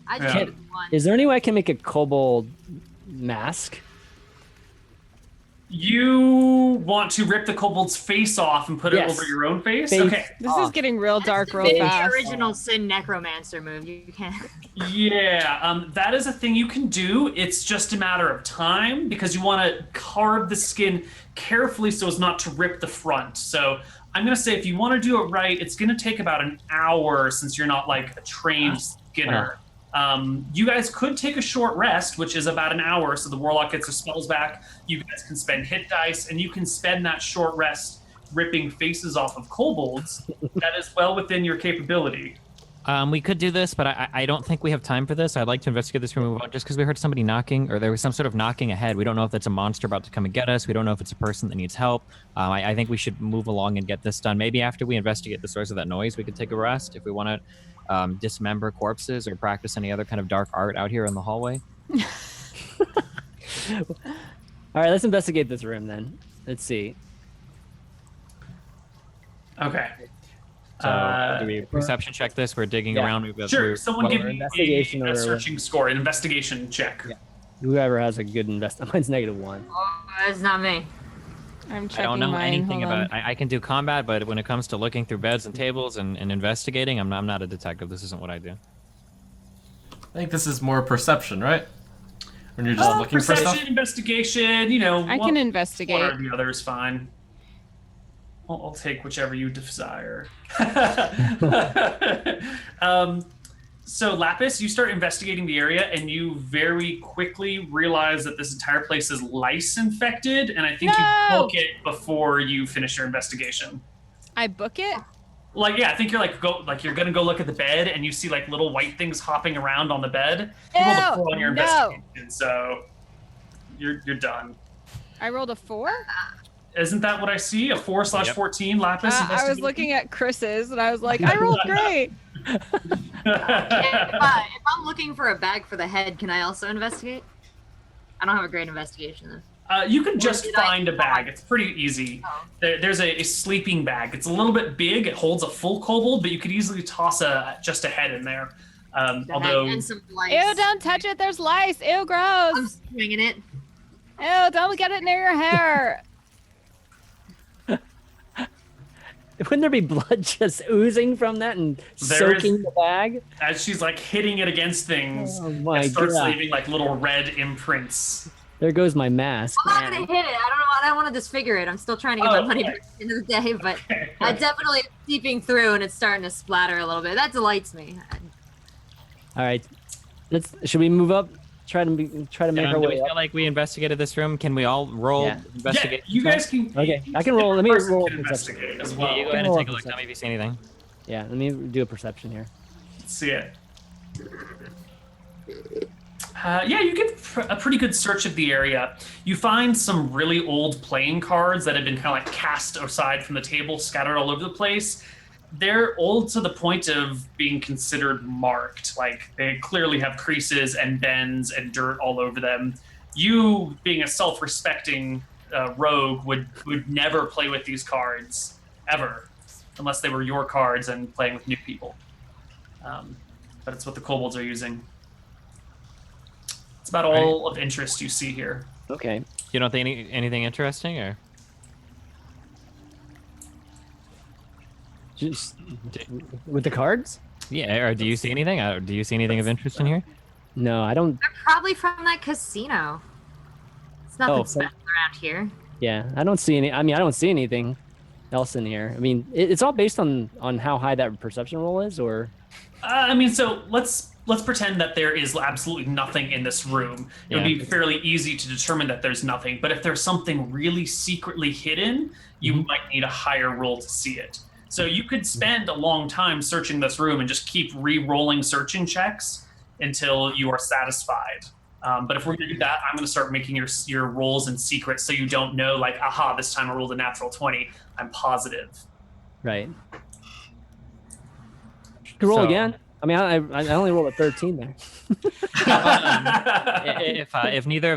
I just Yeah. need one. Is there any way I can make a kobold mask? You want to rip the kobold's face off and put it Yes. over your own face? Face Okay. This is off. getting real dark real Maybe fast. the original Sin Necromancer move. You can't. Yeah, that is a thing you can do. It's just a matter of time because you want to carve the skin carefully so as not to rip the front. So I'm going to say if you want to do it right, it's going to take about an hour since you're not like a trained skinner. You guys could take a short rest, which is about an hour, so the warlock gets their spells back. You guys can spend hit dice, and you can spend that short rest ripping faces off of kobolds. That is well within your capability. We could do this, but I don't think we have time for this. I'd like to investigate this room just because we heard somebody knocking, or there was some sort of knocking ahead. We don't know if that's a monster about to come and get us. We don't know if it's a person that needs help. I think we should move along and get this done. Maybe after we investigate the source of that noise, we could take a rest if we want to dismember corpses or practice any other kind of dark art out here in the hallway. All right, let's investigate this room then. Let's see. Okay. So do we perception check this? We're digging Yeah. around. We've got Sure. Someone give me investigation a or- searching score, an investigation check. Yeah. Whoever has a good mine's -1. Oh, it's not me. I'm I checking don't know mine. anything Hold on. about. I can do combat, but when it comes to looking through beds and tables and investigating, I'm not a detective. This isn't what I do. I think this is more perception, right? When you're just looking for Perception, stuff. investigation, you know. I can investigate. One or the other is fine. I'll take whichever you desire. So Lapis, you start investigating the area, and you very quickly realize that this entire place is lice infected, and I think you No! book it before you finish your investigation. I book it? Like, yeah, I think you're gonna go look at the bed, and you see like little white things hopping around on the bed. You rolled a 4 on your No. investigation, so you're done. I rolled a 4? Isn't that what I see? A 4/14 Lapis I was investigation? looking at Chris's and I was like, I rolled great. If I'm looking for a bag for the head, can I also investigate? I don't have a great investigation though. You can just did I- find a bag. It's pretty easy. Oh. There's a sleeping bag. It's a little bit big. It holds a full kobold, but you could easily toss just a head in there. The Although, head and some lice. Ew, don't touch it. There's lice. Ew, I'm gross. swinging it. Ew, don't get it near your hair. Wouldn't there be blood just oozing from that and There soaking is- the bag? as she's like hitting it against things, Oh my it starts god! leaving like little red imprints. There goes my mask. I'm not man. gonna hit it. I don't know. I don't want to disfigure it. I'm still trying to get Oh, my money okay. back at the end of the day, but I definitely seeping through and it's starting to splatter a little bit. That delights me. All right, should we move up? Try to make our Do we way feel up. like we investigated this room? Can we all roll Yeah. investigate? Yeah, you guys can. Okay, I can each roll. Let me person roll can perception. investigate as Yeah, well. you go ahead and Roll take a up look. Tell me if you see anything. Yeah, let me do a perception here. Let's see it. Yeah, you get a pretty good search of the area. You find some really old playing cards that have been kind of like cast aside from the table, scattered all over the place. They're old to the point of being considered marked. Like they clearly have creases and bends and dirt all over them. You, being a self-respecting rogue, would never play with these cards ever, unless they were your cards and playing with new people. But it's what the kobolds are using. It's about all of interest you see here. Okay. You don't think anything interesting, or Just with the cards? yeah, or do you see anything? Do you see anything of interest in here? No, I don't. They're probably from that casino. It's nothing Oh, so- special around here. Yeah, I don't see any. I mean, I don't see anything else in here. I mean, it's all based on how high that perception roll is, or So let's pretend that there is absolutely nothing in this room. It would Yeah. be fairly easy to determine that there's nothing. But if there's something really secretly hidden, you might need a higher roll to see it. So you could spend a long time searching this room and just keep re-rolling searching checks until you are satisfied. But if we're going to do that, I'm going to start making your rolls in secret so you don't know, like, aha, this time I rolled a natural 20. I'm positive. right. Could roll So- again. I mean, I only rolled a 13 there. If neither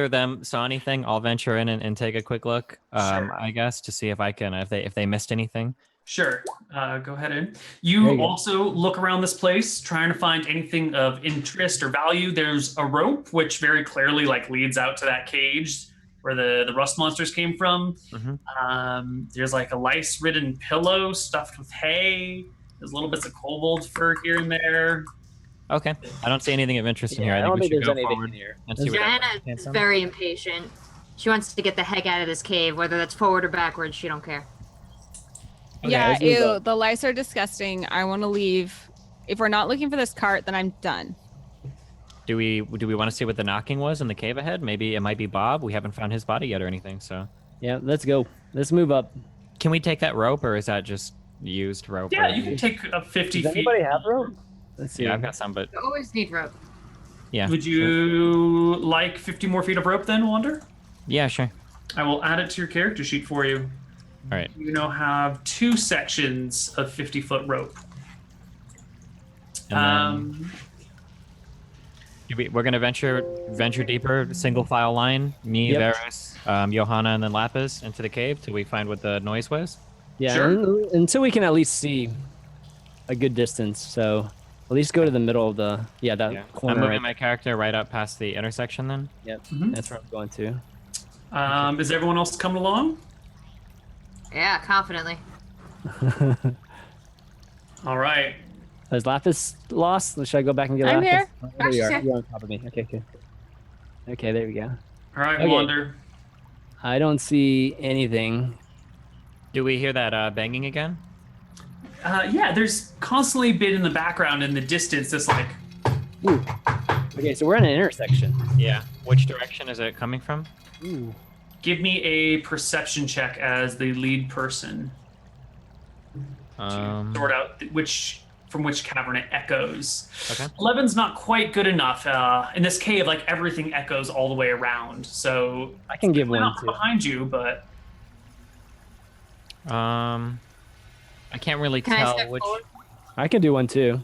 of them saw anything, I'll venture in and take a quick look. Sure. I guess to see if I can if they missed anything. Sure. Go ahead in. There You you go. also look around this place, trying to find anything of interest or value. There's a rope, which very clearly like leads out to that cage. where the rust monsters came from. There's like a lice-ridden pillow stuffed with hay. There's little bits of kobold fur here and there. Okay. I don't see anything of interest in here. I I don't think we think should there's go anything forward in here. and see what Johanna came is from. very impatient. She wants to get the heck out of this cave, whether that's forward or backwards. She don't care. Okay, Yeah, let's move ew, up. the lice are disgusting. I want to leave. If we're not looking for this cart, then I'm done. Do we want to see what the knocking was in the cave ahead? Maybe it might be Bob. We haven't found his body yet or anything. So Yeah, let's go. Let's move up. can we take that rope, or is that just used rope? Yeah, or- you can take up 50 Does feet. anybody have rope? Let's see. Yeah, I've got some, but You always need rope. yeah. Would you like 50 more feet of rope then, Wander? Yeah, sure. I will add it to your character sheet for you. All right. You now have 2 sections of 50-foot rope. And then we're gonna venture deeper, single file line. Me, Yep. Varus, Johanna, and then Lapis into the cave till we find what the noise was. Yeah, Sure. until we can at least see a good distance. So at least go to the middle of the that Yeah. corner. I'm moving Right. my character right up past the intersection. Then. Yep, Mhm. that's where I'm going to. Is everyone else coming along? Yeah, confidently. All right. Is Lapis lost? Should I go back and get I'm Lapis? here. Oh, there you are. Gotcha. You're on top of me. Okay, good. Okay, there we go. All right, Okay. Wander. I don't see anything. Do we hear that banging again? Yeah, there's constantly been in the background in the distance this like Ooh. Okay, so we're in an intersection. Yeah. Which direction is it coming from? Ooh. give me a perception check as the lead person to sort out from which cavern it echoes. Okay. 11's not quite good enough. In this cave, like everything echoes all the way around. So I can give we're one not too. behind you, but I can't really Can I tell step which. forward? I can do one too.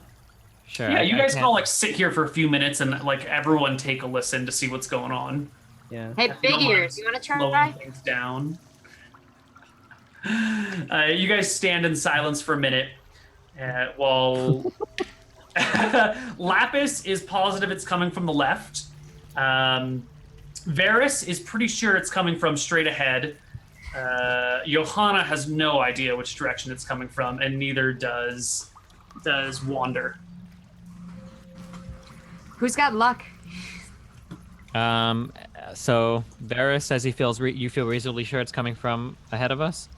Sure. yeah, I you guys can't- can all like sit here for a few minutes and like everyone take a listen to see what's going on. Yeah. Hey, big Don't ears, mind you want to slowing try? things down. You guys stand in silence for a minute while Lapis is positive it's coming from the left. Varus is pretty sure it's coming from straight ahead. Johanna has no idea which direction it's coming from, and neither does Wander. Who's got luck? So Varus says he feels you feel reasonably sure it's coming from ahead of us.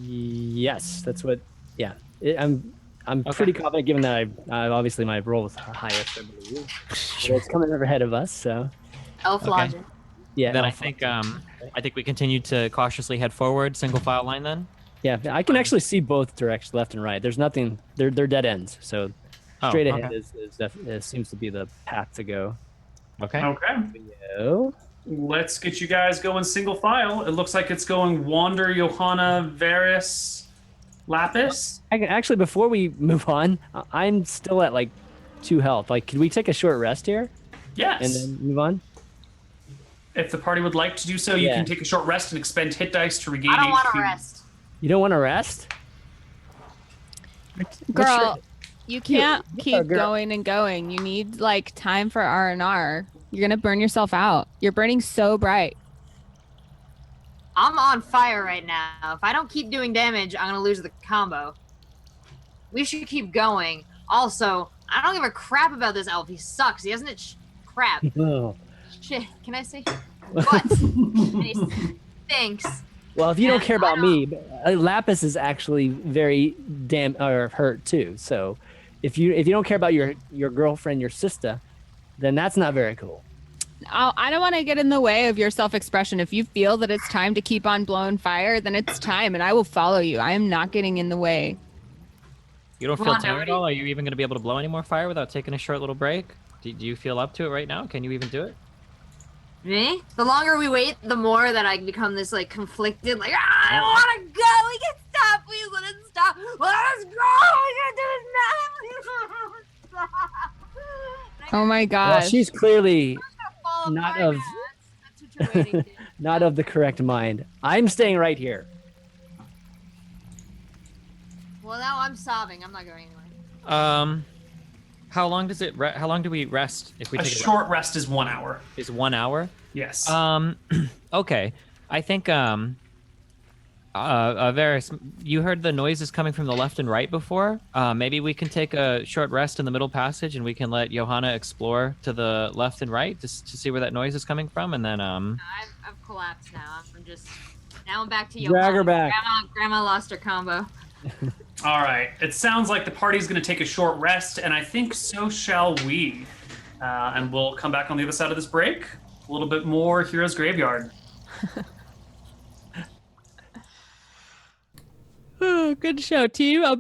Yes, that's what. Yeah, I'm Okay. pretty confident given that I obviously my roll was highest. I believe. So it's coming ahead of us. So Elf Okay. logic. yeah. Then I think we continue to cautiously head forward, single file line. Then. Yeah, I can actually see both directions, left and right. There's nothing. They're dead ends. So Oh, straight ahead okay. seems to be the path to go. Okay. Okay. Oh, Let's get you guys going single file. It looks like it's going Wander, Johanna, Varus, Lapis. I can actually before we move on, I'm still at like 2 health. Like, could we take a short rest here Yes. and then move on? If the party would like to do so, you Yeah. can take a short rest and expend hit dice to regain I don't HP. want to rest. You don't want to rest? Girl, you can't yeah, keep girl. going and going. You need like time for R&R. You're gonna burn yourself out. You're burning so bright. I'm on fire right now. If I don't keep doing damage, I'm gonna lose the combo. We should keep going. Also, I don't give a crap about this elf. He sucks. He doesn't crap. Oh. Shit. Can I say what? And he stinks. Well, if you don't Yeah, care I about me, Lapis is actually very hurt too. So, if you don't care about your girlfriend, your sister, then that's not very cool. I don't want to get in the way of your self-expression. If you feel that it's time to keep on blowing fire, then it's time, and I will follow you. I am not getting in the way. You don't feel Come on, tired at nobody- all? Are you even going to be able to blow any more fire without taking a short little break? Do you feel up to it right now? Can you even do it? Me? The longer we wait, the more that I become this like conflicted, like I don't want to go. We can stop. Please let it stop. Let us go. We can do it now. Oh my Well, gosh. she's clearly Fall not apart, of- man. That's what you're waiting to. not of the correct mind. I'm staying right here. Well, now I'm sobbing. I'm not going anywhere. How long does it? How long do we rest if we A take short rest is 1 hour. Is 1 hour? Yes. Okay. I think Varys, you heard the noises coming from the left and right before. Maybe we can take a short rest in the middle passage, and we can let Johanna explore to the left and right just to see where that noise is coming from, and then I've collapsed now. I'm back to Drag her Johanna. back. Grandma lost her combo. All right. It sounds like the party's going to take a short rest, and I think so shall we. And we'll come back on the other side of this break. A little bit more Heroes Graveyard. good show, team. I'll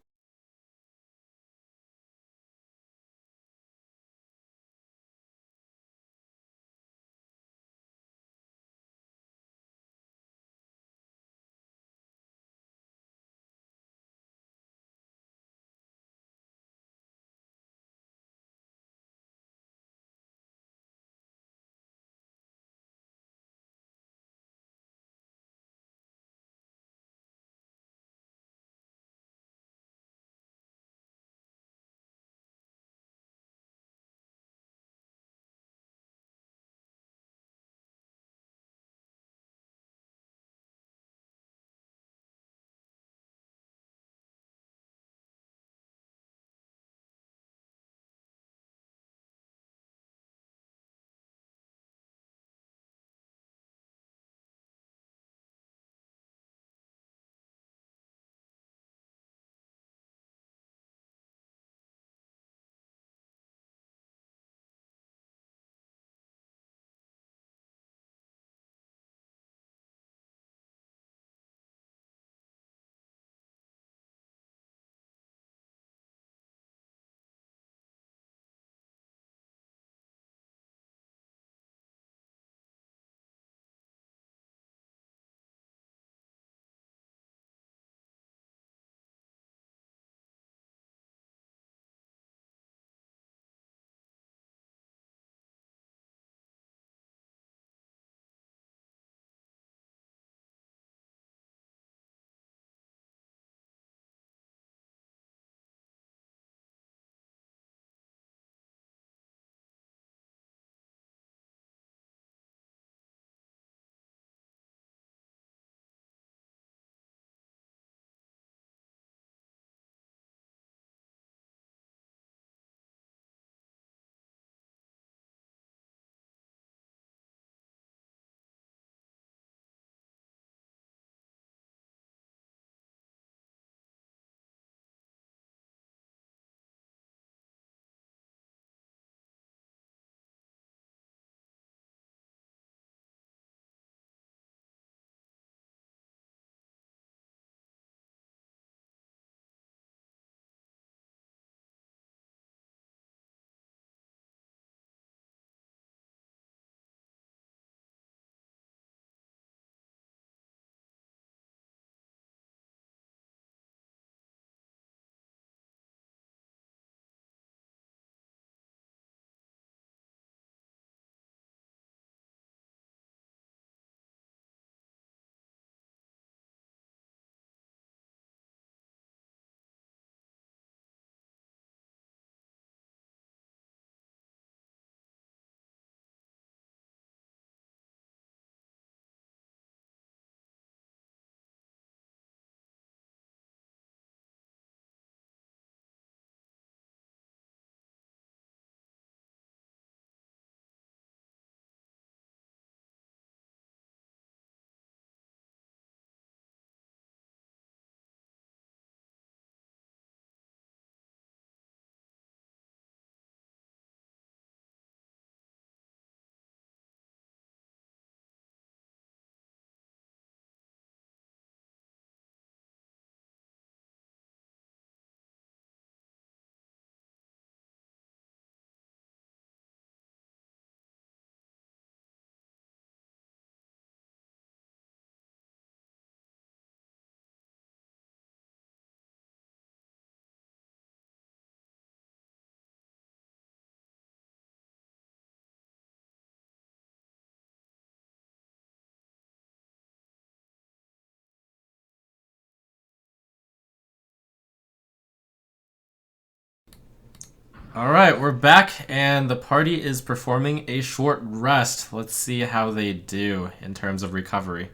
All right, we're back, and the party is performing a short rest. Let's see how they do in terms of recovery.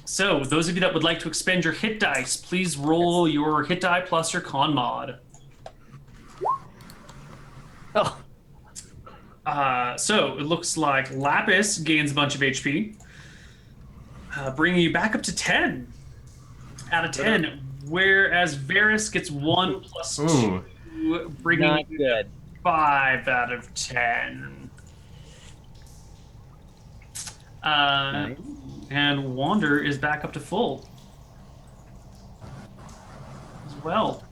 So, those of you that would like to expend your hit dice, please roll your hit die plus your con mod. Oh, So, it looks like Lapis gains a bunch of HP, bringing you back up to 10 out of 10, whereas Varys gets 1 plus 2, bringing not you good. to 5 out of 10. Nice. And Wander is back up to full as well.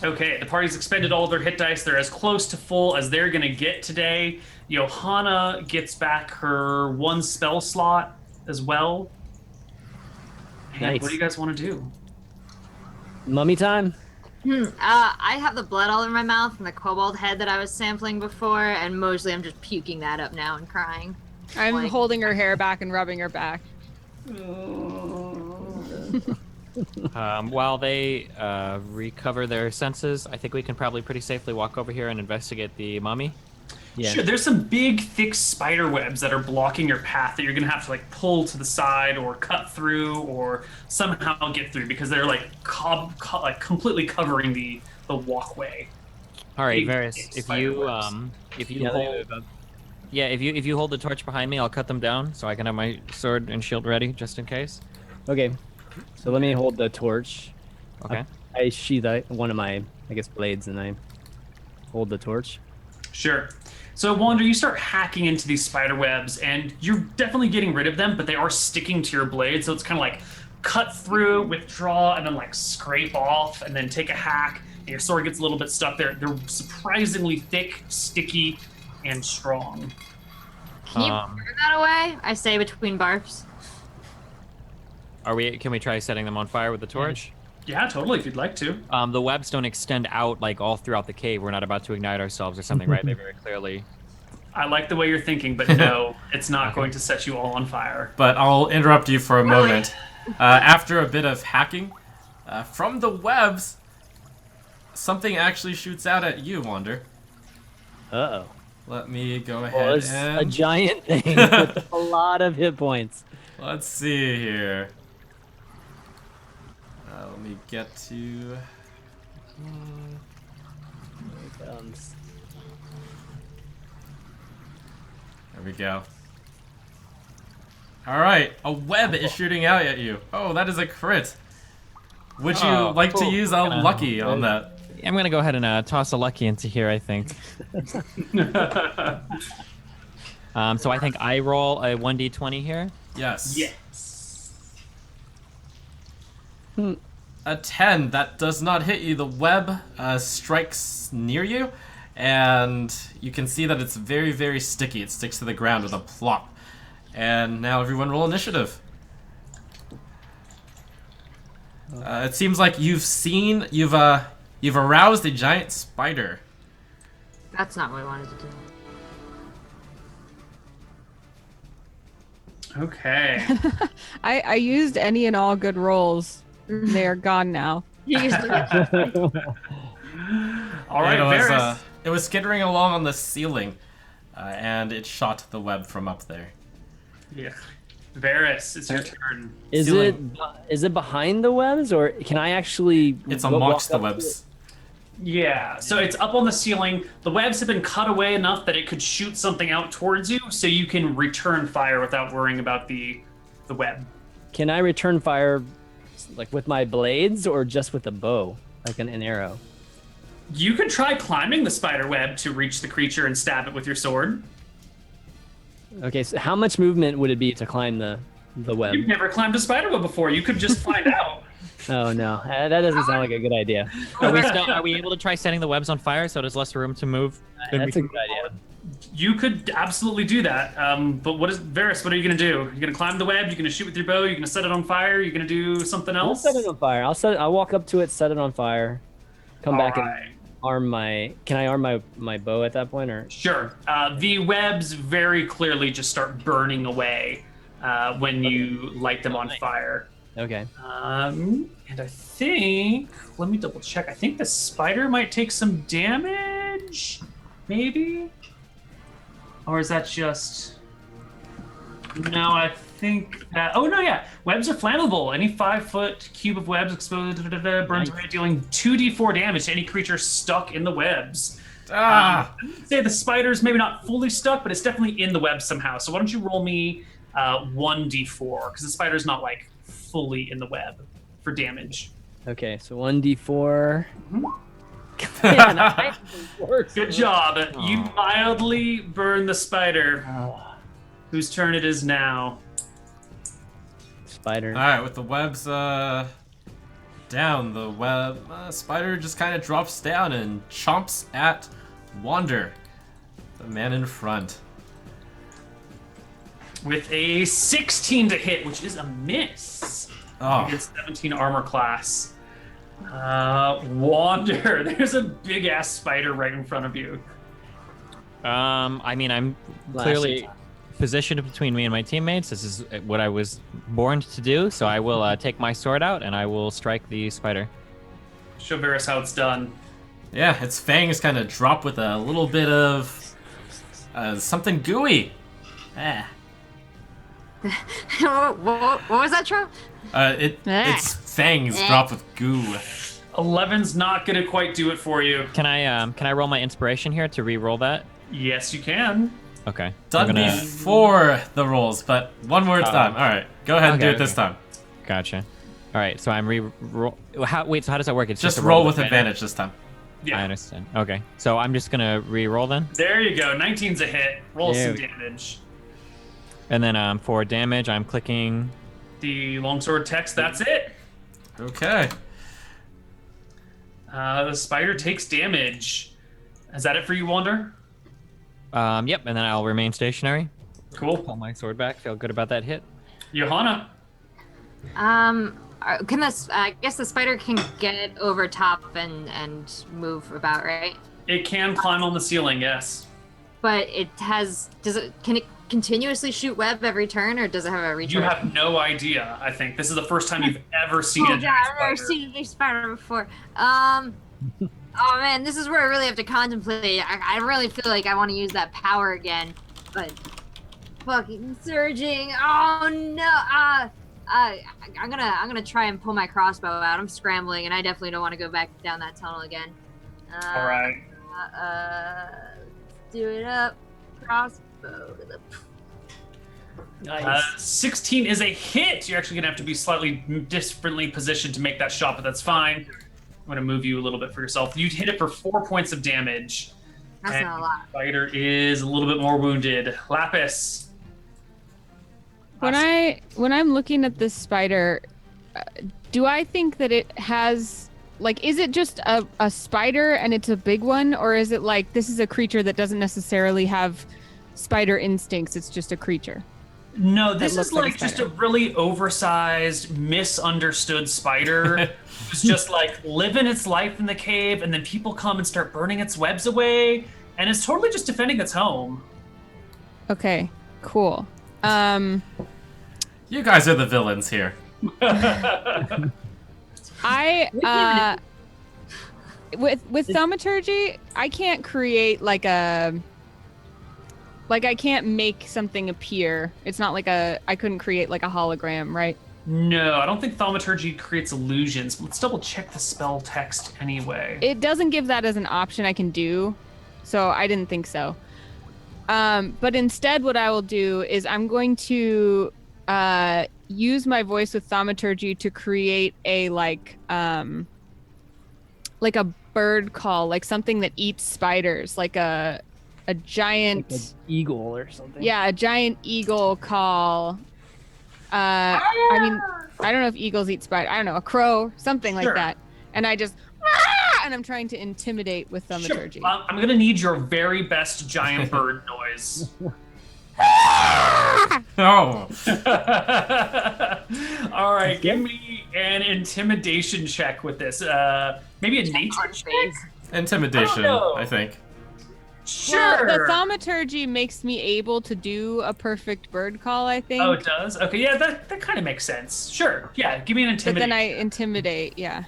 Okay, the party's expended all of their hit dice. They're as close to full as they're going to get today. Johanna gets back her 1 spell slot as well. And Nice. what do you guys want to do? Mummy time? I have the blood all in my mouth from the kobold head that I was sampling before, and mostly I'm just puking that up now and crying. I'm Like- holding her hair back and rubbing her back. While they recover their senses, I think we can probably pretty safely walk over here and investigate the mummy. Yeah. Sure, there's some big, thick spider webs that are blocking your path that you're gonna have to like pull to the side or cut through or somehow get through because they're like like completely covering the walkway. All right, Big, Varys, thick if spider you webs. Yeah, hold, if you hold the torch behind me, I'll cut them down so I can have my sword and shield ready just in case. Okay. So let me hold the torch. Okay. I sheath one of my, I guess, blades, and I hold the torch. Sure. So, Wander, you start hacking into these spider webs, and you're definitely getting rid of them, but they are sticking to your blade, so it's kind of like cut through, withdraw, and then like scrape off, and then take a hack, and your sword gets a little bit stuck there. They're surprisingly thick, sticky, and strong. Can you burn that away? I say between barfs. Can we try setting them on fire with the torch? Yeah, totally, if you'd like to. The webs don't extend out like all throughout the cave. We're not about to ignite ourselves or something, right? They very clearly. I like the way you're thinking, but no, it's not going to set you all on fire. But I'll interrupt you for a moment. After a bit of hacking, from the webs, something actually shoots out at you, Wander. Uh-oh. Let me go Well, ahead it's a and... giant thing with a lot of hit points. Let's see here. Let me get to... Here it comes. There we go. Alright, a web is shooting out at you. Oh, that is a crit. Would you Oh, like to cool. use a lucky on that? I'm gonna go ahead and toss a lucky into here. I think. So I think I roll a 1d20 here. Yes. Yes. A 10, that does not hit you. The web strikes near you, and you can see that it's very, very sticky. It sticks to the ground with a plop. And now everyone roll initiative. It seems like you've aroused a giant spider. That's not what I wanted to do. Okay. I used any and all good rolls. They are gone now. You used to All right, Varys. It was skittering along on the ceiling, and it shot the web from up there. Yeah. Varys, it's your turn. Is Ceiling. it behind the webs, or can I actually? It's walk amongst the up to webs. Yeah, so it's up on the ceiling. The webs have been cut away enough that it could shoot something out towards you, so you can return fire without worrying about the web. Can I return fire, like with my blades, or just with a bow, like an arrow? You could try climbing the spider web to reach the creature and stab it with your sword. Okay, so how much movement would it be to climb the web? You've never climbed a spider web before. You could just find out. Oh no, that doesn't sound like a good idea. Are we able to try setting the webs on fire so there's less room to move? That's a good idea. You could absolutely do that. But Varys, what are you going to do? You're going to climb the web? You're going to shoot with your bow? You're going to set it on fire? You're going to do something I'll else? set it on fire. I'll walk up to it, set it on fire, come back Alright. and arm my. Can I arm my bow at that point, or? Sure. The webs very clearly just start burning away when you light them on fire. Okay. And I think, let me double check. I think the spider might take some damage, maybe? Or is that just... No, I think that... Oh, no, yeah. Webs are flammable. Any 5-foot cube of webs exposed burns away, dealing 2d4 damage to any creature stuck in the webs. I would say the spider's maybe not fully stuck, but it's definitely in the web somehow. So why don't you roll me 1d4, because the spider's not, like, fully in the web for damage. Okay, so 1d4. Man, that works. Good job. You mildly burn the spider, whose turn it is now. Spider. All right, with the webs down, the web spider just kind of drops down and chomps at Wander, the man in front. With a 16 to hit, which is a miss. Oh. Against 17 armor class. Wander, there's a big ass spider right in front of you. I mean, I'm clearly positioned between me and my teammates. This is what I was born to do, so I will take my sword out and I will strike the spider. Show Varys how it's done. Yeah, its fangs kind of drop with a little bit of something gooey. What was that, Trump? Its fangs drop with goo. 11's not gonna quite do it for you. Can I roll my inspiration here to re-roll that? Yes, you can. Okay. Done before the rolls, but one more time. All right, go ahead and do it this time. Gotcha. All right, so I'm re-roll. Wait, so how does that work? It's just a roll with advantage this time. Yeah. I understand. Okay, so I'm just gonna re-roll then. There you go. 19's a hit. Roll some damage. And then for damage, I'm clicking the longsword text. That's it. Okay. The spider takes damage. Is that it for you, Wander? Yep, and then I'll remain stationary. Cool. Pull my sword back. Feel good about that hit. Johanna. Can this? I guess the spider can get over top and move about, right? It can climb on the ceiling, yes. But it has. Can it continuously shoot web every turn, or does it have a recharge? You have no idea. I think this is the first time you've ever seen I've never seen a big spider before. Oh man, this is where I really have to contemplate. I really feel like I want to use that power again, but fucking surging. Oh no. I'm gonna try and pull my crossbow out. I'm scrambling, and I definitely don't want to go back down that tunnel again. All right. Do it up. Crossbow to the. Nice. 16 is a hit. You're actually gonna have to be slightly differently positioned to make that shot, but that's fine. I'm gonna move you a little bit for yourself. You hit it for 4 points of damage. That's not a lot. The spider is a little bit more wounded. Lapis. When I'm looking at this spider, do I think that it has, like, is it just a spider and it's a big one, or is it like this is a creature that doesn't necessarily have spider instincts? It's just a creature. No, this is like just a really oversized, misunderstood spider who's just like living its life in the cave, and then people come and start burning its webs away, and it's totally just defending its home. Okay, cool. You guys are the villains here. With thaumaturgy, I can't create I can't make something appear. It's not like I couldn't create like a hologram, right? No, I don't think thaumaturgy creates illusions. Let's double check the spell text anyway. It doesn't give that as an option I can do, so I didn't think so. But instead what I will do is I'm going to use my voice with thaumaturgy to create a like a bird call, like something that eats spiders, like a giant like an eagle or something. Yeah, a giant eagle call. I mean, I don't know if eagles eat spiders. I don't know, a crow, something like that. And I just and I'm trying to intimidate with thaumaturgy. Sure. I'm gonna need your very best giant bird noise. Oh. All right, give me an intimidation check with this. Maybe a nature check? Intimidation, I think. Sure. Well, the thaumaturgy makes me able to do a perfect bird call, I think. Oh, it does? Okay, yeah, that kind of makes sense. Sure. Yeah, give me an But intimidation. then I intimidate, yeah.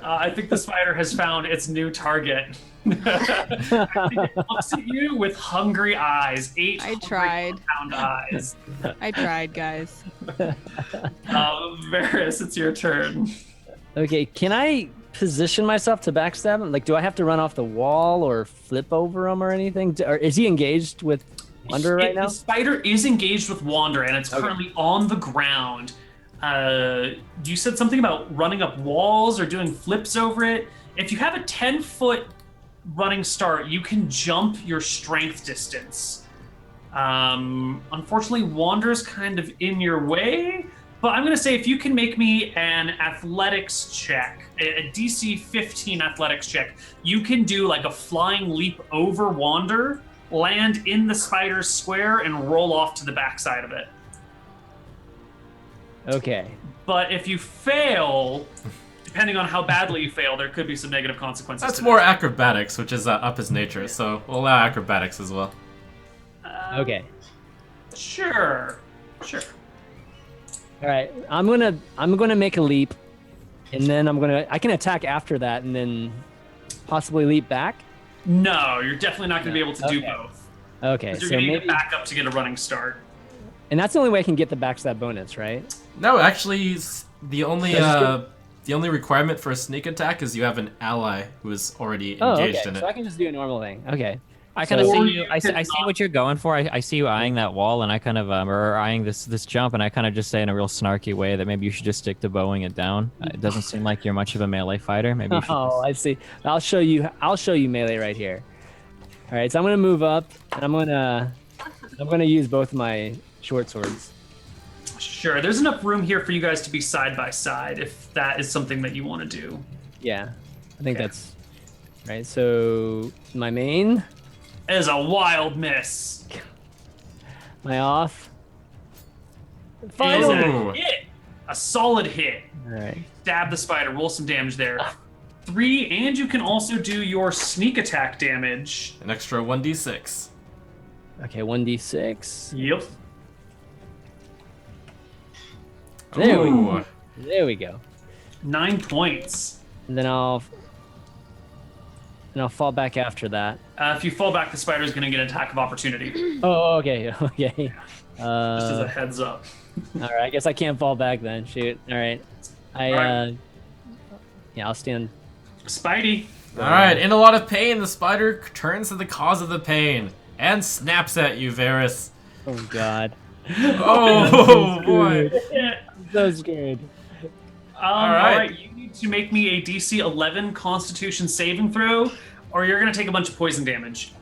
I think the spider has found its new target. It looks at you with hungry eyes. I tried. Pound eyes. I tried, guys. Varys, it's your turn. Okay, can I position myself to backstab him? Like, do I have to run off the wall or flip over him or anything? Or is he engaged with Wander right now? The spider is engaged with Wander, and it's currently on the ground. You said something about running up walls or doing flips over it. If you have a 10-foot running start, you can jump your strength distance. Unfortunately, Wander's kind of in your way, but I'm going to say if you can make me an athletics check, a DC 15 athletics check, you can do like a flying leap over Wander, land in the spider's square, and roll off to the backside of it. Okay. But if you fail, depending on how badly you fail, there could be some negative consequences. That's more acrobatics, which is up his nature, so we'll allow acrobatics as well. Okay. Sure. All right. I'm gonna make a leap, and then I can attack after that, and then possibly leap back. No, you're definitely not going to be able to do Okay. both. Okay. You're So going to need maybe, to back up to get a running start. and that's the only way I can get the backstab bonus, right? No, actually, the only That's the only requirement for a sneak attack is you have an ally who is already Oh, engaged okay. in it. So I can just do a normal thing. Okay. I kind of So- see you. I see what you're going for. I see you eyeing that wall, and I kind of or eyeing this jump, and I kind of just say in a real snarky way that maybe you should just stick to bowing it down. It doesn't seem like you're much of a melee fighter. Maybe you should. Oh, I see. I'll show you melee right here. All right. So I'm gonna move up, and I'm gonna use both my short swords. Sure, there's enough room here for you guys to be side by side if that is something that you want to do. Yeah. I think Okay. that's right. So my main, That is a wild miss. my off. It is Finally. a hit. A solid hit. All right. Stab the spider, roll some damage there. 3, and you can also do your sneak attack damage. An extra 1d6. Okay. 1d6. Yep. There we Ooh. go. There we go. 9 points. And then I'll fall back after that. If you fall back, the spider is going to get an attack of opportunity. Oh, okay, okay. Just as a heads up. All right. I guess I can't fall back then. Shoot. All right. Alright. Yeah, I'll stand. Spidey. Alright, in a lot of pain, the spider turns to the cause of the pain and snaps at you, Varys. Oh God. Oh boy. I'm so scared. All right. right, you need to make me a DC 11 Constitution saving throw, or you're going to take a bunch of poison damage.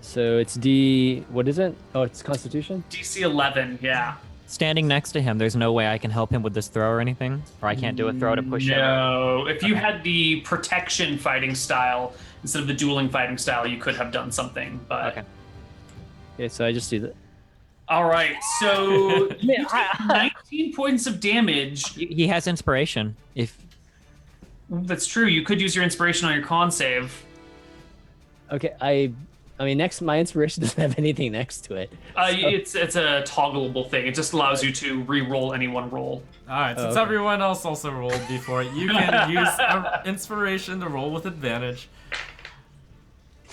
So it's D. What is it? Oh, it's Constitution. DC 11, yeah. Standing next to him, there's no way I can help him with this throw or anything, or I can't do a throw to push him. No, if you had the protection fighting style instead of the dueling fighting style, you could have done something. But Okay. Okay, so I just do that. all right, so you Man, take 19 points of damage. He has inspiration. If That's true. You could use your inspiration on your con save. Okay, I mean, my inspiration doesn't have anything next to it. It's a toggleable thing. It just allows you to re-roll any one roll. Alright, since okay. everyone else also rolled before, you can use inspiration to roll with advantage.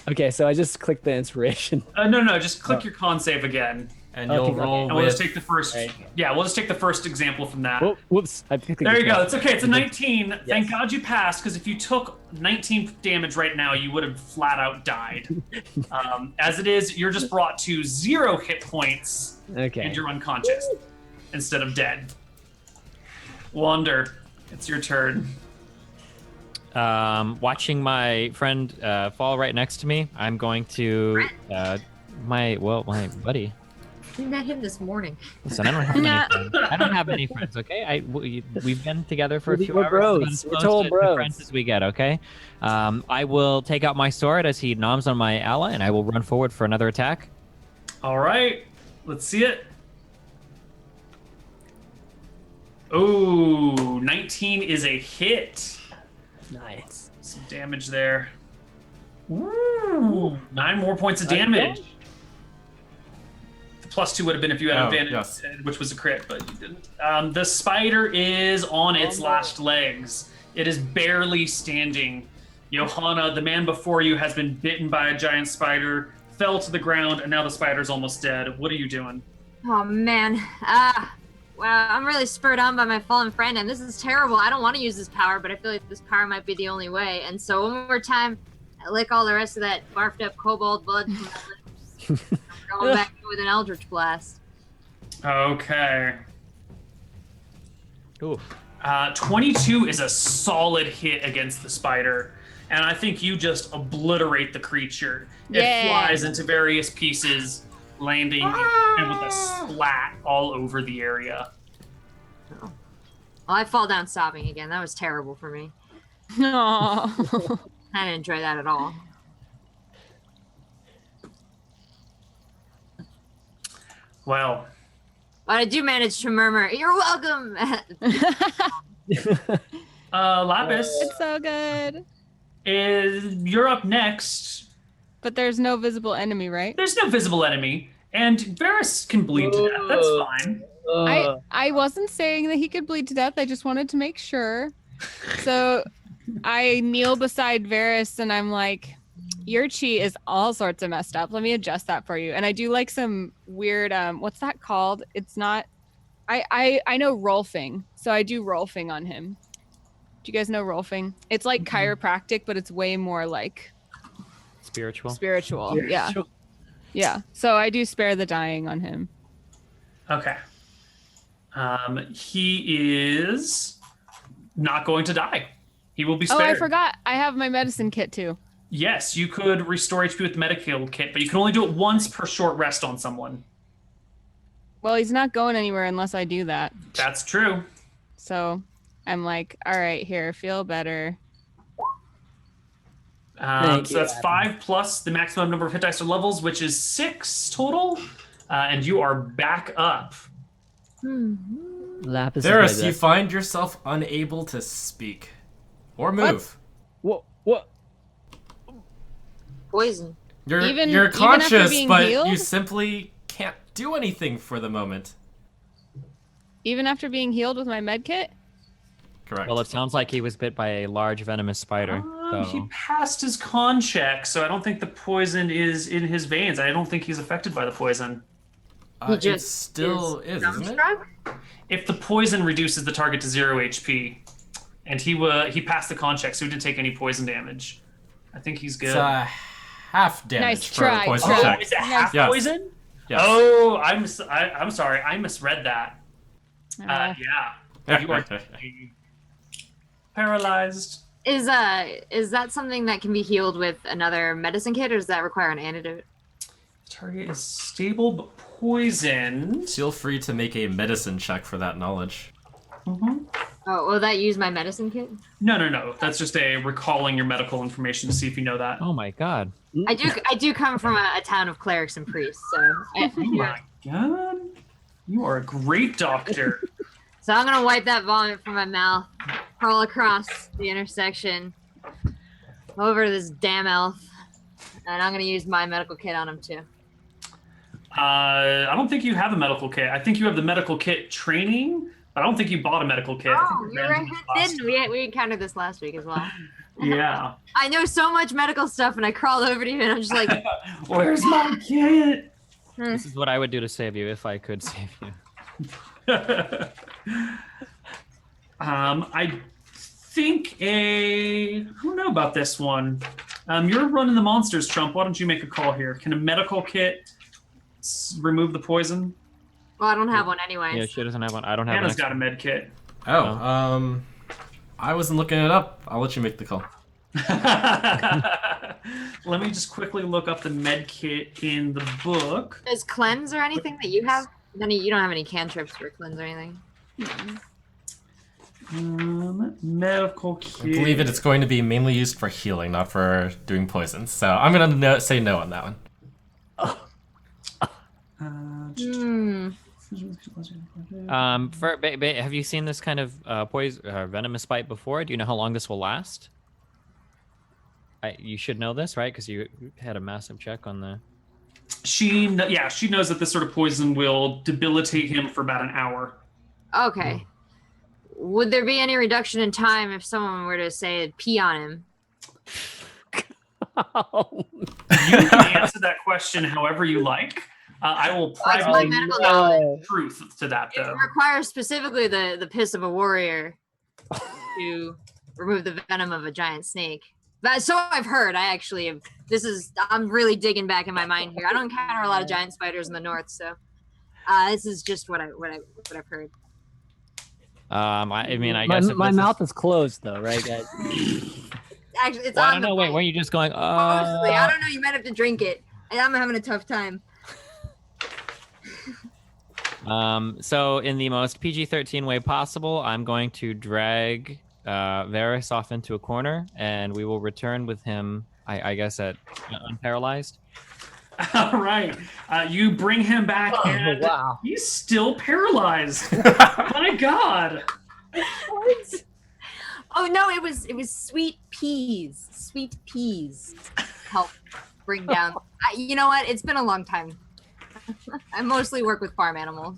Okay, so I just click the inspiration. No, just click your con save again. And Okay, you'll okay. roll And we'll just with... take the first. Right. Yeah, we'll just take the first example from that. Oh, whoops! I picked There you this go. one. It's okay. It's a 19. Thank Yes. God you passed, because if you took 19 damage right now, you would have flat out died. As it is, you're just brought to 0 hit points, Okay. and you're unconscious instead of dead. Wander, it's your turn. watching my friend fall right next to me, I'm going to my buddy. I met him this morning. Listen, I don't have many friends. I don't have many friends, okay? We've been together for a few We're hours. bros. It's about We're as total close to bros. friends as we get, okay? I will take out my sword as he noms on my ally, and I will run forward for another attack. All right, let's see it. Oh, 19 is a hit. Nice. Some damage there. Ooh, 9 more points of damage. The +2 would have been if you had advantage, yes. which was a crit, but you didn't. The spider is on its last legs. It is barely standing. Johanna, the man before you, has been bitten by a giant spider, fell to the ground, and now the spider's almost dead. What are you doing? Oh man. Wow, I'm really spurred on by my fallen friend, and this is terrible. I don't want to use this power, but I feel like this power might be the only way. And so one more time, I lick all the rest of that barfed up kobold blood from my lips. I'm going back with an Eldritch Blast. Okay. Ooh. 22 is a solid hit against the spider, and I think you just obliterate the creature. It flies into various pieces, landing and with a splat all over the area. Well, I fall down sobbing again. That was terrible for me. Aww. I didn't enjoy that at all. Well, But I do manage to murmur, "You're welcome." Lapis, It's so good. you're up next. But there's no visible enemy, right? There's no visible enemy, and Varys can bleed to death. That's fine. I wasn't saying that he could bleed to death. I just wanted to make sure. So I kneel beside Varys and I'm like, your chi is all sorts of messed up. Let me adjust that for you. And I do like some weird, what's that called? It's not, I know Rolfing. So I do Rolfing on him. Do you guys know Rolfing? It's like chiropractic, but it's way more like spiritual. Yeah. Yeah. So I do spare the dying on him. Okay. He is not going to die. He will be spared. Oh, I forgot. I have my medicine kit too. Yes, you could restore HP with the medical kit, but you can only do it once per short rest on someone. Well, he's not going anywhere unless I do that. That's true. So I'm like, all right, here, feel better. So that's 5 plus the maximum number of hit dice or levels, which is 6 total. And you are back up. Lapis. Varys, you find yourself unable to speak or move. What? Poison. You're Even after conscious, being but healed? you simply can't do anything for the moment. Even after being healed with my med kit? Correct. Well, it sounds like he was bit by a large venomous spider. He passed his con check, so I don't think the poison is in his veins. I don't think he's affected by the poison. He it just still is, isn't it? dumbstruck? If the poison reduces the target to 0 HP, and he passed the con check, so he didn't take any poison damage. I think he's good. It's half damage Nice for try, a poison try. check. Is it half Yes. poison? Yes. Oh, I'm sorry. I misread that. Yeah. You are paralyzed. Is that something that can be healed with another medicine kit, or does that require an antidote? Target is stable but poisoned. Feel free to make a medicine check for that knowledge. Oh, will that use my medicine kit? No. That's just a recalling your medical information to see if you know that. Oh my god. I do come from a town of clerics and priests, so Oh my god. You are a great doctor. So I'm gonna wipe that vomit from my mouth, crawl across the intersection, over to this damn elf, and I'm gonna use my medical kit on him too. I don't think you have a medical kit. I think you have the medical kit training, but I don't think you bought a medical kit. Oh, you're right. Didn't we encountered this last week as well? Yeah. I know so much medical stuff, and I crawled over to you, and I'm just like, Where's my kit? This is what I would do to save you if I could save you. I think I don't know about this one. You're running the monsters, Trump. Why don't you make a call here? Can a medical kit remove the poison? well, I don't have one anyways. Yeah, she doesn't have one. I don't have Hannah's one. got a med kit. Oh, I wasn't looking it up. I'll let you make the call. Let me just quickly look up the med kit in the book. Does cleanse or anything that you have? You don't have any cantrips for cleanse or anything. Medical kit. I believe it's going to be mainly used for healing, not for doing poison. So I'm going to say no on that one. Have you seen this kind of poison venomous bite before? Do you know how long this will last? You should know this, right? Because you had a massive check on the. She knows that this sort of poison will debilitate him for about an hour. Okay. Would there be any reduction in time if someone were to say pee on him? You can answer that question however you like. I will It's my privately medical look out knowledge. truth to that, It though. requires specifically the piss of a warrior to remove the venom of a giant snake. But so I've heard. I'm really digging back in my mind here. I don't encounter a lot of giant spiders in the north, so this is just what I've heard. I mean, I guess if my this mouth is closed though, right, guys? Actually, it's Well, I on don't the know. Wait, mic. were you just going? Mostly, I don't know. You might have to drink it. And I'm having a tough time. So in the most PG-13 way possible, I'm going to drag Varys off into a corner, and we will return with him. I guess at unparalyzed. All right. You bring him back, and wow. he's still paralyzed. My God. What? Oh no, it was sweet peas. Sweet peas help bring down. You know what? It's been a long time. I mostly work with farm animals.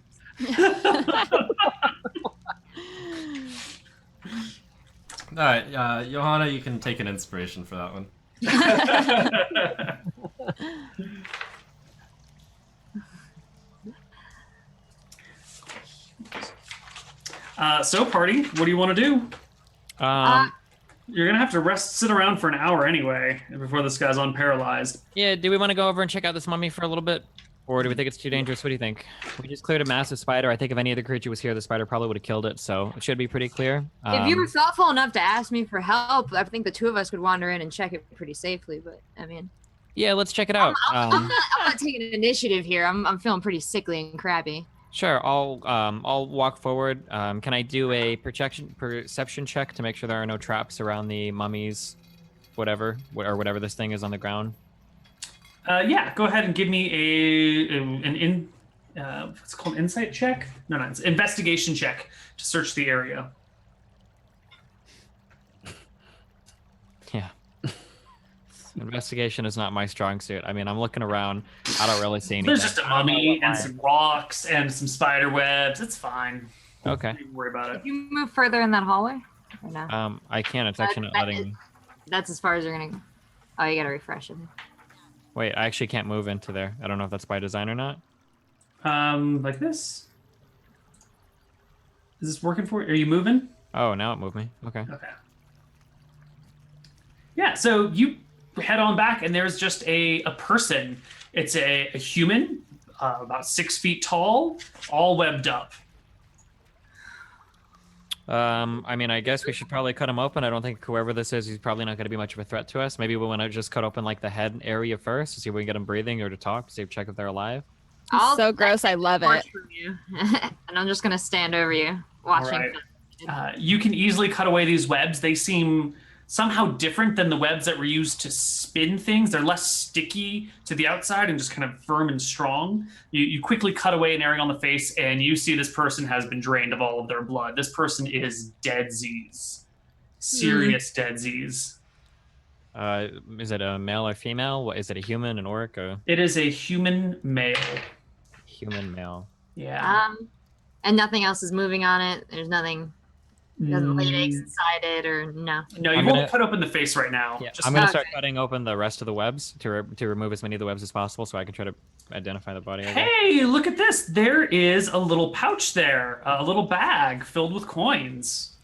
All right, Johanna, you can take an inspiration for that one. So, party, what do you want to do? You're gonna have to sit around for an hour anyway before this guy's unparalyzed. Yeah, do we want to go over and check out this mummy for a little bit? Or do we think it's too dangerous? What do you think? We just cleared a massive spider. I think if any other creature was here, the spider probably would have killed it, so it should be pretty clear. If you were thoughtful enough to ask me for help, I think the two of us could wander in and check it pretty safely, but I mean... Yeah, let's check it out. I'm not taking an initiative here. I'm feeling pretty sickly and crabby. Sure, I'll walk forward. Can I do a perception check to make sure there are no traps around the mummies, whatever this thing is on the ground? Yeah, go ahead and give me what's it called, insight check? No, it's investigation check to search the area. Yeah. Investigation is not my strong suit. I mean, I'm looking around. I don't really see anything. There's just a mummy and some rocks and some spider webs. It's fine. Okay. Don't worry about it. Did you move further in that hallway? Or no? I can't. It's actually not letting me. That's as far as you're gonna go. Oh, you gotta refresh it. Wait, I actually can't move into there. I don't know if that's by design or not. Like this? Is this working for you? Are you moving? Oh, now it moved me. Okay. Okay. Yeah, so you head on back, and there's just a person. It's a human, about 6 feet tall, all webbed up. I mean, I guess we should probably cut him open. I don't think whoever this is, he's probably not going to be much of a threat to us. Maybe we want to just cut open like the head area first to see if we can get them breathing or to talk, to see if check if they're alive. So gross. I love it. From you. And I'm just gonna stand over you, watching. All right. You can easily cut away these webs. They seem somehow different than the webs that were used to spin things. They're less sticky to the outside and just kind of firm and strong. You quickly cut away an area on the face, and you see this person has been drained of all of their blood. This person is deadsies. Serious deadsies. Is it a male or female? What is it? A human, an orc, or It is a human male. human male? Yeah. And nothing else is moving on it. There's nothing. It doesn't lay eggs inside it, or no. No, you won't cut open the face right now. Yeah, Just I'm gonna start cutting open the rest of the webs to remove as many of the webs as possible, so I can try to identify the body. I guess. Hey, look at this. There is a little pouch there, a little bag filled with coins.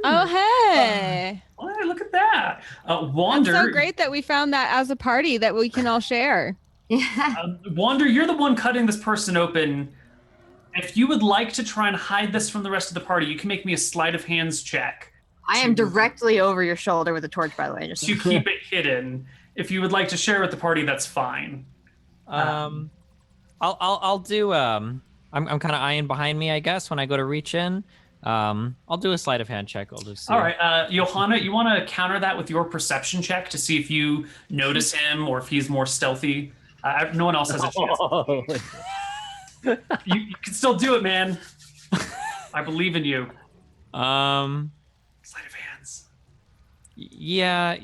Oh, hey. Hey, look at that. Wander. It's so great that we found that as a party that we can all share. Yeah. Wander, you're the one cutting this person open. If you would like to try and hide this from the rest of the party, you can make me a sleight of hands check. I am directly over your shoulder with a torch, by the way. Just To keep it hidden. If you would like to share with the party, that's fine. I'll do. I'm kind of eyeing behind me, I guess, when I go to reach in. I'll do a sleight of hand check. I'll just see. All right, Johanna, you want to counter that with your perception check to see if you notice him or if he's more stealthy. No one else has a chance. You can still do it, man. I believe in you. Sleight of hands. Yeah,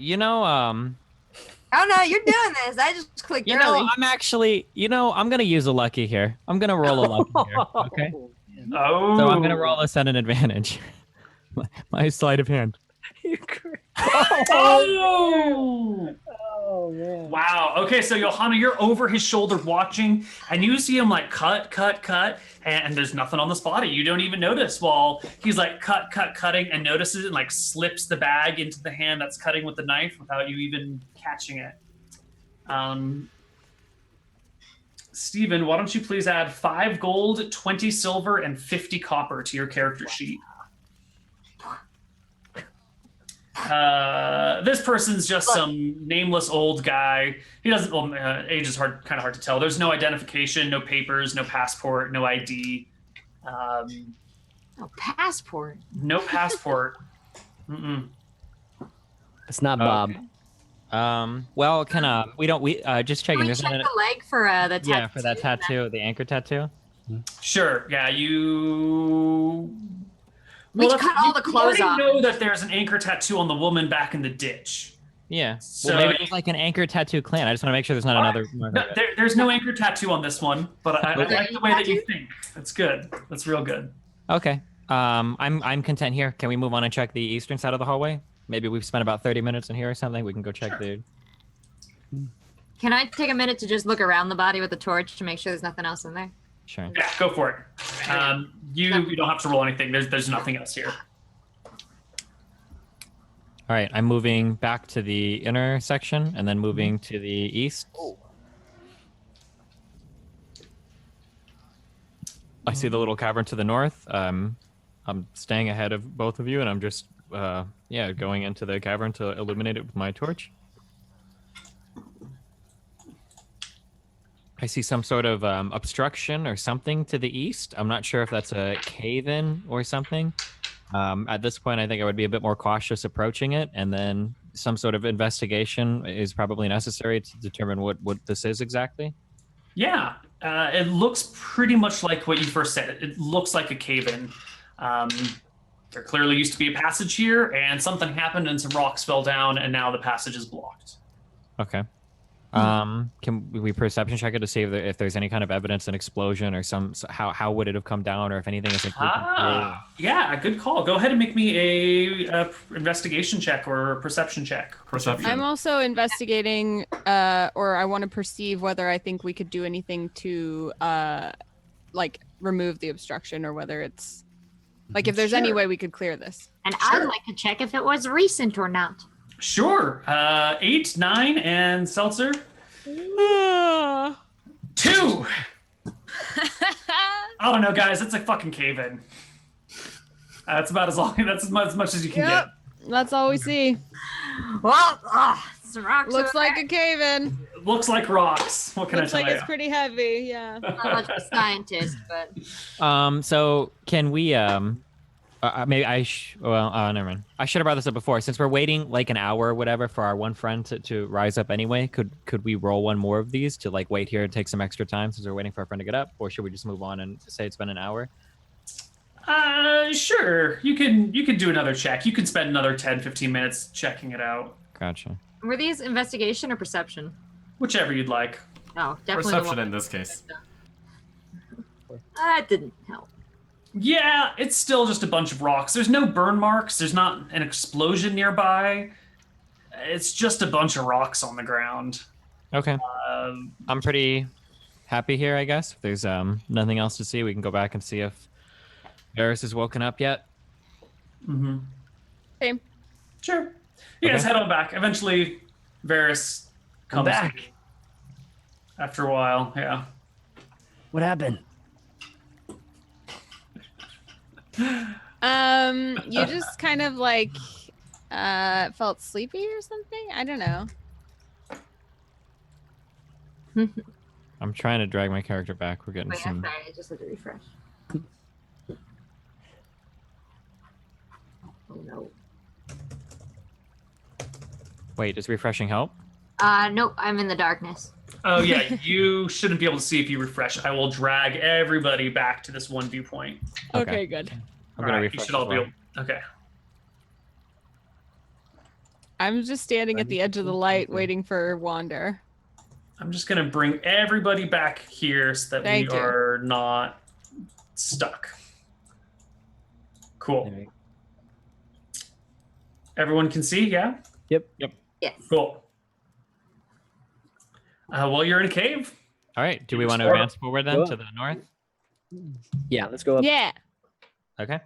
Oh no, you're doing this. I just clicked You early. know, I'm actually, I'm gonna use a lucky here. I'm gonna roll a lucky here. Okay. Oh. So I'm gonna roll this at an advantage. My sleight of hand. Oh! Oh man. Wow. Okay, so Johanna, you're over his shoulder watching, and you see him like cut, and there's nothing on the body. You don't even notice while he's like cutting, and notices it and like slips the bag into the hand that's cutting with the knife without you even catching it. Steven, why don't you please add 5 gold, 20 silver, and 50 copper to your character sheet? This person's just some nameless old guy. He doesn't. Well, age is kind of hard to tell. There's no identification, no papers, no passport, no ID. No passport. No passport. Mm-mm. It's not Bob. Well, we just checking. Can we There's check not the leg for the tattoo? yeah, for that tattoo, the anchor tattoo. Sure. Yeah, you. We Well, cut all the clothes you off. already know that there's an anchor tattoo on the woman back in the ditch. Yeah. So Well, maybe there's like an anchor tattoo clan. I just want to make sure there's not another. No, there's no anchor tattoo on this one, but I like the way that you think. That's good. That's real good. Okay. I'm content here. Can we move on and check the eastern side of the hallway? Maybe we've spent about 30 minutes in here or something. We can go check the. Can I take a minute to just look around the body with the torch to make sure there's nothing else in there? Sure. Yeah, go for it. You don't have to roll anything. There's nothing else here. All right. I'm moving back to the inner section and then moving to the east. I see the little cavern to the north. I'm staying ahead of both of you, and I'm just going into the cavern to illuminate it with my torch. I see some sort of obstruction or something to the east. I'm not sure if that's a cave-in or something. At this point, I think I would be a bit more cautious approaching it, and then some sort of investigation is probably necessary to determine what this is exactly. Yeah, it looks pretty much like what you first said. It looks like a cave-in. There clearly used to be a passage here, and something happened, and some rocks fell down, and now the passage is blocked. Okay. Can we perception check it to see if there's any kind of evidence, an explosion, or how would it have come down, or if anything is Yeah, good call. Go ahead and make me a investigation check or a perception check. Perception. I'm also investigating, or I want to perceive whether I think we could do anything to, like, remove the obstruction, or whether it's, like, if there's any way we could clear this. And I'd like to check if it was recent or not. Sure. 8, 9, and Seltzer. 2. I don't know, guys. It's a fucking cave-in. That's about as long. That's as much as you can Yep. That's all we see. Well, some rocks. Looks over like there. a cave-in. get. Looks like rocks. What can Looks I like tell you? it's pretty heavy. Yeah. I'm not much of a scientist, but So can we maybe never mind. I should have brought this up before. Since we're waiting like an hour or whatever for our one friend to rise up anyway, could we roll one more of these to like wait here and take some extra time since we're waiting for our friend to get up, or should we just move on and say it's been an hour? Sure. You can do another check. You can spend another 10, 15 minutes checking it out. Gotcha. were these investigation or perception? Whichever you'd like. Oh, definitely. the Perception one- in this case. That didn't help. Yeah, it's still just a bunch of rocks. There's no burn marks. There's not an explosion nearby. It's just a bunch of rocks on the ground. Okay. Um, I'm pretty happy here, I guess. If there's nothing else to see, we can go back and see if Eris is woken up yet. mhm. Okay. Sure. You guys Okay. head on back. Eventually, Varys comes back. after a while. Yeah. What happened? You just kind of like felt sleepy or something. I don't know. I'm trying to drag my character back. We're getting Wait, I'm some. sorry. I just had to refresh. Oh no. Wait, does refreshing help? Nope. I'm in the darkness. Oh yeah. You shouldn't be able to see if you refresh. I will drag everybody back to this one viewpoint. Okay. Okay, good. I'm gonna Alright, refresh. you should all as well. be able. Okay. I'm just standing at the edge of the light waiting for Wander. I'm just gonna bring everybody back here so that Thank we you. are not stuck. Cool. There we- Everyone can see, yeah? Yes. Cool. Well, you're in a cave. All right. Do we want to Sure. advance forward then Go to up. the north? Yeah, let's go up. Yeah. Okay.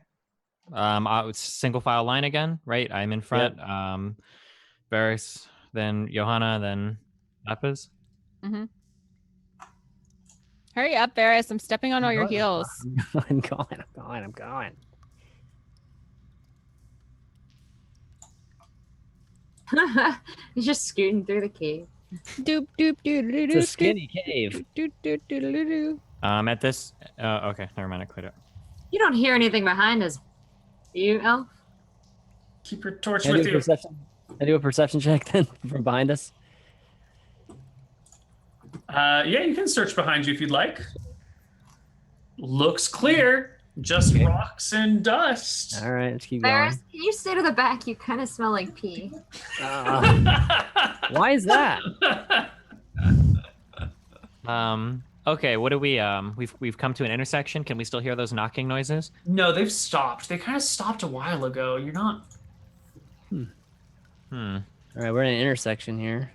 It's single file line again, right? I'm in front. Varys, then Johanna, then Lapis. Hurry up, Varys. I'm stepping on all your going. heels. I'm going. He's just scooting through the cave. Doop doop doo doo It's doo. a skinny cave. Doop doop doo doo doo doo. At this. Okay. Never mind. I cleared it. You don't hear anything behind us, do you, Elf? Keep your torch Can I with do a you. perception? Can I do a perception check then from behind us? Yeah, you can search behind you if you'd like. Looks clear. Just Okay. rocks and dust. All right, let's keep Varys, going. can you stay to the back? You kind of smell like pee. Why is that? Okay. What do we? We've come to an intersection. Can we still hear those knocking noises? No, they've stopped. They kind of stopped a while ago. You're not. Hmm. All right, we're in an intersection here.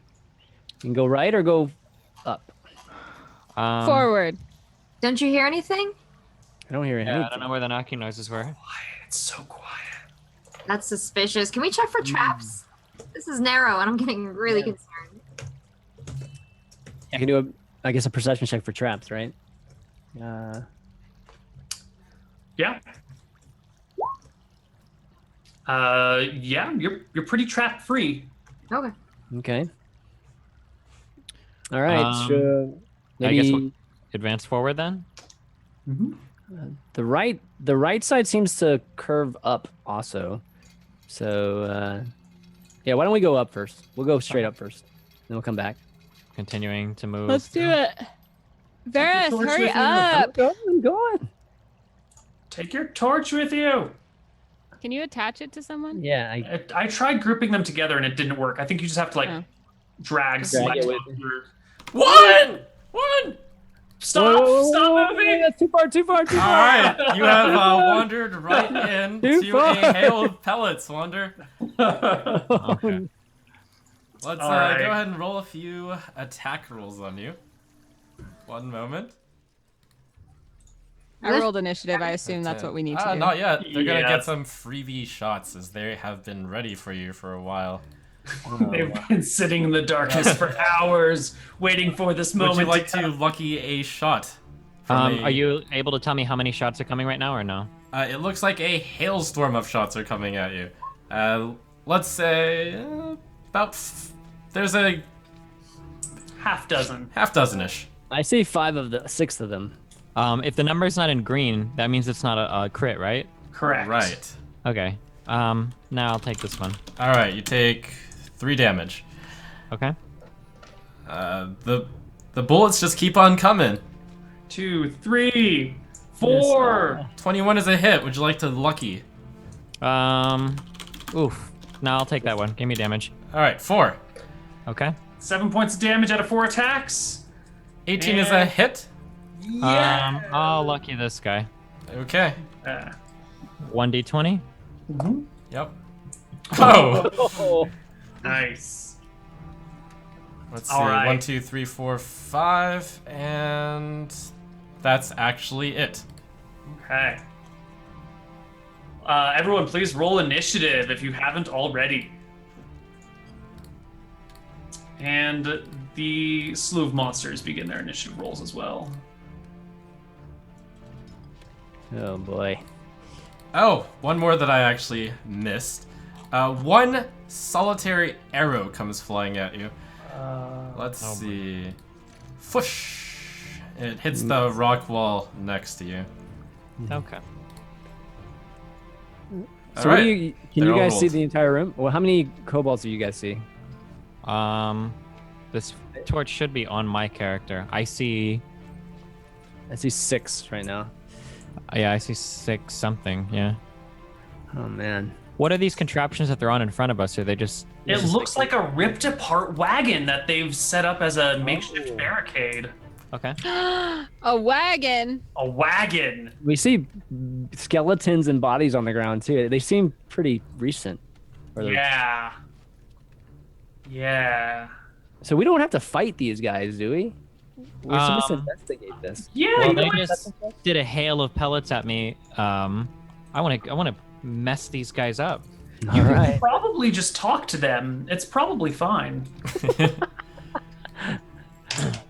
You can go right or go up. Forward. Don't you hear anything? I don't hear Yeah, anything. I don't know where the knocking noises were. Quiet. It's so quiet. That's suspicious. Can we check for traps? This is narrow, and I'm getting really concerned. I can do I guess a perception check for traps, right? Yeah. Yeah, you're pretty trap free. Okay. Okay. All right. I Maybe guess we'll advance forward then. Mm-hmm. the right side seems to curve up also. So yeah, why don't we go up first? We'll go straight up first. Then we'll come back. Continuing to move. Let's do it. Varys, torch hurry with you. up. I'm going. Take your torch with you. Can you attach it to someone? Yeah, I tried grouping them together and it didn't work. I think you just have to like Oh. drag Drag select it with over. One. Stop! Stop moving! That's too far. All right, you have wandered right into Too far. a hail of pellets, Wander. Okay. Let's All right. go ahead and roll a few attack rolls on you. One moment. I rolled initiative. I assume that's what we need to do. Not yet. They're gonna Yeah. get some freebie shots as they have been ready for you for a while. They've been sitting in the darkness for hours, waiting for this Would moment. you like to come. lucky a shot? from Are you able to tell me how many shots are coming right now, or no? It looks like a hailstorm of shots are coming at you. Let's say there's a Half dozen. half dozen-ish. I see 6 of them. If the number's not in green, that means it's not a crit, right? Correct. Right. Okay. Now I'll take this one. All right. You take 3 damage. Okay. The bullets just keep on coming. 2, 3, 4. 21 is a hit. Would you like to lucky? Oof. No, I'll take that one. Give me damage. All right. 4. Okay. 7 points of damage out of 4 attacks. 18 is a And- hit. I'll lucky this guy. Okay. 1d20. Yep. Oh. Oh, Nice. Let's see. All right. 1, 2, 3, 4, 5, and that's actually it. Okay. Everyone, please roll initiative if you haven't already. And the slew of monsters begin their initiative rolls as well. oh boy. Oh, one more that I actually missed. One solitary arrow comes flying at you. Let's see. Fush! It hits the rock wall next to you. Okay. So Alright. can They're you all guys see rolled. the entire room? Well, how many kobolds do you guys see? This torch should be on my character. I see 6 right now. Yeah, I see 6 something. Yeah. Oh man. What are these contraptions that they're on in front of us? Are they just? It looks like a ripped apart wagon that they've set up as a makeshift barricade. Okay. A wagon. A wagon. We see skeletons and bodies on the ground too. They seem pretty recent. Yeah. Yeah. So we don't have to fight these guys, do we? We're supposed to investigate this. Yeah. Well, you know they what? just did a hail of pellets at me. I want to mess these guys up. All right. Probably just talk to them. It's probably fine.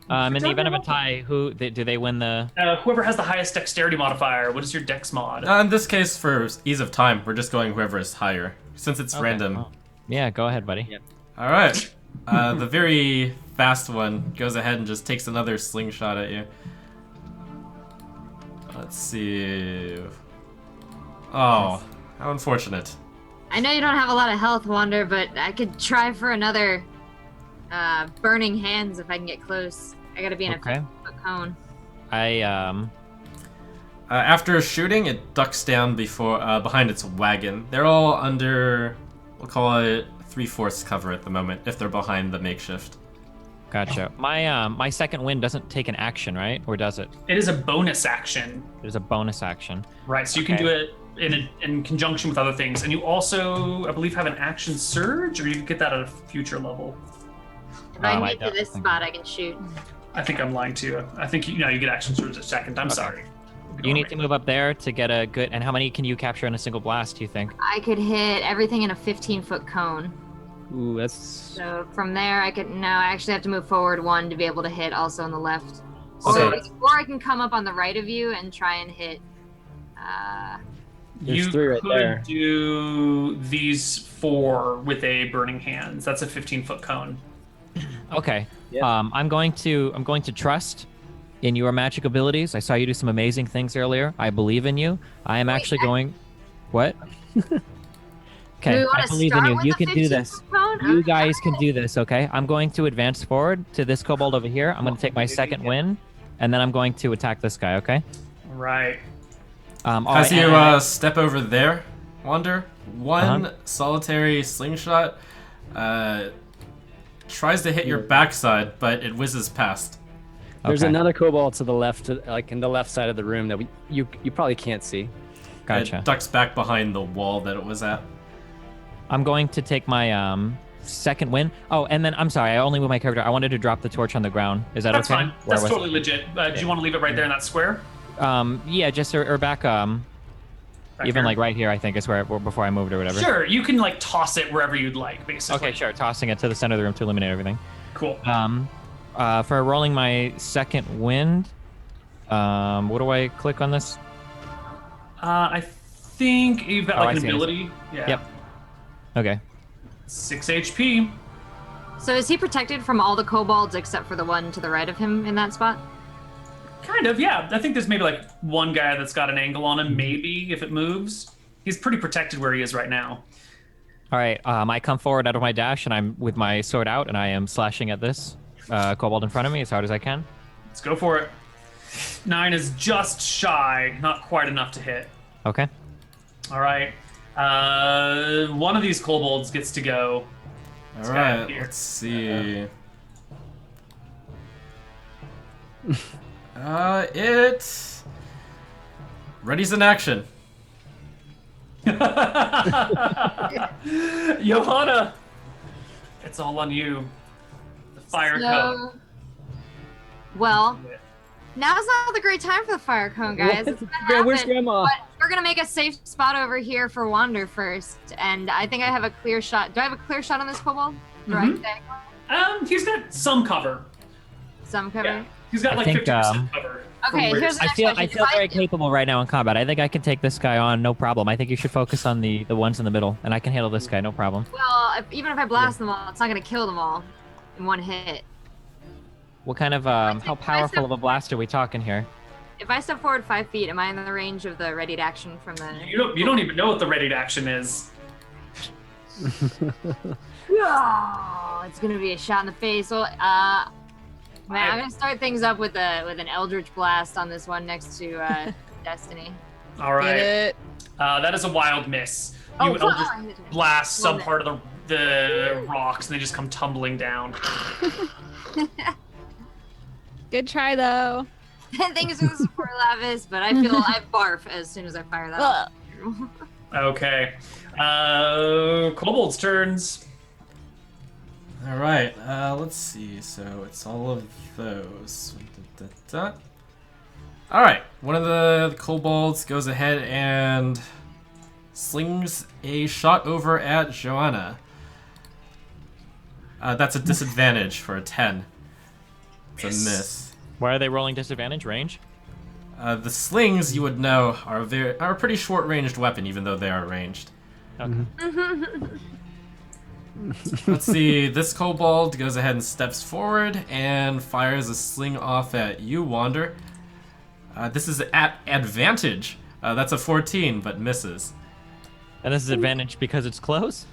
In the event of a tie, do they win the? Whoever has the highest dexterity modifier. What is your dex mod? In this case, for ease of time, we're just going whoever is higher, since it's random. Oh. Yeah, go ahead, buddy. Yep. All right. The very fast one goes ahead and just takes another slingshot at you. Let's see. Oh, how unfortunate. I know you don't have a lot of health, Wander, but I could try for another burning hands if I can get close. I gotta be in a 50-foot cone. After shooting, it ducks down behind its wagon. They're all under, we'll call it 3/4 cover at the moment, if they're behind the makeshift. Gotcha. My second wind doesn't take an action, right? Or does it? It is a bonus action. It is a bonus action. Right, so you can do it in conjunction with other things. And you also, I believe, have an action surge, or you can get that at a future level. If I I get to don't this think- spot, I can shoot. I think I'm lying to you. I think you get action surge a second. I'm Okay. sorry. You need to move up there to get a good. And how many can you capture in a single blast? Do you think? I could hit everything in a 15-foot cone. Ooh, that's So from there, I actually have to move forward one to be able to hit also on the left. Okay. Or I can come up on the right of you and try and hit. There's You three right could there. do these 4 with a burning hands. That's a 15-foot cone. Okay. Yeah. I'm going to trust in your magic abilities. I saw you do some amazing things earlier. I believe in you. I am actually going. What? Do Okay, we I want to believe in start you. with You the can do this. 15-foot cone? You Okay. guys can do this, okay? I'm going to advance forward to this kobold over here. I'm going to take my second win, and then I'm going to attack this guy, okay? Right. As and- you step over there, Wander, one Uh-huh. solitary slingshot tries to hit your backside, but it whizzes past. There's Okay. another kobold to the left, like in the left side of the room that you probably can't see. Gotcha. It ducks back behind the wall that it was at. I'm going to take my second win. Oh, and then I'm sorry, I only moved my character. I wanted to drop the torch on the ground. Is that That's okay? fine. Where That's was totally legit. Do you want to leave it right there in that square? it? Yeah, just or back Back even here? like right here. I think is where before I moved or whatever. Sure, you can like toss it wherever you'd like, basically. Okay, sure. Tossing it to the center of the room to eliminate everything. Cool. For rolling my second wind, what do I click on this? I think you've got Oh, like I an see, I see. ability. Yeah. Yep. Okay. 6 HP. So is he protected from all the kobolds except for the one to the right of him in that spot? Kind of, yeah. I think there's maybe like one guy that's got an angle on him, maybe, if it moves. He's pretty protected where he is right now. All right. I come forward out of my dash, and I'm with my sword out, and I am slashing at this kobold in front of me as hard as I can. Let's go for it. 9 is just shy, not quite enough to hit. Okay. All right. One of these kobolds gets to go. All guy up right, here. let's see. It ready's in action. Johanna, it's all on you. The fire cone. Well, now's not the great time for the fire cone, guys. What? It's gonna Where's happen, Grandma? But we're gonna make a safe spot over here for Wander first, and I think I have a clear shot. Do I have a clear shot on this kobold? Right there. He's got some cover. Some cover. Yeah. He's got I like think, 50% cover. Okay, from where here's the I next feel question. very capable right now in combat. I think I can take this guy on, no problem. I think you should focus on the ones in the middle, and I can handle this guy, no problem. Well, even if I blast them all, it's not gonna kill them all in one hit. What kind of how powerful of a blast are we talking here? If I step forward 5 feet, am I in the range of the ready to action from the? You don't even know what the ready to action is. Oh, it's gonna be a shot in the face. Well, man, I'm gonna start things up with an Eldritch Blast on this one next to Destiny. All right. Get it? That is a wild miss. Oh, You fuck. Eldritch blast some Love it. part of the rocks, and they just come tumbling down. Good try though. Thanks for the support, Lavis, but I feel I barf as soon as I fire that off. Okay. Kobold's turns. All right, let's see. So it's all of those. All right, one of the kobolds goes ahead and slings a shot over at Joanna. That's a disadvantage for a 10. It's a miss. Why are they rolling disadvantage range? The slings, you would know, are a pretty short-ranged weapon, even though they are ranged. Okay. Let's see. This kobold goes ahead and steps forward and fires a sling off at you, Wander. This is at advantage. That's a 14, but misses. And this is advantage because it's close?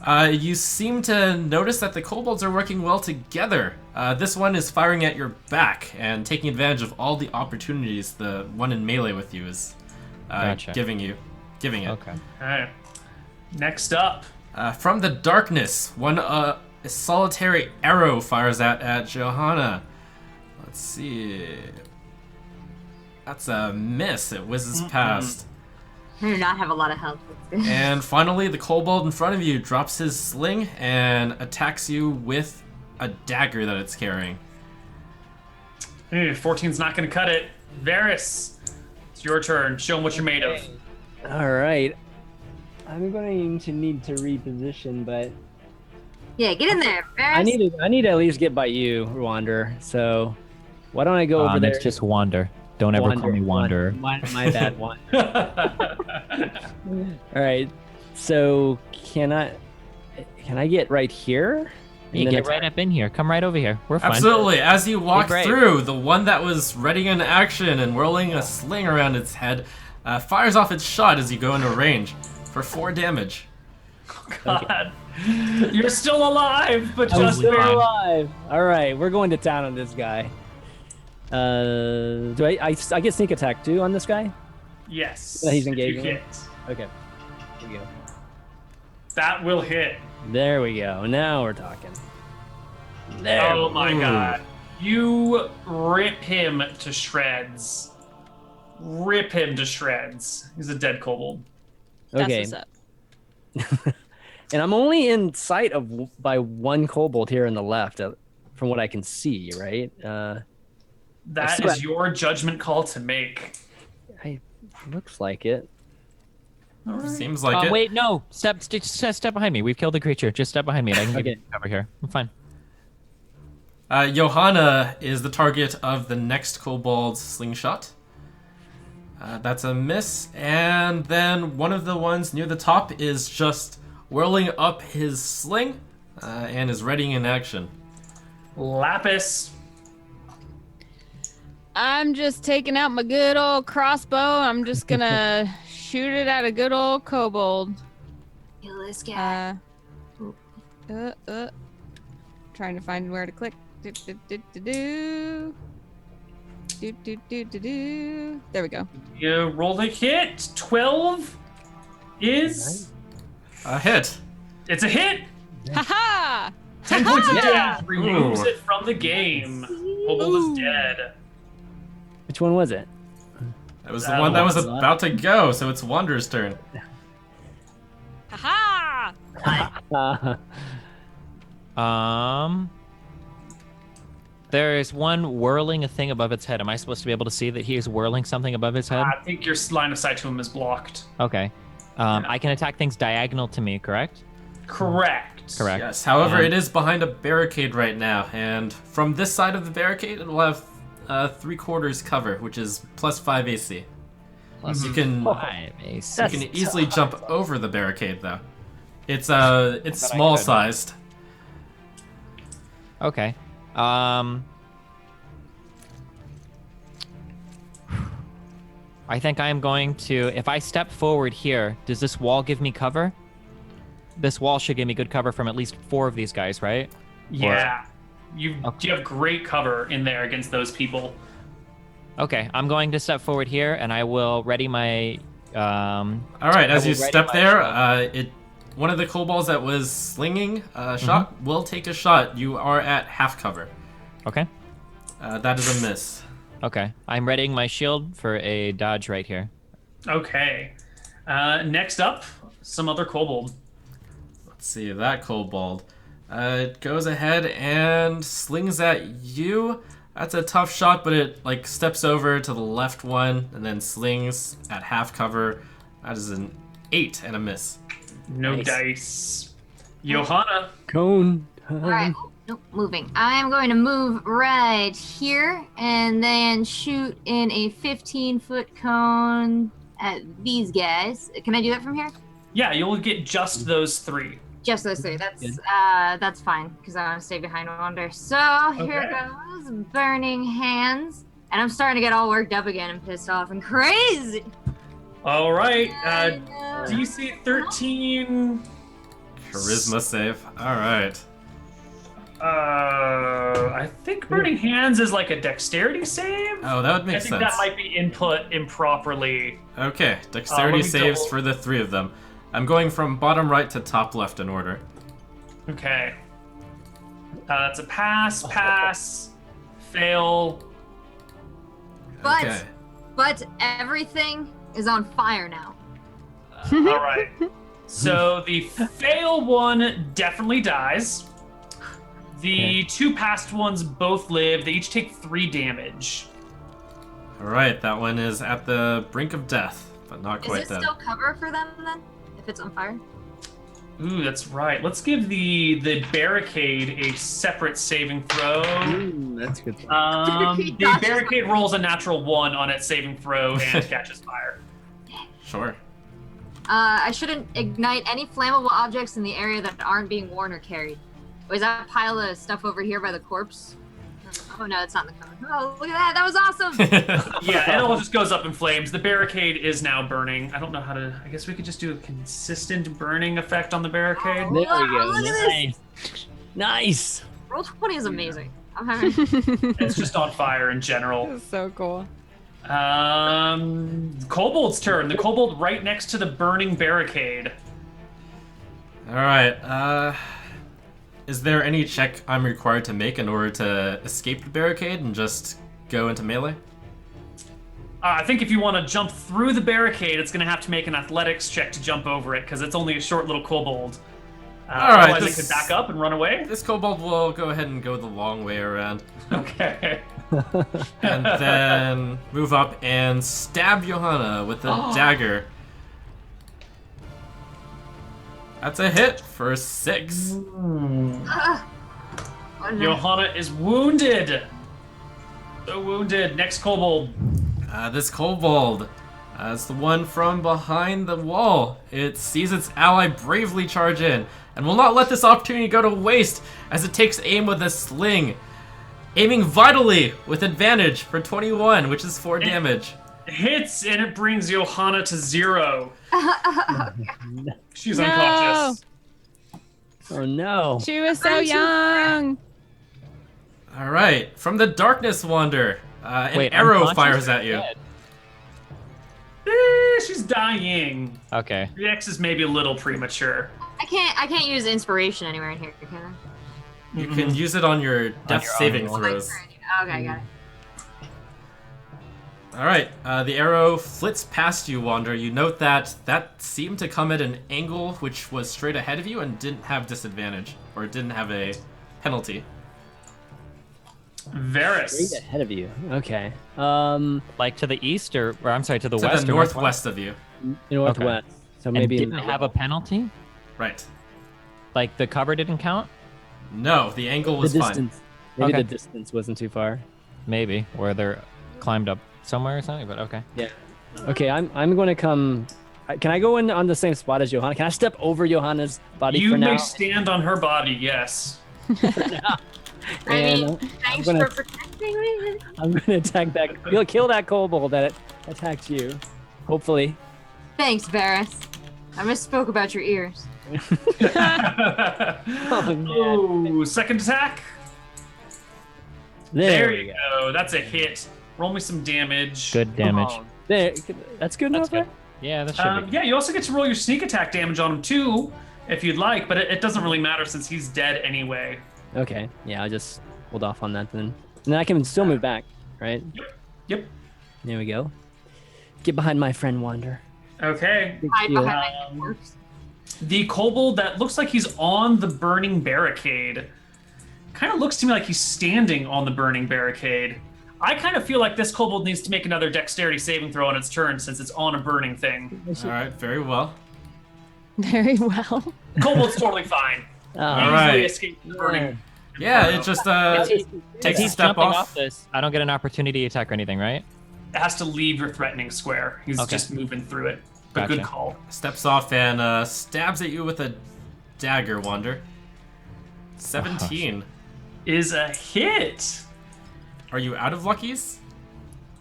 You seem to notice that the kobolds are working well together. This one is firing at your back and taking advantage of all the opportunities the one in melee with you is Gotcha. giving it. Okay. All right. Next up. From the darkness, a solitary arrow fires at Johanna. Let's see. That's a miss. It whizzes past. I do not have a lot of health. And finally, the kobold in front of you drops his sling and attacks you with a dagger that it's carrying. 14's not going to cut it. Varys, it's your turn. Show them what you're made of. All right. I'm going to need to reposition, but Yeah, get in there. I need to at least get by you, Wander. So why don't I go over there? It's just Wander. Don't ever call me Wanderer. My bad, Wander. All right. So can I get right here? You And then get right up in here. Come right over here. We're fine. Absolutely. As you walk brave. through, the one that was ready in action and whirling a sling around its head fires off its shot as you go into range for 4 damage. God. You're still alive, but I'm just still barely. alive. All right, we're going to town on this guy. Do I get sneak attack too on this guy? Yes. He's if you engaging. hit. Okay. Here we go. That will hit. There we go. Now we're talking. There. Oh my god. You rip him to shreds. Rip him to shreds. He's a dead kobold. Okay. That's what's up. And I'm only in sight of by one kobold here on the left, from what I can see. Right. That still- is your judgment call to make. Looks like it. Seems like it. Wait, no. Step behind me. We've killed the creature. Just step behind me. And I can Okay. get cover here. I'm fine. Johanna is the target of the next kobold's slingshot. That's a miss. And then one of the ones near the top is just whirling up his sling and is ready in action. Lapis. I'm just taking out my good old crossbow. I'm just gonna shoot it at a good old kobold. Kill this guy. Trying to find where to click. Do. There we go. You rolled a hit. 12 is... A hit. It's a hit. Ha 10 points of Yeah. damage removes Ooh. it from the game. Kobold is dead. Which one was it? That was the That one that was was- about to go, so it's Wander's turn. ha! There is one whirling a thing above its head. Am I supposed to be able to see that he is whirling something above his head? I think your line of sight to him is blocked. Okay. I can attack things diagonal to me, correct? Correct. Correct. Yes, however, And- it is behind a barricade right now, and from this side of the barricade, it will have 3/4 cover, which is plus 5 AC. Plus You can 5 AC. you can easily jump over the barricade, though. It's Bet I small could. sized. Okay. I think I am going to. If I step forward here, does this wall give me cover? This wall should give me good cover from at least 4 of these guys, right? Yeah. You Okay. have great cover in there against those people. Okay, I'm going to step forward here, and I will ready my All right, as you will ready step my there, shot. one of the kobolds that was slinging a shot will take a shot. You are at half cover. Okay. That is a miss. Okay. I'm readying my shield for a dodge right here. Okay. Next up, some other kobold. Let's see, that kobold. It goes ahead and slings at you. That's a tough shot, but it like steps over to the left one and then slings at half cover. That is an 8 and a miss. No Nice. dice. Johanna. Cone. All right. Nope, moving. I am going to move right here and then shoot in a 15-foot cone at these guys. Can I do that from here? Yeah, you'll get just those 3. Just those 3. Good. That's fine because I want to stay behind Wander. So here Okay. goes burning hands, and I'm starting to get all worked up again and pissed off and crazy. All right. And, DC 13. Charisma save. All right. I think burning hands is like a dexterity save. Oh, that would make I think sense. that might be input improperly. Okay, let dexterity me saves double- for the 3 of them. I'm going from bottom right to top left in order. Okay. That's a pass, fail. But Okay. but everything is on fire now. All right. So the fail one definitely dies. The 2 past ones both live. They each take 3 damage. All right, that one is at the brink of death, but not Is quite it dead. still cover for them then? If it's on fire? Ooh, that's right. Let's give the barricade a separate saving throw. That's good. The barricade rolls a natural 1 on its saving throw and catches fire. Sure. I shouldn't ignite any flammable objects in the area that aren't being worn or carried. Was that pile of stuff over here by the corpse? Oh no, it's not in the cone. Oh, look at that! That was awesome! Yeah, it all just goes up in flames. The barricade is now burning. I don't know how to. I guess we could just do a consistent burning effect on the barricade. There we go. Look at this! Nice. Nice. Roll 20 is amazing. I'm having. It's just on fire in general. That's so cool. Kobold's turn. The kobold right next to the burning barricade. All right. Is there any check I'm required to make in order to escape the barricade and just go into melee? I think if you want to jump through the barricade, it's going to have to make an athletics check to jump over it because it's only a short little kobold. All right, Otherwise, it could back up and run away. This kobold will go ahead and go the long way around, Okay. and then move up and stab Johanna with a dagger. That's a hit for 6. Oh, no. Johanna is wounded. So wounded. Next kobold. This kobold is the one from behind the wall. It sees its ally bravely charge in and will not let this opportunity go to waste as it takes aim with a sling. Aiming vitally with advantage for 21, which is 4 damage. Hits and it brings Johanna to 0. She's No. unconscious. Oh no. She was so young. All right, from the darkness, Wander. An Wait, arrow unconscious fires or at you. dead? She's dying. Okay. The X is maybe a little premature. I can't use inspiration anywhere in here, can I? You can use it on your death your saving own roll. throws. Okay, got it. All right, the arrow flits past you, Wander. You note that that seemed to come at an angle which was straight ahead of you and didn't have disadvantage, or didn't have a penalty. Varys. Straight ahead of you. Okay. Like to the east or I'm sorry, to the To west the or northwest of you. Northwest. So And maybe in didn't the have a penalty? Right. Like the cover didn't count? No, the angle the was fine. distance. Maybe Okay. the distance wasn't too far. Maybe. Where they're climbed up somewhere or something, but okay. Okay, I'm going to come. Can I go in on the same spot as Johanna? Can I step over Johanna's body You for may now? stand on her body, yes. I mean, And thanks gonna- for protecting me. I'm going to attack that. You'll kill that kobold that attacked you. Hopefully. Thanks, Varys. I misspoke about your ears. Oh, man. Ooh, second attack. There, There we you go. That's a hit. Roll me some damage. Good damage. Oh, there. That's good enough. That's good. Yeah, that should be. Yeah, you also get to roll your sneak attack damage on him too, if you'd like, but it doesn't really matter since he's dead anyway. Okay. Yeah, I'll just hold off on that then. And then I can still move back, right? Yep. There we go. Get behind my friend Wander. Okay. Big Hide shield. behind my corpse. The kobold that looks like he's on the burning barricade. Kind of looks to me like he's standing on the burning barricade. I kind of feel like this kobold needs to make another dexterity saving throw on its turn since it's on a burning thing. All right, very well. Very well. Kobold's totally fine. Oh, All right. Easily escaped the burning. Yeah, it just takes a He's step jumping off. this. I don't get an opportunity attack or anything, right? It has to leave your threatening square. He's Okay. just moving through it. But good Gotcha. call. Steps off and stabs at you with a dagger, Wander. 17. Is a hit. Are you out of luckies?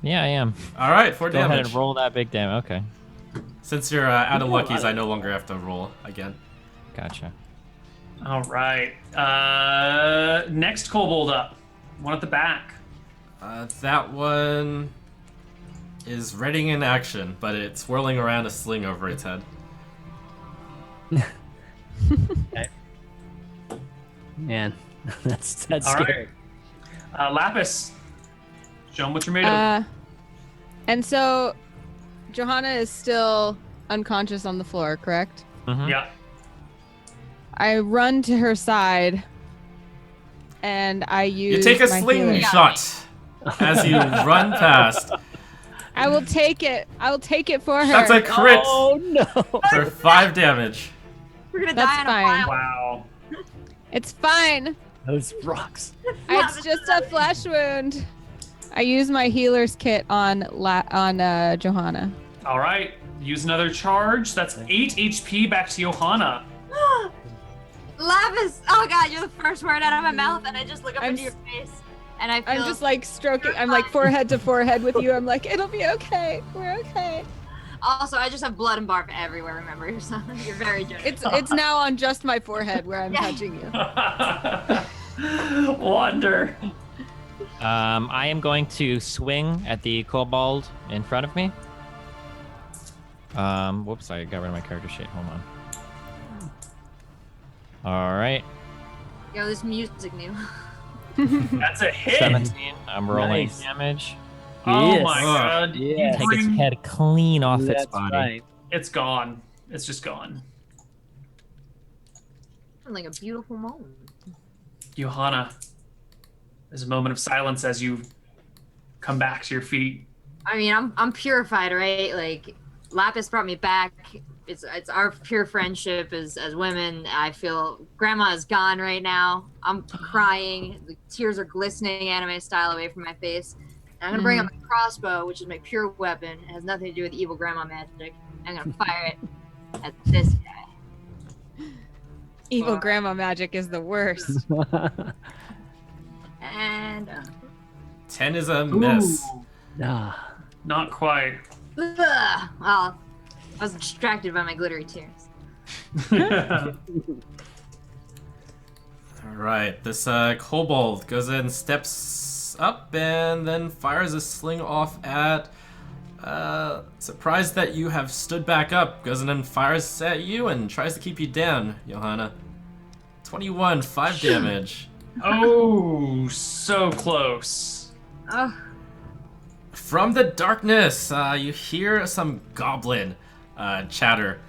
Yeah, I am. All right, 4 Go ahead damage. and roll that big damage. Okay, Since you're out of luckies, I no longer have to roll again. gotcha. All right. Next kobold up. One at the back. That one is readying in action, but it's whirling around a sling over its head. man, that's All right. scary. Lapis. Show him what you're made of. And so Johanna is still unconscious on the floor, correct? Mhm. Yeah. I run to her side and I use You take a my healer. slingshot as you run past. I will take it. I will take it for her. That's a crit Oh no! for 5 damage. We're gonna That's die in a fine. pile. Wow. It's fine. Those rocks. It's just a flesh wound. I use my healer's kit on Johanna. All right. Use another charge. That's 8 HP back to Johanna. Lapis! Oh god, you're the first word out of my mouth, and I just look up I'm into your face, and I feel. I'm just like stroking. I'm like forehead to forehead with you. I'm like, it'll be okay. We're okay. Also, I just have blood and barf everywhere. Remember, so you're very generous. It's now on just my forehead where I'm Yeah. touching you. Wonder. I am going to swing at the kobold in front of me. Whoops, I got rid of my character sheet. Hold on. All right, Yo, this music new. That's a hit. 17. I'm rolling Nice. damage. Oh Yes. my god. You Yes. Take its bring- head clean off its That's body. right. It's gone. It's just gone. Like a beautiful moment. Johanna, there's a moment of silence as you come back to your feet. I mean, I'm purified, right? Like, Lapis brought me back. It's our pure friendship as women. I feel Grandma is gone right now. I'm crying. The tears are glistening anime style away from my face. And I'm gonna bring up my crossbow, which is my pure weapon. It has nothing to do with evil grandma magic. I'm gonna fire it at this guy. Evil Fuck. grandma magic is the worst. And 10 is a miss. Ooh, Ah. not quite. well, I was distracted by my glittery tears. All right, this kobold goes in, steps up, and then fires a sling off at. Surprised that you have stood back up, goes in and fires at you and tries to keep you down, Johanna. 21, 5 damage. Oh, so close. Oh, From the darkness, you hear some goblin chatter.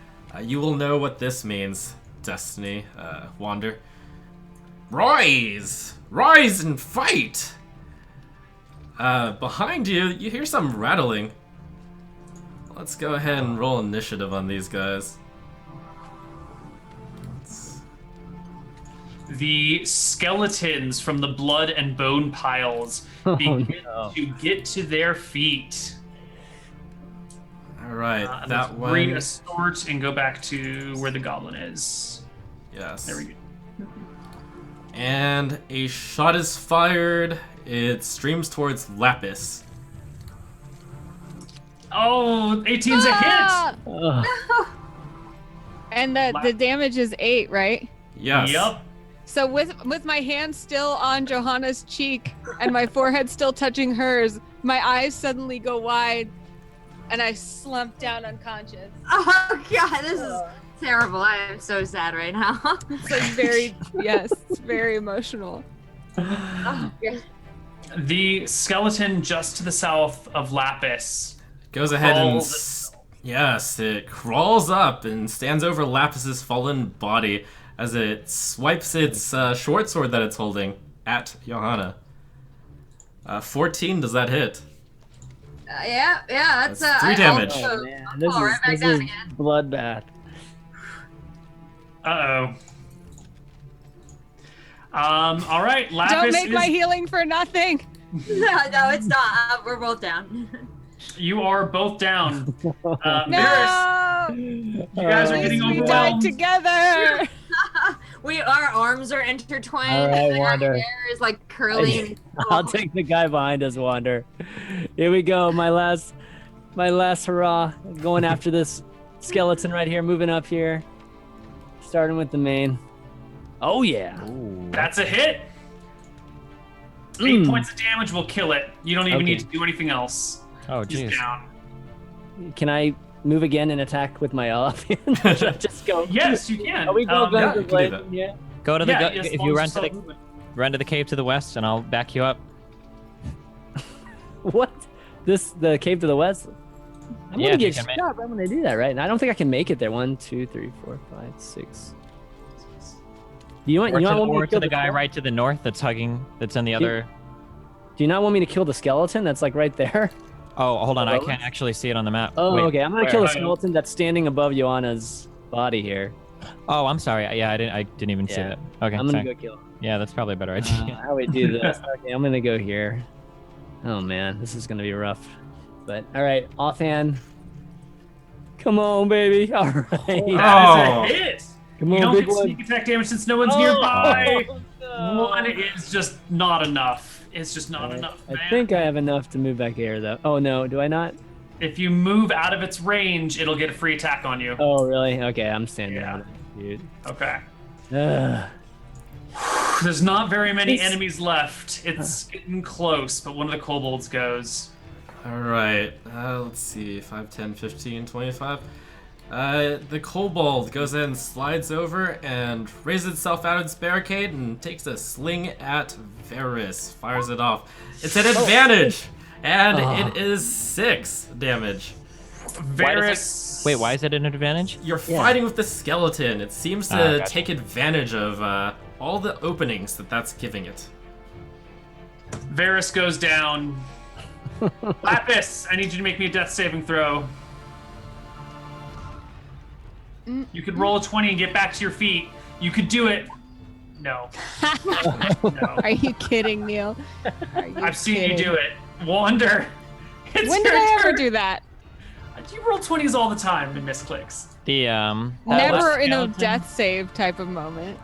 You will know what this means, Destiny, Wander. Rise! Rise and fight! Behind you, you hear some rattling. Let's go ahead and roll initiative on these guys. The skeletons from the blood and bone piles begin no. to get to their feet. All right, And that let's bring one. a sort and go back to where the goblin is. Yes. There we go. And a shot is fired. It streams towards Lapis. Oh, 18's a hit. Ah! Ugh. And the damage is 8, right? Yes. Yep. So with my hand still on Johanna's cheek and my forehead still touching hers, my eyes suddenly go wide and I slump down unconscious. Oh god, this is terrible. I am so sad right now. It's like very, yes, it's very emotional. Oh, God. The skeleton just to the south of Lapis Goes ahead and crawls. yes, it crawls up and stands over Lapis's fallen body as it swipes its short sword that it's holding at Johanna. 14, does that hit? Yeah, that's 3 damage. Oh, man. This fall is, right back this down is again. bloodbath. Uh-oh. All right, Lapis Don't make is, my healing for nothing. No, it's not. We're both down. you are both down. Varys, No, you guys are Oh, getting we man. died overwhelmed. together. Our arms are intertwined. All right, and our Wander. hair is like curly. I'll take the guy behind us, Wander. Here we go. My last hurrah. Going after this skeleton right here. Moving up here. Starting with the main. Oh yeah. That's a hit. 8 Mm. points of damage will kill it. You don't even Okay. need to do anything else. Oh, He's jeez. down. Can I move again and attack with my elephant? Should I just go? Yes, you can. Are we go Yeah, guns you can do blazing? that. Yeah. Go to the yeah, gu- as if long you as run to still the moving. run to the cave to the west, and I'll back you up. What? The cave to the west? I'm Yeah, gonna if you get can make- shot right when I do that, right? And I don't think I can make it there. 1, 2, 3, 4, 5, 6. You want Or you to, not want me or to to kill the guy skeleton? right to the north that's hugging. That's in the You- other. Do you not want me to kill the skeleton that's like right there? Oh, hold on. I Hello? can't actually see it on the map. Oh, Wait. okay. I'm gonna where? kill the Hang on. skeleton that's standing above Joanna's body here. Oh, I'm sorry. Yeah, I didn't even see Yeah. that. Okay. I'm gonna sorry. go kill him. Yeah, that's probably a better idea. How we do this? Okay, I'm gonna go here. Oh man, this is gonna be rough. But all right, offhand. Come on, baby. All right. Oh. That is a hit. Come You on, don't big get one. sneak attack damage since no one's Oh, nearby. no. One is just not enough. It's just not enough, man. I think I have enough to move back here, though. Oh no, do I not? If you move out of its range, it'll get a free attack on you. Oh really? Okay, I'm standing Yeah. on it, dude. Okay. Ugh. There's not very many It's- enemies left. It's getting close, but one of the kobolds goes. Alright, let's see, 5, 10, 15, 25. The kobold goes in, slides over, and raises itself out of its barricade and takes a sling at Varys. Fires it off. It's an advantage! And it is 6 damage. Why does Varys. Wait, why is it an advantage? You're Yeah. fighting with the skeleton. It seems to Gotcha. take advantage of all the openings that's giving it. Varys goes down. Lapis, I need you to make me a death saving throw. You could roll a 20 and get back to your feet. You could do it. No. No. Are you kidding, Neil? Are you I've seen kidding? you do it. Wander. It's When did your I ever turn. do that? You roll 20s all the time in misclicks. The that Never last in a skeleton- death save type of moment.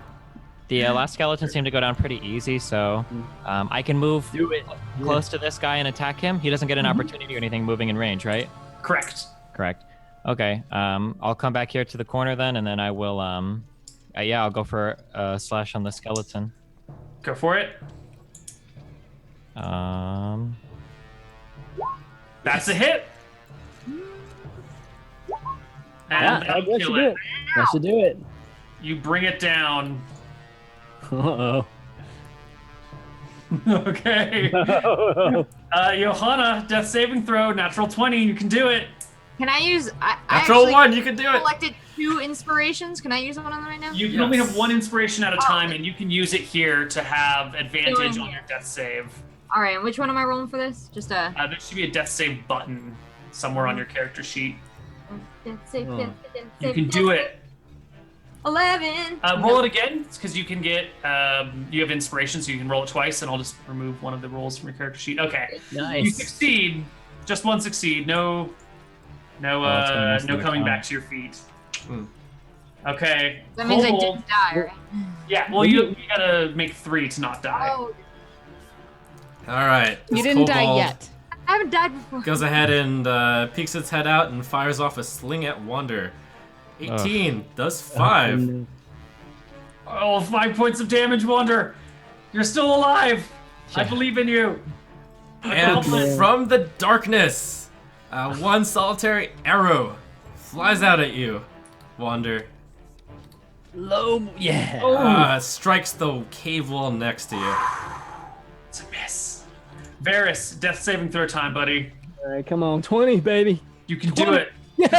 The last skeleton seemed to go down pretty easy, so I can move Do it. close to this guy and attack him. He doesn't get an opportunity or anything moving in range, right? Correct. Correct. Okay. I'll come back here to the corner then, and then I will. Yeah, I'll go for a slash on the skeleton. Go for it. That's a hit. Yeah, And I that'll guess kill you do it. it. I should do it. You bring it down. Uh-oh. Okay. Johanna, death saving throw, natural 20. You can do it. Can I use? I Natural actually 1, you can do it! collected 2 inspirations. Can I use one of them right now? You can only Yes. have 1 inspiration at a Oh. time, and you can use it here to have advantage Doing on here. your death save. All right. And which one am I rolling for this? Just a There should be a death save button somewhere on your character sheet. death save. Oh. Death save, You death can save, do death it. 11. Roll it again, because you can get, you have inspiration, so you can roll it twice, and I'll just remove one of the rolls from your character sheet. Okay. You Nice. succeed. Just 1 succeed. No, it's gonna mess no with the coming count. back to your feet. Hmm. Okay. That means I Kobold- didn't die, right? Yeah, well, you gotta make 3 to not die. Oh, Alright. You this didn't die kobold yet. I haven't died before. Goes ahead and peeks its head out and fires off a sling at Wander. 18 does 5. Oh, 5 points of damage, Wander. You're still alive. I believe in you. And Yeah. from the darkness, One solitary arrow flies out at you, Wander. Low. Yeah. Strikes the cave wall next to you. It's a miss. Varys, death saving throw time, buddy. All right, come on. 20, baby. You can do it. Yes.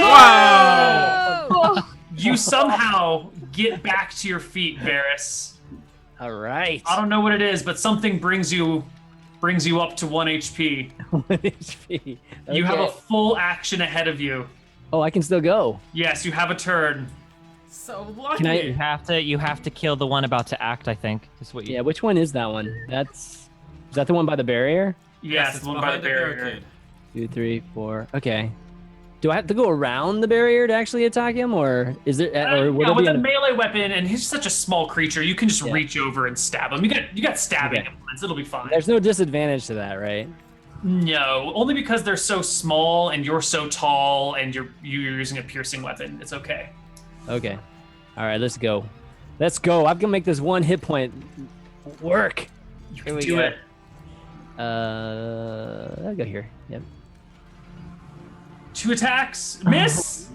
Wow! Oh, You somehow get back to your feet, Varys. All right. I don't know what it is, but something brings you up to 1 HP. 1 HP. You have a Okay. full action ahead of you. Oh, I can still go. Yes, you have a turn. So lucky. Can I- You have to kill the one about to act, I think. Is what you Yeah, which one is that one? Is that the one by the barrier? Yes, it's the one by the behind barrier. barricade. 2, 3, 4. Okay. Do I have to go around the barrier to actually attack him, or is there? Or would Yeah, it with be? a melee weapon, and he's such a small creature, you can just Yeah. reach over and stab him. You got stabbing Okay. implements. It'll be fine. There's no disadvantage to that, right? No, only because they're so small and you're so tall, and you're using a piercing weapon. It's okay. Okay. All right, let's go. Let's go. I'm gonna make this 1 hit point work. You Here can we do go. it. I'll go here. Yep. 2 attacks, miss.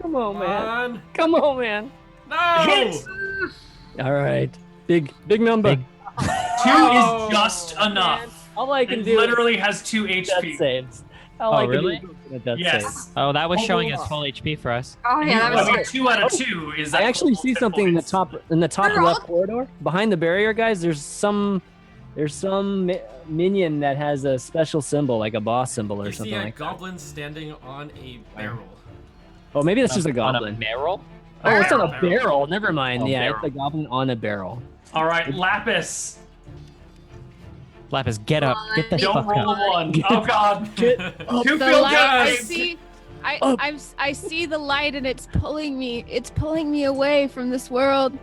Come on, Come man. on. Come on, man. No! Hit. All right. Big number. Big- 2 Oh, is just enough. All I can It do literally has 2 is death HP. saves. All Oh, I can really? do is death saves. Yes. Oh, that was showing Oh. us full HP for us. Oh yeah, that was I mean, good. 2 out of 2 is. I that actually full see hit something in the points. top They're left all- corridor behind the barrier, guys. There's some minion that has a special symbol, like a boss symbol or You see something a like that. goblin standing on a barrel. Oh, maybe that's just a On goblin. a barrel? Oh, it's on a Barrel. barrel. Never mind. Oh, Yeah, barrel. it's a goblin on a barrel. All right, Lapis. Lapis, get up. Get the Don't fuck roll up. a 1. Oh God. Get Two the field light. I guys. see. Up. I see the light, and it's pulling me. It's pulling me away from this world.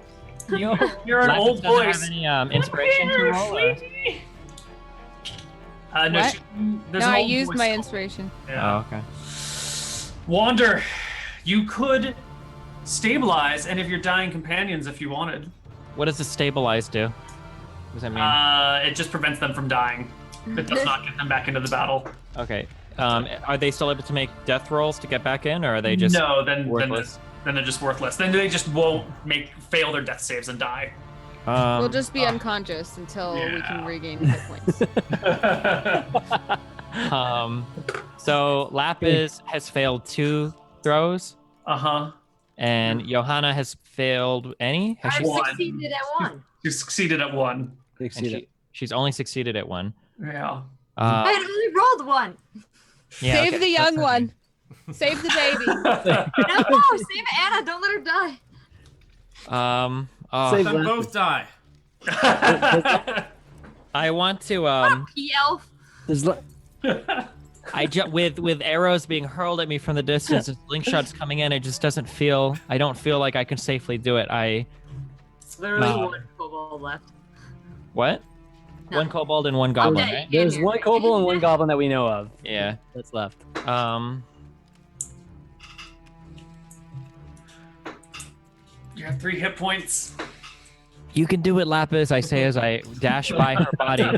You're an Lapis old doesn't voice. have any inspiration to roll? Or? No, What? there's No, an I old used voice my call. inspiration. Yeah. Oh, okay. Wander, you could stabilize any of your dying companions if you wanted. What does the stabilize do? What does that mean? It just prevents them from dying. It does not get them back into the battle. Okay. Are they still able to make death rolls to get back in, or are they just No, then worthless? they're just worthless. Then they just won't fail their death saves and die. We'll just be unconscious until we can yeah. regain hit points. So Lapis has failed 2 throws, Uh-huh. and Johanna has failed any. Has I she? One. succeeded at 1. You succeeded at 1. And she's only succeeded at 1. Yeah. I had only rolled 1. Yeah, Save okay, the that's young okay. one. Save the baby. No, save Anna. Don't let her die. Save Then Lapis. both die. I want to He elf. There's with arrows being hurled at me from the distance and slingshots coming in, it just doesn't feel. I don't feel like I can safely do it. There's literally No. 1 kobold left. What? No. 1 kobold and 1 goblin, Okay. right? there's here. 1 kobold and 1 goblin that we know of Yeah. that's left. You have 3 hit points. You can do it, Lapis, I say as I dash by her body.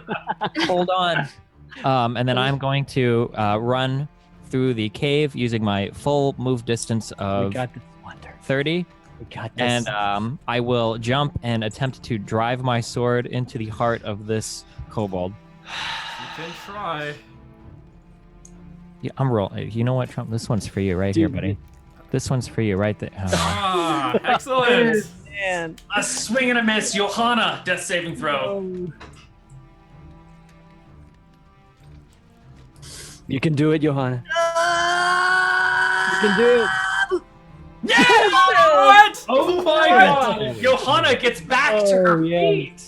Hold on. And then I'm going to run through the cave using my full move distance We of got this, Wonder. 30. We got this. And I will jump and attempt to drive my sword into the heart of this kobold. You can try. Yeah, I'm rolling. You know what, Trump? This one's for you right here, buddy. This one's for you right there. Oh. Ah, excellent. Man. A swing and a miss. Johanna, death saving throw. You can do it, Johanna. You can do it. What? Oh my god! Johanna gets back to her Oh, yeah. feet.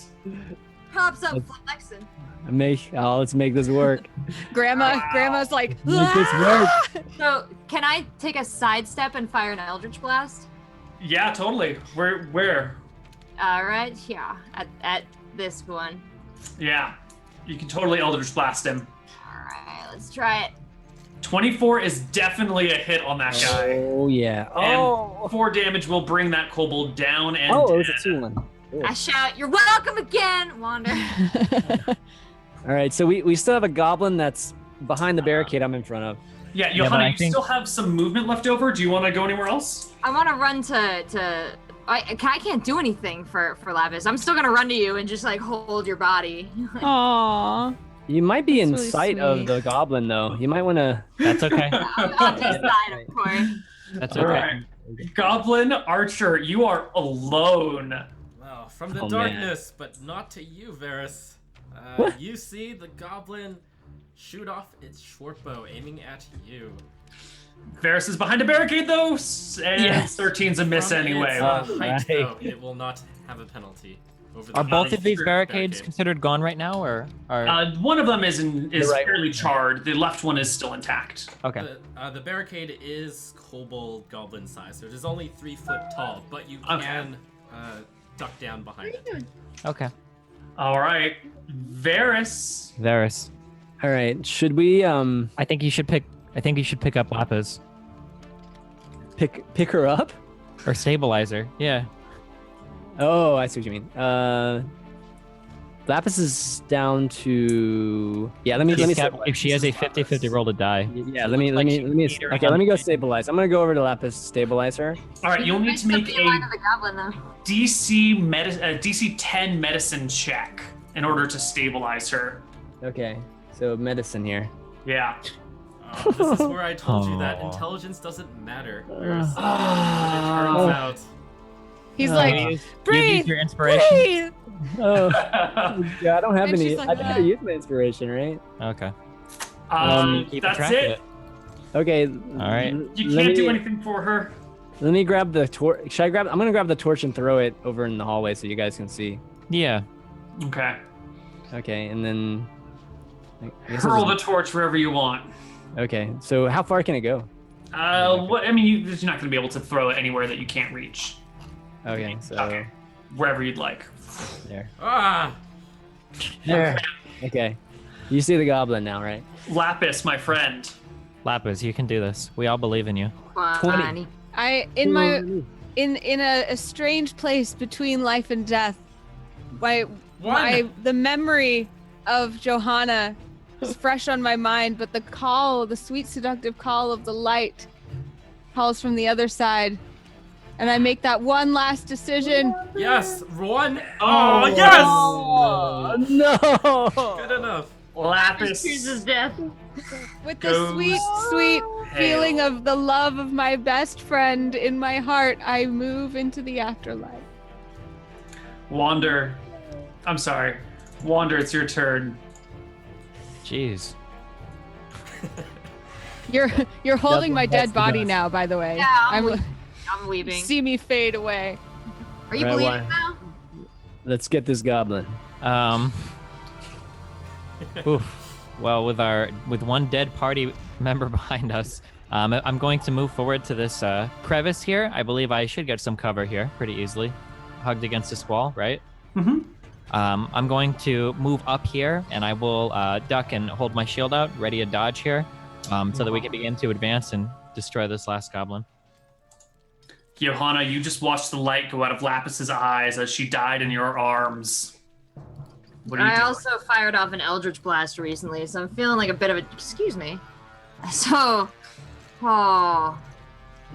Props up, flexing. Let's make this work. Grandma's like, Make this work. So, can I take a sidestep and fire an Eldritch Blast? Yeah, totally. Where? Alright, yeah. At this one. Yeah. You can totally Eldritch Blast him. Alright, let's try it. 24 is definitely a hit on that guy. Oh yeah. And Oh. 4 damage will bring that kobold down and Oh, it was a dead. 2-1. I shout, "You're welcome again, Wander." All right, so we still have a goblin that's behind the barricade I'm in front of. Yeah, Yeah, but Johanna, I you think- still have some movement left over. Do you want to go anywhere else? I want to run to. I can't do anything for Lapis. I'm still gonna run to you and just like hold your body. Aww. You might be That's in really sight of sweet. the goblin, though. You might want to. That's okay. on this side, of course. That's All okay. right. Goblin Archer, you are alone. Well, from the Oh, darkness, but not to you, Varys. What? You see the goblin shoot off its short bow, aiming at you. Varys is behind a barricade, though, and Yes. 13's a miss From anyway. its, All height, right. though, it will not have a penalty. Over the Are both of these barricade. barricades considered gone right now, or are One of them is right fairly one. charred. The left one is still intact. okay? The barricade is kobold goblin size, so it is only 3 foot tall, but you Okay. can duck down behind it. Okay. All right, Varys. Varys, All right. Should we I think you should pick up Lapis pick her up? or stabilizer. Yeah. Oh, I see what you mean. Lapis is down to. Yeah, let me stabilize. If she has a 50-50 roll to die. Yeah, let me like she okay, let me go stabilize. I'm gonna go over to Lapis, stabilize her. All right, you'll need to make Something in line a with the goblin though. DC 10 medicine check in order to stabilize her. Okay, so medicine here. Yeah. This is where I told you that Aw. intelligence doesn't matter. Whereas, it turns Oh. out. He's Uh, like, You use breathe, your inspiration. breathe. Oh, yeah, I don't have And any. she's like, I think I used my inspiration, right? Okay. Keep That's track of it. Okay. All right. You let can't me, do anything for her. Let me grab the torch. Should I grab? I'm gonna grab the torch and throw it over in the hallway so you guys can see. Yeah. Okay. Okay, and then. I guess Hurl I'll the just- torch wherever you want. Okay, so how far can it go? What? I mean, you're not going to be able to throw it anywhere that you can't reach. Okay, so Okay. Wherever you'd like. there. Ah! There. Okay. You see the goblin now, right? Lapis, my friend. Lapis, you can do this. We all believe in you. 20. In a strange place between life and death, the memory of Johanna is fresh on my mind, but the sweet seductive call of the light calls from the other side. And I make that one last decision. Yes! One! Oh, Oh, yes! Oh, no! Good enough. Lapis. Chooses death. With the Goes sweet, sweet feeling hail. of the love of my best friend in my heart, I move into the afterlife. Wander. I'm sorry. Wander, it's your turn. Jeez. You're holding my that's dead the body best. now, by the way. Yeah, I'm I'm leaving. see me fade away. Are you Right, bleeding why? now? Let's get this goblin. Oof. Well, with one dead party member behind us, I'm going to move forward to this crevice here. I believe I should get some cover here pretty easily, hugged against this wall, right? Mm-hmm. I'm going to move up here, and I will duck and hold my shield out, ready to dodge here, so that we can begin to advance and destroy this last goblin. Johanna, you just watched the light go out of Lapis's eyes as she died in your arms. What are you I doing? also fired off an Eldritch Blast recently, so I'm feeling like a bit of a. Excuse me. So, oh.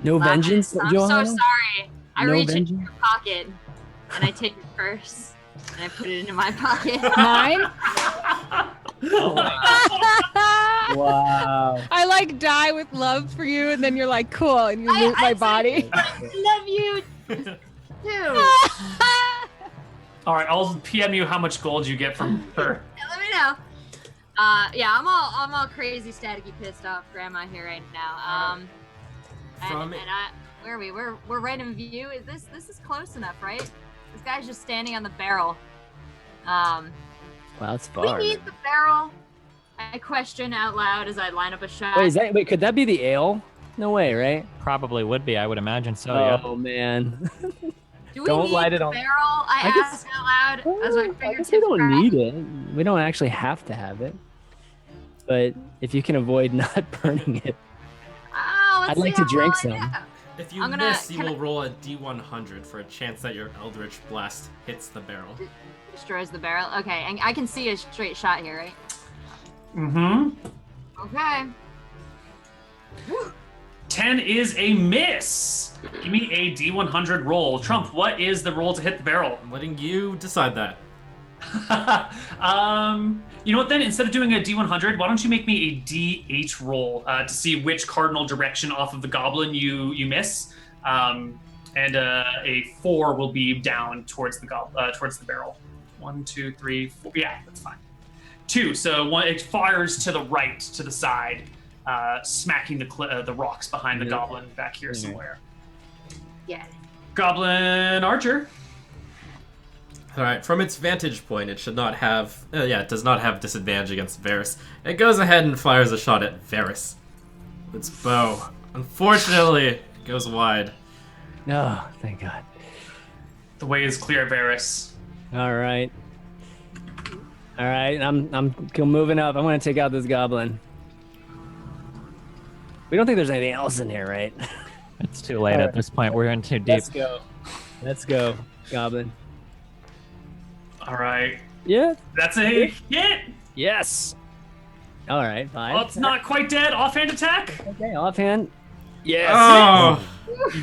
No Lapis, vengeance, I'm Johanna? so sorry. I No reach into vengeance? your pocket and I take your purse and I put it into my pocket. Mine? Wow. I like die with love for you, and then you're like, cool, and you loot my body. I love you too. All right, I'll PM you how much gold you get from her. Let me know. Yeah, I'm all crazy, staticky, pissed off, grandma here right now. From- Where are we? We're right in view. This is close enough, right? This guy's just standing on the barrel. Wow, that's Do we far. need the barrel? I question out loud as I line up a shot. Wait, could that be the ale? No way, right? Probably would be, I would imagine so, yeah. Oh, man. Do we don't need light it the on- barrel? I I guess- ask out loud as my I guess fingertips we don't crack. need it. We don't actually have to have it. But if you can avoid not burning it. Oh, let's I'd see like to how drink well I some. do. If you I'm gonna- miss, you can will roll a D100 for a chance that your Eldritch Blast hits the barrel. Destroys the barrel. Okay, and I can see a straight shot here, right? Mm-hmm. Okay. 10 is a miss. Give me a D100 roll. Trump, what is the roll to hit the barrel? I'm letting you decide that. You know what then? Instead of doing a D100, why don't you make me a D8 roll to see which cardinal direction off of the goblin you miss, and a 4 will be down towards the barrel. 1, 2, 3, 4. Yeah, that's fine. 2. So one, it fires to the right, to the side, smacking the rocks behind the goblin back here somewhere. Yeah. Goblin Archer. All right, from its vantage point, it should not have. It does not have disadvantage against Varys. It goes ahead and fires a shot at Varys. Its bow. Unfortunately, it goes wide. Oh, thank God. The way is clear, Varys. All right. I'm moving up. I'm gonna take out this goblin. We don't think there's anything else in here, right? It's too late at this point. We're in too deep. Let's go, goblin. All right. Yeah. That's a hit. Yes. All right, fine. Well, it's not quite dead. Offhand attack. Okay, offhand. Yes. Oh!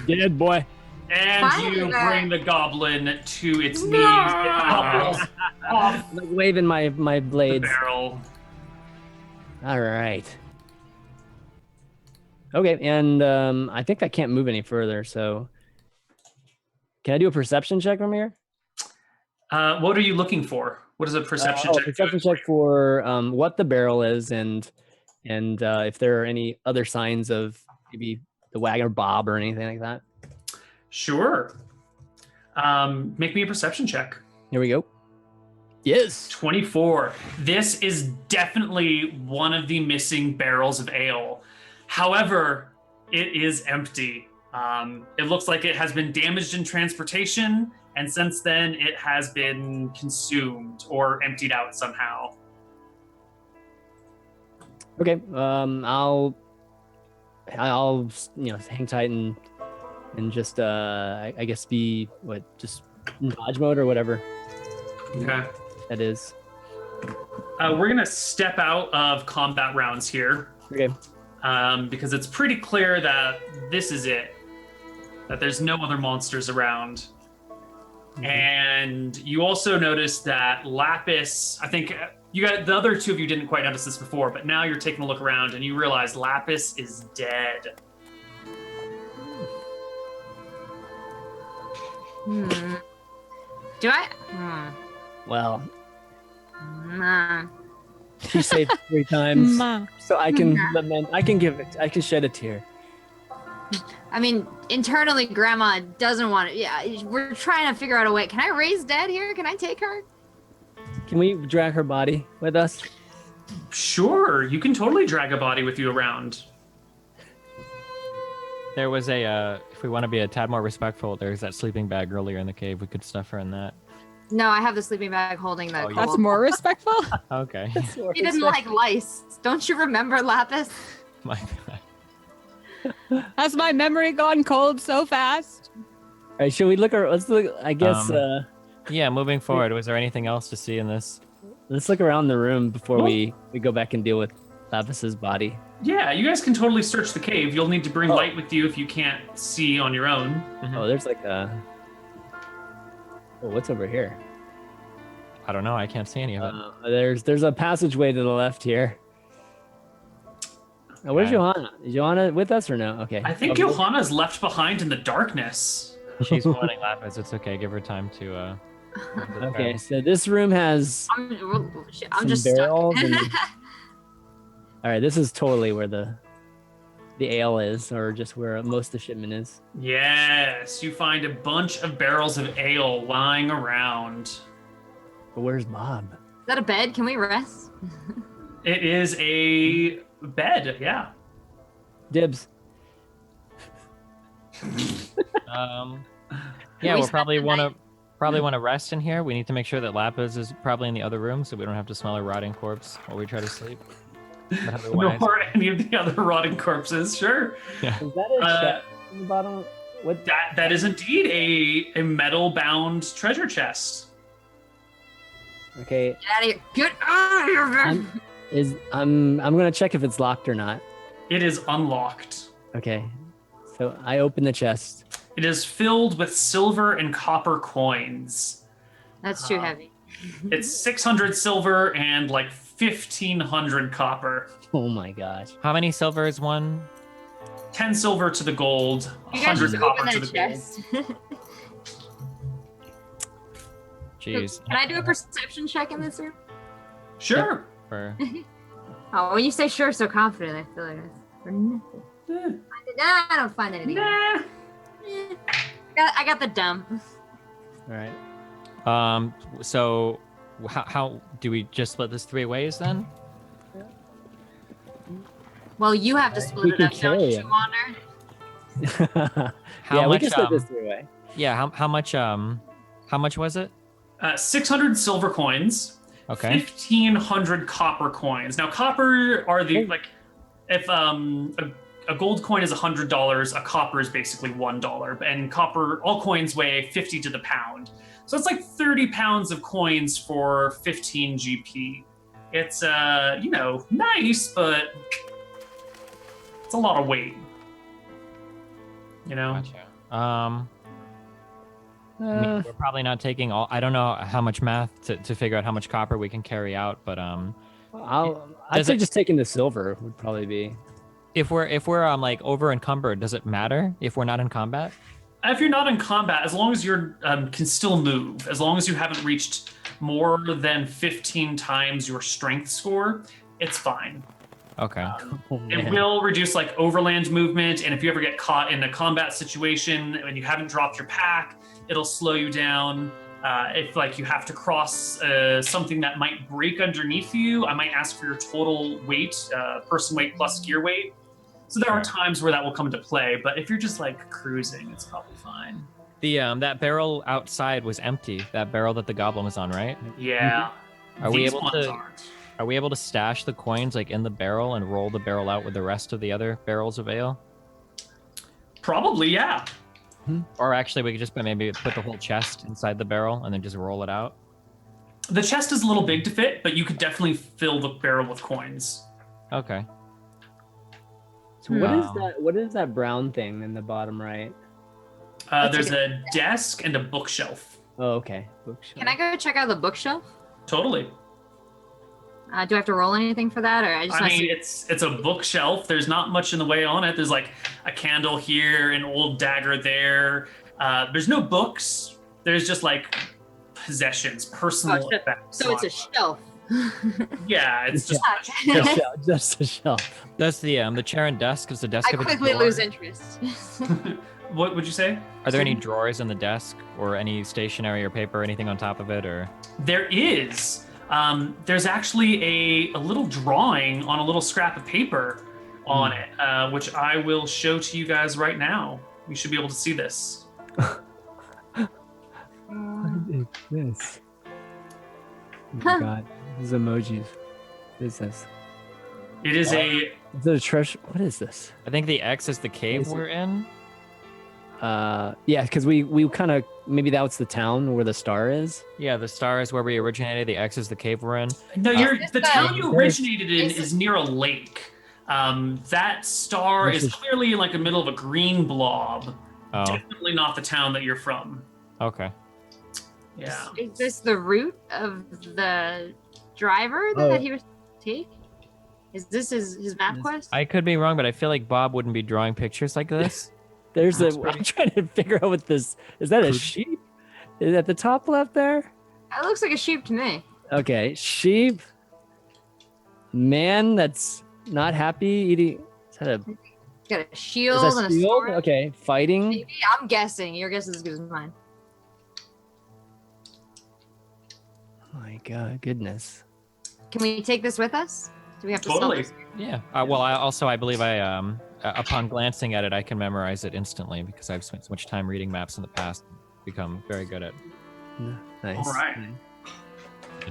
You did, boy. And Fine. you bring the goblin to its knees. It topples off I'm like waving my the blades. barrel. All right. Okay, and I think I can't move any further, so can I do a perception check from here? What are you looking for? What is a perception check? Perception check for what the barrel is, and if there are any other signs of maybe the wagon or Bob or anything like that. Sure. Make me a perception check. Here we go. Yes. 24. This is definitely one of the missing barrels of ale. However, it is empty. It looks like it has been damaged in transportation, and since then it has been consumed or emptied out somehow. Okay. I'll hang tight and just I guess be just in dodge mode or whatever Okay. that is. We're gonna step out of combat rounds here. Okay. Because it's pretty clear that this is it. That there's no other monsters around. And you also notice that Lapis, I think the other two of you didn't quite notice this before, but now you're taking a look around and you realize Lapis is dead. Do I? Well, Nah. she saved 3 times, Ma. so I can lament. I can shed a tear. I mean, internally, Grandma doesn't want it. Yeah, we're trying to figure out a way. Can I raise Dad here? Can I take her? Can we drag her body with us? Sure, you can totally drag a body with you around. There was if we want to be a tad more respectful, there's that sleeping bag earlier in the cave. We could stuff her in that. No, I have the sleeping bag holding the. Oh, yeah. That's more respectful. Okay. He didn't like lice. Don't you remember, Lapis? My God. Has my memory gone cold so fast? All right, should we look? Let's look. I guess. Yeah, moving forward, was there anything else to see in this? Let's look around the room before we go back and deal with Lapis's body. Yeah, you guys can totally search the cave. You'll need to bring light with you if you can't see on your own. Oh, there's like a. Oh, what's over here? I don't know. I can't see any of it. There's a passageway to the left here. Oh, where's Okay. Johanna? Is Johanna with us or no? Okay. I think Johanna's left behind in the darkness. She's wanting Lapis. It's okay. Give her time to. Okay, so this room has I'm some just barrels. stuck. All right, this is totally where the ale is, or just where most of the shipment is. Yes, you find a bunch of barrels of ale lying around. But where's Bob? Is that a bed? Can we rest? It is a bed, yeah. Dibs. Yeah, we we'll probably spend the want to rest in here. We need to make sure that Lapis is probably in the other room, so we don't have to smell a rotting corpse while we try to sleep. But otherwise, Nor any of the other rotting corpses, sure. yeah. Is that a chest in the bottom? What? That is indeed a metal-bound treasure chest. Okay, Get out of here! Get out of here! I'm, I'm gonna check if it's locked or not. It is unlocked. Okay. So I open the chest. It is filled with silver and copper coins. That's too heavy. It's 600 silver and like 1,500 copper. Oh my gosh. How many silver is one? 10 silver to the gold, You guys 100 just copper open to that the gold. chest. Jeez. Can I do a perception check in this room? Sure. For- Oh, when you say sure so confident, I feel like that's for nothing. Eh, Nah, I don't find anything. nah. Eh. I got the dumb. All right. So how do we just split this 3 ways then? Well, you have to We split it can up, don't carry you, him. Wander? How we much? can split this 3 way. Yeah. How much was it? 600 silver coins, Okay. 1,500 copper coins. Now, copper are the like, if a gold coin is $100, a copper is basically $1, and copper all coins weigh 50 to the pound. So it's like 30 pounds of coins for 15 GP. It's nice, but it's a lot of weight. You know. Gotcha. I mean, we're probably not taking all. I don't know how much math to figure out how much copper we can carry out, but I'd Does say it- just taking the silver would probably be. if we're like over encumbered, does it matter if we're not in combat? If you're not in combat, as long as you're can still move, as long as you haven't reached more than 15 times your strength score, it's fine. Okay. Oh, It man. will reduce like overland movement, and if you ever get caught in a combat situation and you haven't dropped your pack, it'll slow you down. If like you have to cross something that might break underneath you, I might ask for your total weight, person weight plus gear weight. So there are times where that will come into play, but if you're just like cruising, it's probably fine. The that barrel outside was empty. That barrel that the goblin was on, right? Yeah. Are we These able ones to- aren't. Are we able to stash the coins like in the barrel and roll the barrel out with the rest of the other barrels of ale? Probably, yeah. Or actually, we could just maybe put the whole chest inside the barrel and then just roll it out. The chest is a little big to fit, but you could definitely fill the barrel with coins. Okay. So what is Wow. that? What is that brown thing in the bottom right? There's a desk and a bookshelf. Oh, okay. Bookshelf. Can I go check out the bookshelf? Totally. Do I have to roll anything for that, or I just I want to mean, see? it's a bookshelf. There's not much in the way on it. There's like a candle here, an old dagger there. There's no books. There's just like possessions, personal Oh, effects. So it's a shelf. Yeah, it's just Just a shelf. Just a shelf. That's the chair and desk. Is the desk I have a quickly drawer? lose interest. What would you say? Are there any drawers in the desk or any stationery or paper or anything on top of it? Or There is. There's actually a little drawing on a little scrap of paper on it, which I will show to you guys right now. You should be able to see this. What is this? Oh my god. This is emojis. What is this? It is a Is it a treasure? What is this? I think the X is the cave Is it- we're in. Yeah, because we kind of maybe that's the town where the star is. Yeah, the star is where we originated. The X is the cave we're in. no. Is The this town the- you originated in is is near a lake. That star This is is- clearly in like the middle of a green blob. Oh, Definitely not the town that you're from. okay. Yeah. Is this the route of the driver Oh. that he was take? Is this his map This- quest? I could be wrong, but I feel like Bob wouldn't be drawing pictures like this. There's a. That's I'm pretty- trying to figure out what this is. That a sheep? Is at the top left there? That looks like a sheep to me. Okay, sheep. Man, that's not happy eating. Is that a? Got a Is shield that and a shield? sword. Okay, fighting. Maybe I'm guessing. Your guess is as good as mine. Oh my god, goodness. Can we take this with us? Do we have to sell Totally. this? Yeah. Well, I believe upon glancing at it, I can memorize it instantly because I've spent so much time reading maps in the past. Become very good at. Nice. All right.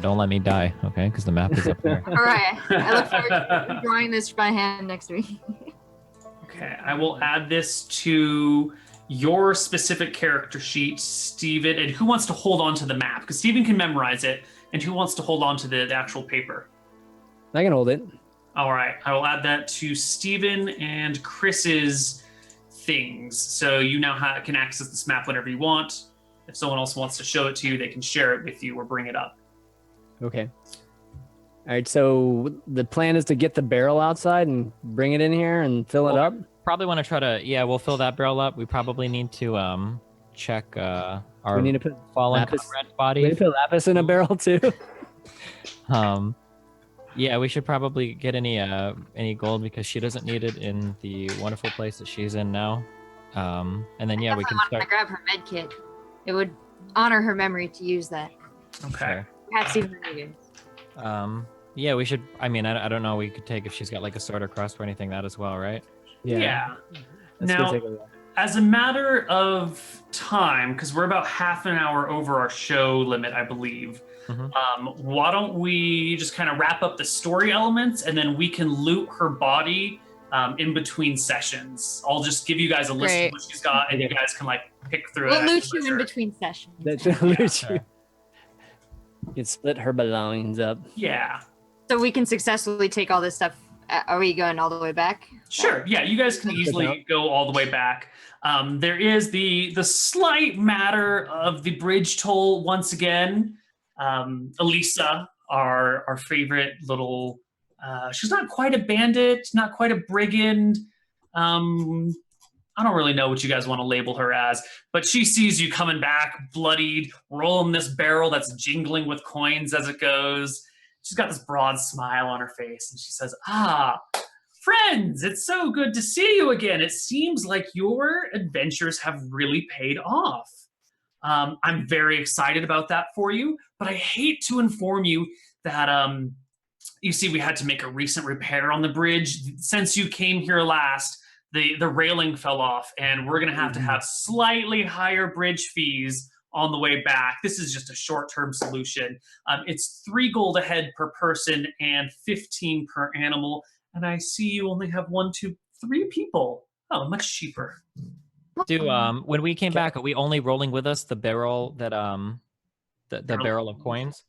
Don't let me die, okay? Because the map is up there. All right. I look forward to drawing this by hand next week. Okay, I will add this to your specific character sheet, Steven. And who wants to hold on to the map? Because Steven can memorize it. And who wants to hold on to the actual paper? I can hold it. All right, I will add that to Steven and Chris's things. So you now can access this map whenever you want. If someone else wants to show it to you, they can share it with you or bring it up. Okay. All right, so the plan is to get the barrel outside and bring it in here and fill it up? Probably want to try to, we'll fill that barrel up. We probably need to check our We need to put fallen Lapis, comrade's we body. need to put Lapis in a barrel too. Yeah, we should probably get any gold because she doesn't need it in the wonderful place that she's in now. And then we can I start. to grab her med kit. It would honor her memory to use that. Okay. Perhaps even bigger. Yeah, we should. I mean, I don't know. We could take if she's got like a sword or crossbow or anything that as well, right? Yeah. Let's go Now, take a look. as a matter of time, because we're about half an hour over our show limit, I believe. Why don't we just kind of wrap up the story elements and then we can loot her body in between sessions. I'll just give you guys a list Great. of what she's got, and you guys can like pick through We'll it. loot you in between sessions. Loot you. You can split her belongings up. Yeah. So we can successfully take all this stuff. Are we going all the way back? Sure. Yeah, you guys can easily go all the way back. There is the slight matter of the bridge toll once again. Elisa, our favorite little, she's not quite a bandit, not quite a brigand. I don't really know what you guys want to label her as, but she sees you coming back, bloodied, rolling this barrel that's jingling with coins as it goes. She's got this broad smile on her face, and she says, friends, it's so good to see you again. It seems like your adventures have really paid off. I'm very excited about that for you, but I hate to inform you that, you see, we had to make a recent repair on the bridge. Since you came here last, the railing fell off, and we're going to have slightly higher bridge fees on the way back. This is just a short-term solution. It's 3 gold a head per person and 15 per animal. And I see you only have 1, 2, 3 people. Oh, much cheaper. When we came back, are we only rolling with us the barrel that the barrel of coins?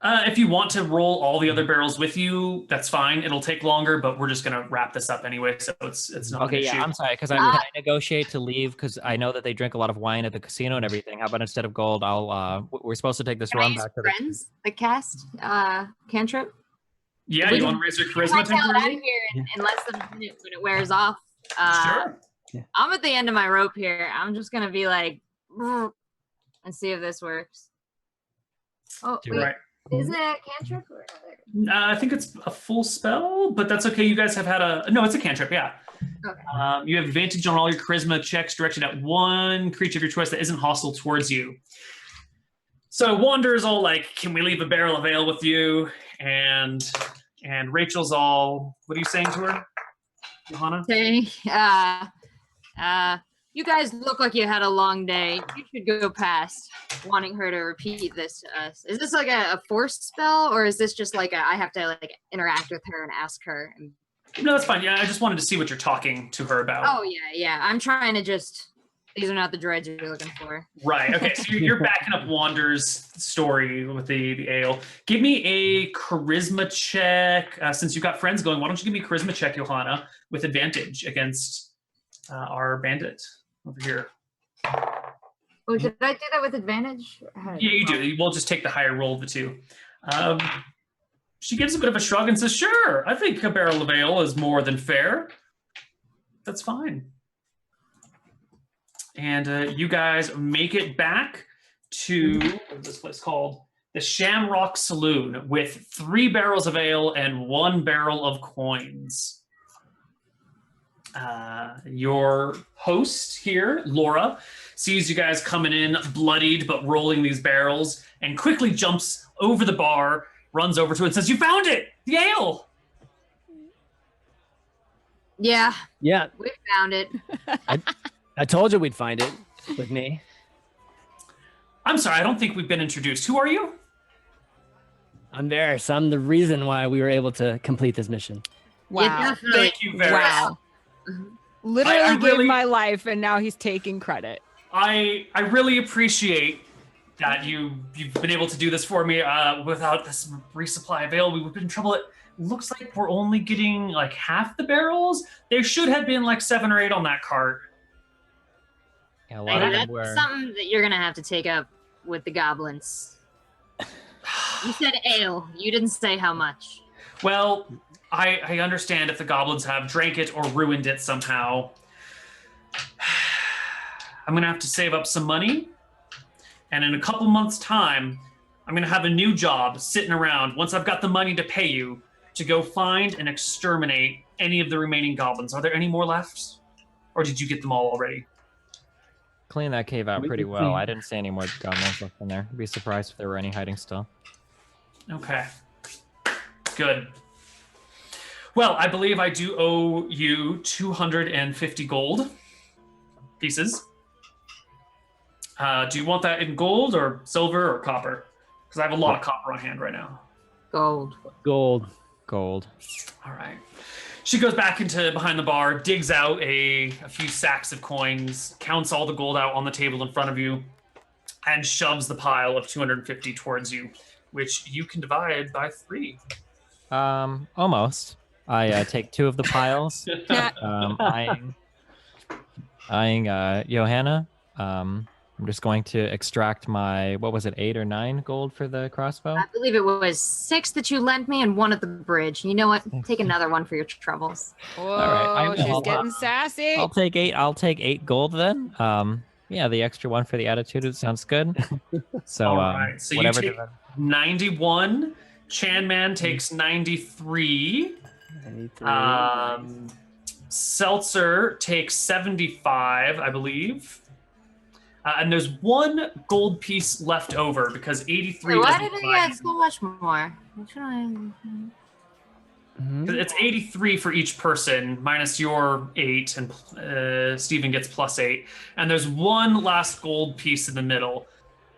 If you want to roll all the other barrels with you, that's fine. It'll take longer, but we're just gonna wrap this up anyway, so it's not Okay, an issue. yeah, I'm sorry, because can I negotiate to leave? Because I know that they drink a lot of wine at the casino and everything. How about instead of gold, we're supposed to take this Can I run use back to friends? The cast cantrip. Yeah, you want to raise your charisma Out of temporarily? here in less than a minute when it wears off. Sure. I'm at the end of my rope here. I'm just gonna be like, and see if this works. Oh, Do wait. Right. Is it a cantrip or another? I think it's a full spell, but that's okay. You guys have had no, it's a cantrip, yeah. Okay. You have advantage on all your charisma checks directed at one creature of your choice that isn't hostile towards you. So Wander's all like, can we leave a barrel of ale with you? And Rachel's all, what are you saying to her, Johanna? Saying, you guys look like you had a long day. You should go past. Wanting her to repeat this to us. Is this like a forced spell, or is this just like I have to like interact with her and ask her? No, that's fine. Yeah, I just wanted to see what you're talking to her about. Oh yeah. I'm trying to just. These are not the dreads you're looking for. Right. Okay. So you're backing up Wander's story with the ale. Give me a charisma check. Since you've got friends going, why don't you give me a charisma check, Johanna, with advantage against our bandit over here. Oh, did I do that with advantage? Yeah, you do. We'll just take the higher roll of the 2. She gives a bit of a shrug and says, sure, I think a barrel of ale is more than fair. That's fine. And you guys make it back to what's this place called? The Shamrock Saloon with 3 barrels of ale and 1 barrel of coins. Your host here, Laura, sees you guys coming in bloodied but rolling these barrels and quickly jumps over the bar, runs over to it and says, you found it! The ale! Yeah, Yeah, we found it. I told you we'd find it with me. I'm sorry, I don't think we've been introduced. Who are you? I'm Varys. I'm the reason why we were able to complete this mission. Wow. Yeah, definitely. Thank you, Varys. Wow. Literally I gave really- my life, and now he's taking credit. I really appreciate that you've been able to do this for me. Without this resupply of ale, we would have been in trouble. looks like we're only getting like half the barrels. There should have been like 7 or 8 on that cart. Yeah, a lot of them That's were. something that you're gonna have to take up with the goblins. You said ale. You didn't say how much. Well, I understand if the goblins have drank it or ruined it somehow. I'm gonna have to save up some money, and in a couple months' time, I'm gonna have a new job sitting around. Once I've got the money to pay you to go find and exterminate any of the remaining goblins. Are there any more left, or did you get them all already? Clean that cave out We pretty can well. see. I didn't see any more goblins left in there. I'd be surprised if there were any hiding still. Okay. Good. Well, I believe I do owe you 250 gold pieces. Do you want that in gold or silver or copper? Because I have a lot of copper on hand right now. Gold. Gold. Gold. All right. She goes back into behind the bar, digs out a few sacks of coins, counts all the gold out on the table in front of you, and shoves the pile of 250 towards you, which you can divide by 3. Almost. I take 2 of the piles. Eyeing Johanna. I'm just going to extract my, what was it, 8 or 9 gold for the crossbow? I believe it was 6 that you lent me and 1 at the bridge. You know what? Take another one for your troubles. Whoa, right, she's I'll- getting sassy. I'll take 8. I'll take 8 gold then. Yeah, the extra one for the attitude, it sounds good. So, All right. So you whatever. take 91. Chan Man takes 93. 93. Seltzer takes 75, I believe. And there's 1 gold piece left over because 83 Wait, why doesn't did divide. I get so much more? What should I... Mhm. It's 83 for each person, minus your 8, and Steven gets plus 8. And there's 1 last gold piece in the middle.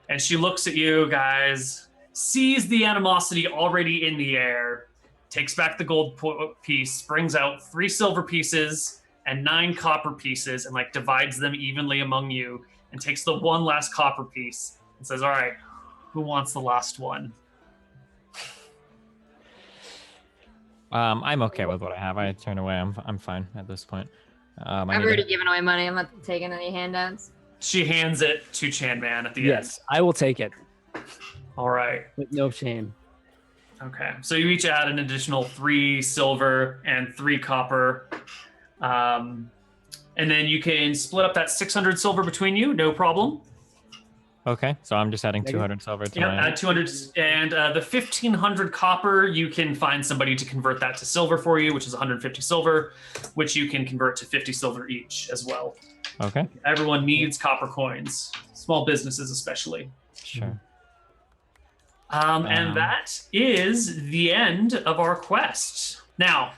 And she looks at you guys, sees the animosity already in the air, takes back the gold piece, brings out 3 silver pieces and 9 copper pieces, and like divides them evenly among you, and takes the 1 last copper piece and says, "All right, who wants the last one?" I'm okay with what I have. I turn away. I'm fine at this point. I I've need to- already given away money. I'm not taking any handouts. She hands it to Chan Man at the Yes, I will take it end. All right. with no shame. Okay, so you each add an additional 3 silver and 3 copper. And then you can split up that 600 silver between you, no problem. Okay, so I'm just adding 200 silver to Yeah, my. add 200. And the 1,500 copper, you can find somebody to convert that to silver for you, which is 150 silver, which you can convert to 50 silver each as well. Okay, Everyone needs copper coins, small businesses especially. sure. And that is the end of our quest. Now,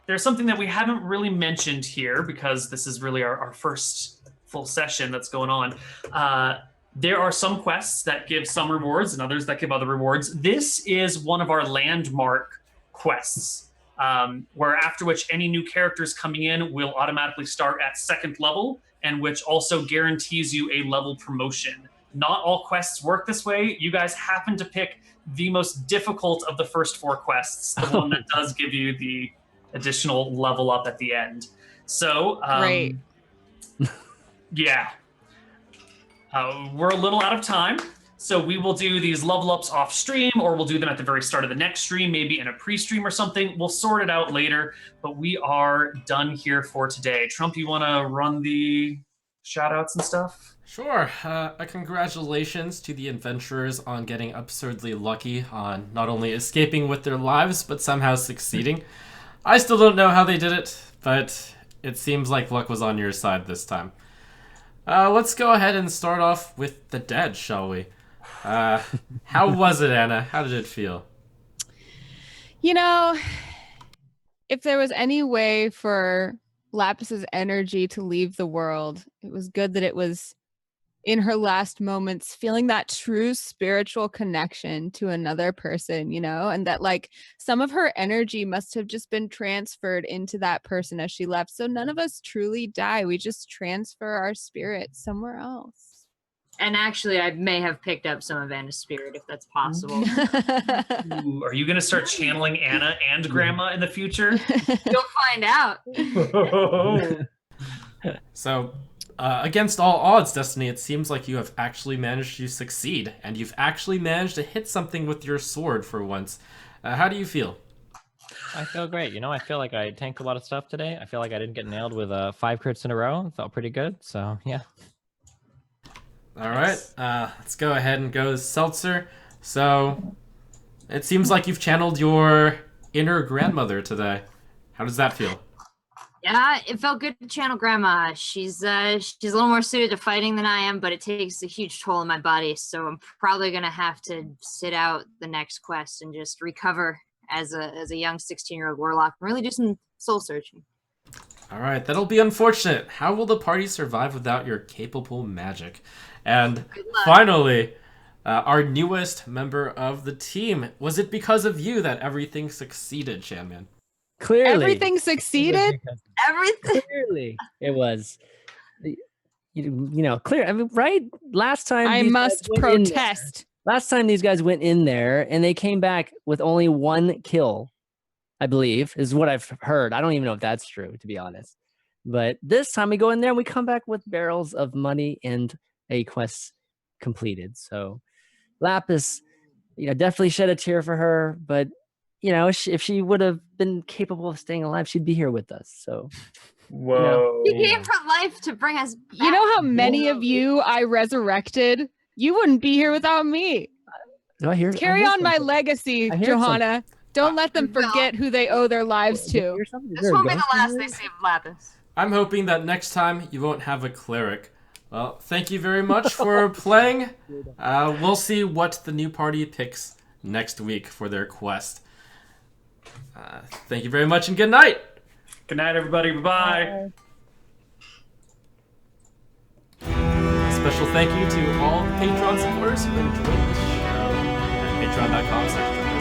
there's something that we haven't really mentioned here because this is really our first full session that's going on. There are some quests that give some rewards and others that give other rewards. This is one of our landmark quests, where after which any new characters coming in will automatically start at 2nd level, and which also guarantees you a level promotion. Not all quests work this way. You guys happen to pick the most difficult of the first 4 quests, the one that does give you the additional level up at the end. So, Great. Yeah. We're a little out of time, so we will do these level ups off stream, or we'll do them at the very start of the next stream, maybe in a pre-stream or something. We'll sort it out later, but we are done here for today. Trump, you want to run the shout-outs and stuff? Sure. Congratulations to the adventurers on getting absurdly lucky on not only escaping with their lives, but somehow succeeding. I still don't know how they did it, but it seems like luck was on your side this time. Let's go ahead and start off with the dead, shall we? How was it, Anna? How did it feel? You know, if there was any way for Lapis's energy to leave the world, it was good that it was in her last moments feeling that true spiritual connection to another person, you know, and that like some of her energy must have just been transferred into that person as she left. So none of us truly die. We just transfer our spirit somewhere else. And actually, I may have picked up some of Anna's spirit, if that's possible. Ooh, are you going to start channeling Anna and Grandma in the future? You'll find out. So, against all odds, Destiny, it seems like you have actually managed to succeed, and you've actually managed to hit something with your sword for once. How do you feel? I feel great. You know, I feel like I tanked a lot of stuff today. I feel like I didn't get nailed with 5 crits in a row. It felt pretty good. So, yeah. All right, let's go ahead and go to Seltzer. So, it seems like you've channeled your inner grandmother today. How does that feel? Yeah, it felt good to channel Grandma. She's a little more suited to fighting than I am, but it takes a huge toll on my body. So I'm probably gonna have to sit out the next quest and just recover as a young 16-year-old warlock and really do some soul searching. All right, that'll be unfortunate. How will the party survive without your capable magic? And finally, our newest member of the team. Was it because of you that everything succeeded, Shanman? Clearly. Everything succeeded? Everything. Clearly. It was. You know, clear. I mean, right? Last time. I these must guys went in there- protest. Last time these guys went in there and they came back with only 1 kill, I believe, is what I've heard. I don't even know if that's true, to be honest. But this time we go in there and we come back with barrels of money and a quest completed. So Lapis, you know, definitely shed a tear for her, but you know, if she would have been capable of staying alive, she'd be here with us. So, Whoa. He gave her life to bring us back. You know how many of you I resurrected? You wouldn't be here without me. do I hear? Carry on my legacy, I hear Johanna. Don't let them forget who they owe their lives to. This won't be the last they see of Lapis. I'm hoping that next time you won't have a cleric. Well, thank you very much for playing. We'll see what the new party picks next week for their quest. Thank you very much and good night. Good night, everybody. Bye-bye. Special thank you to all Patreon supporters who enjoyed this show at patreon.com/.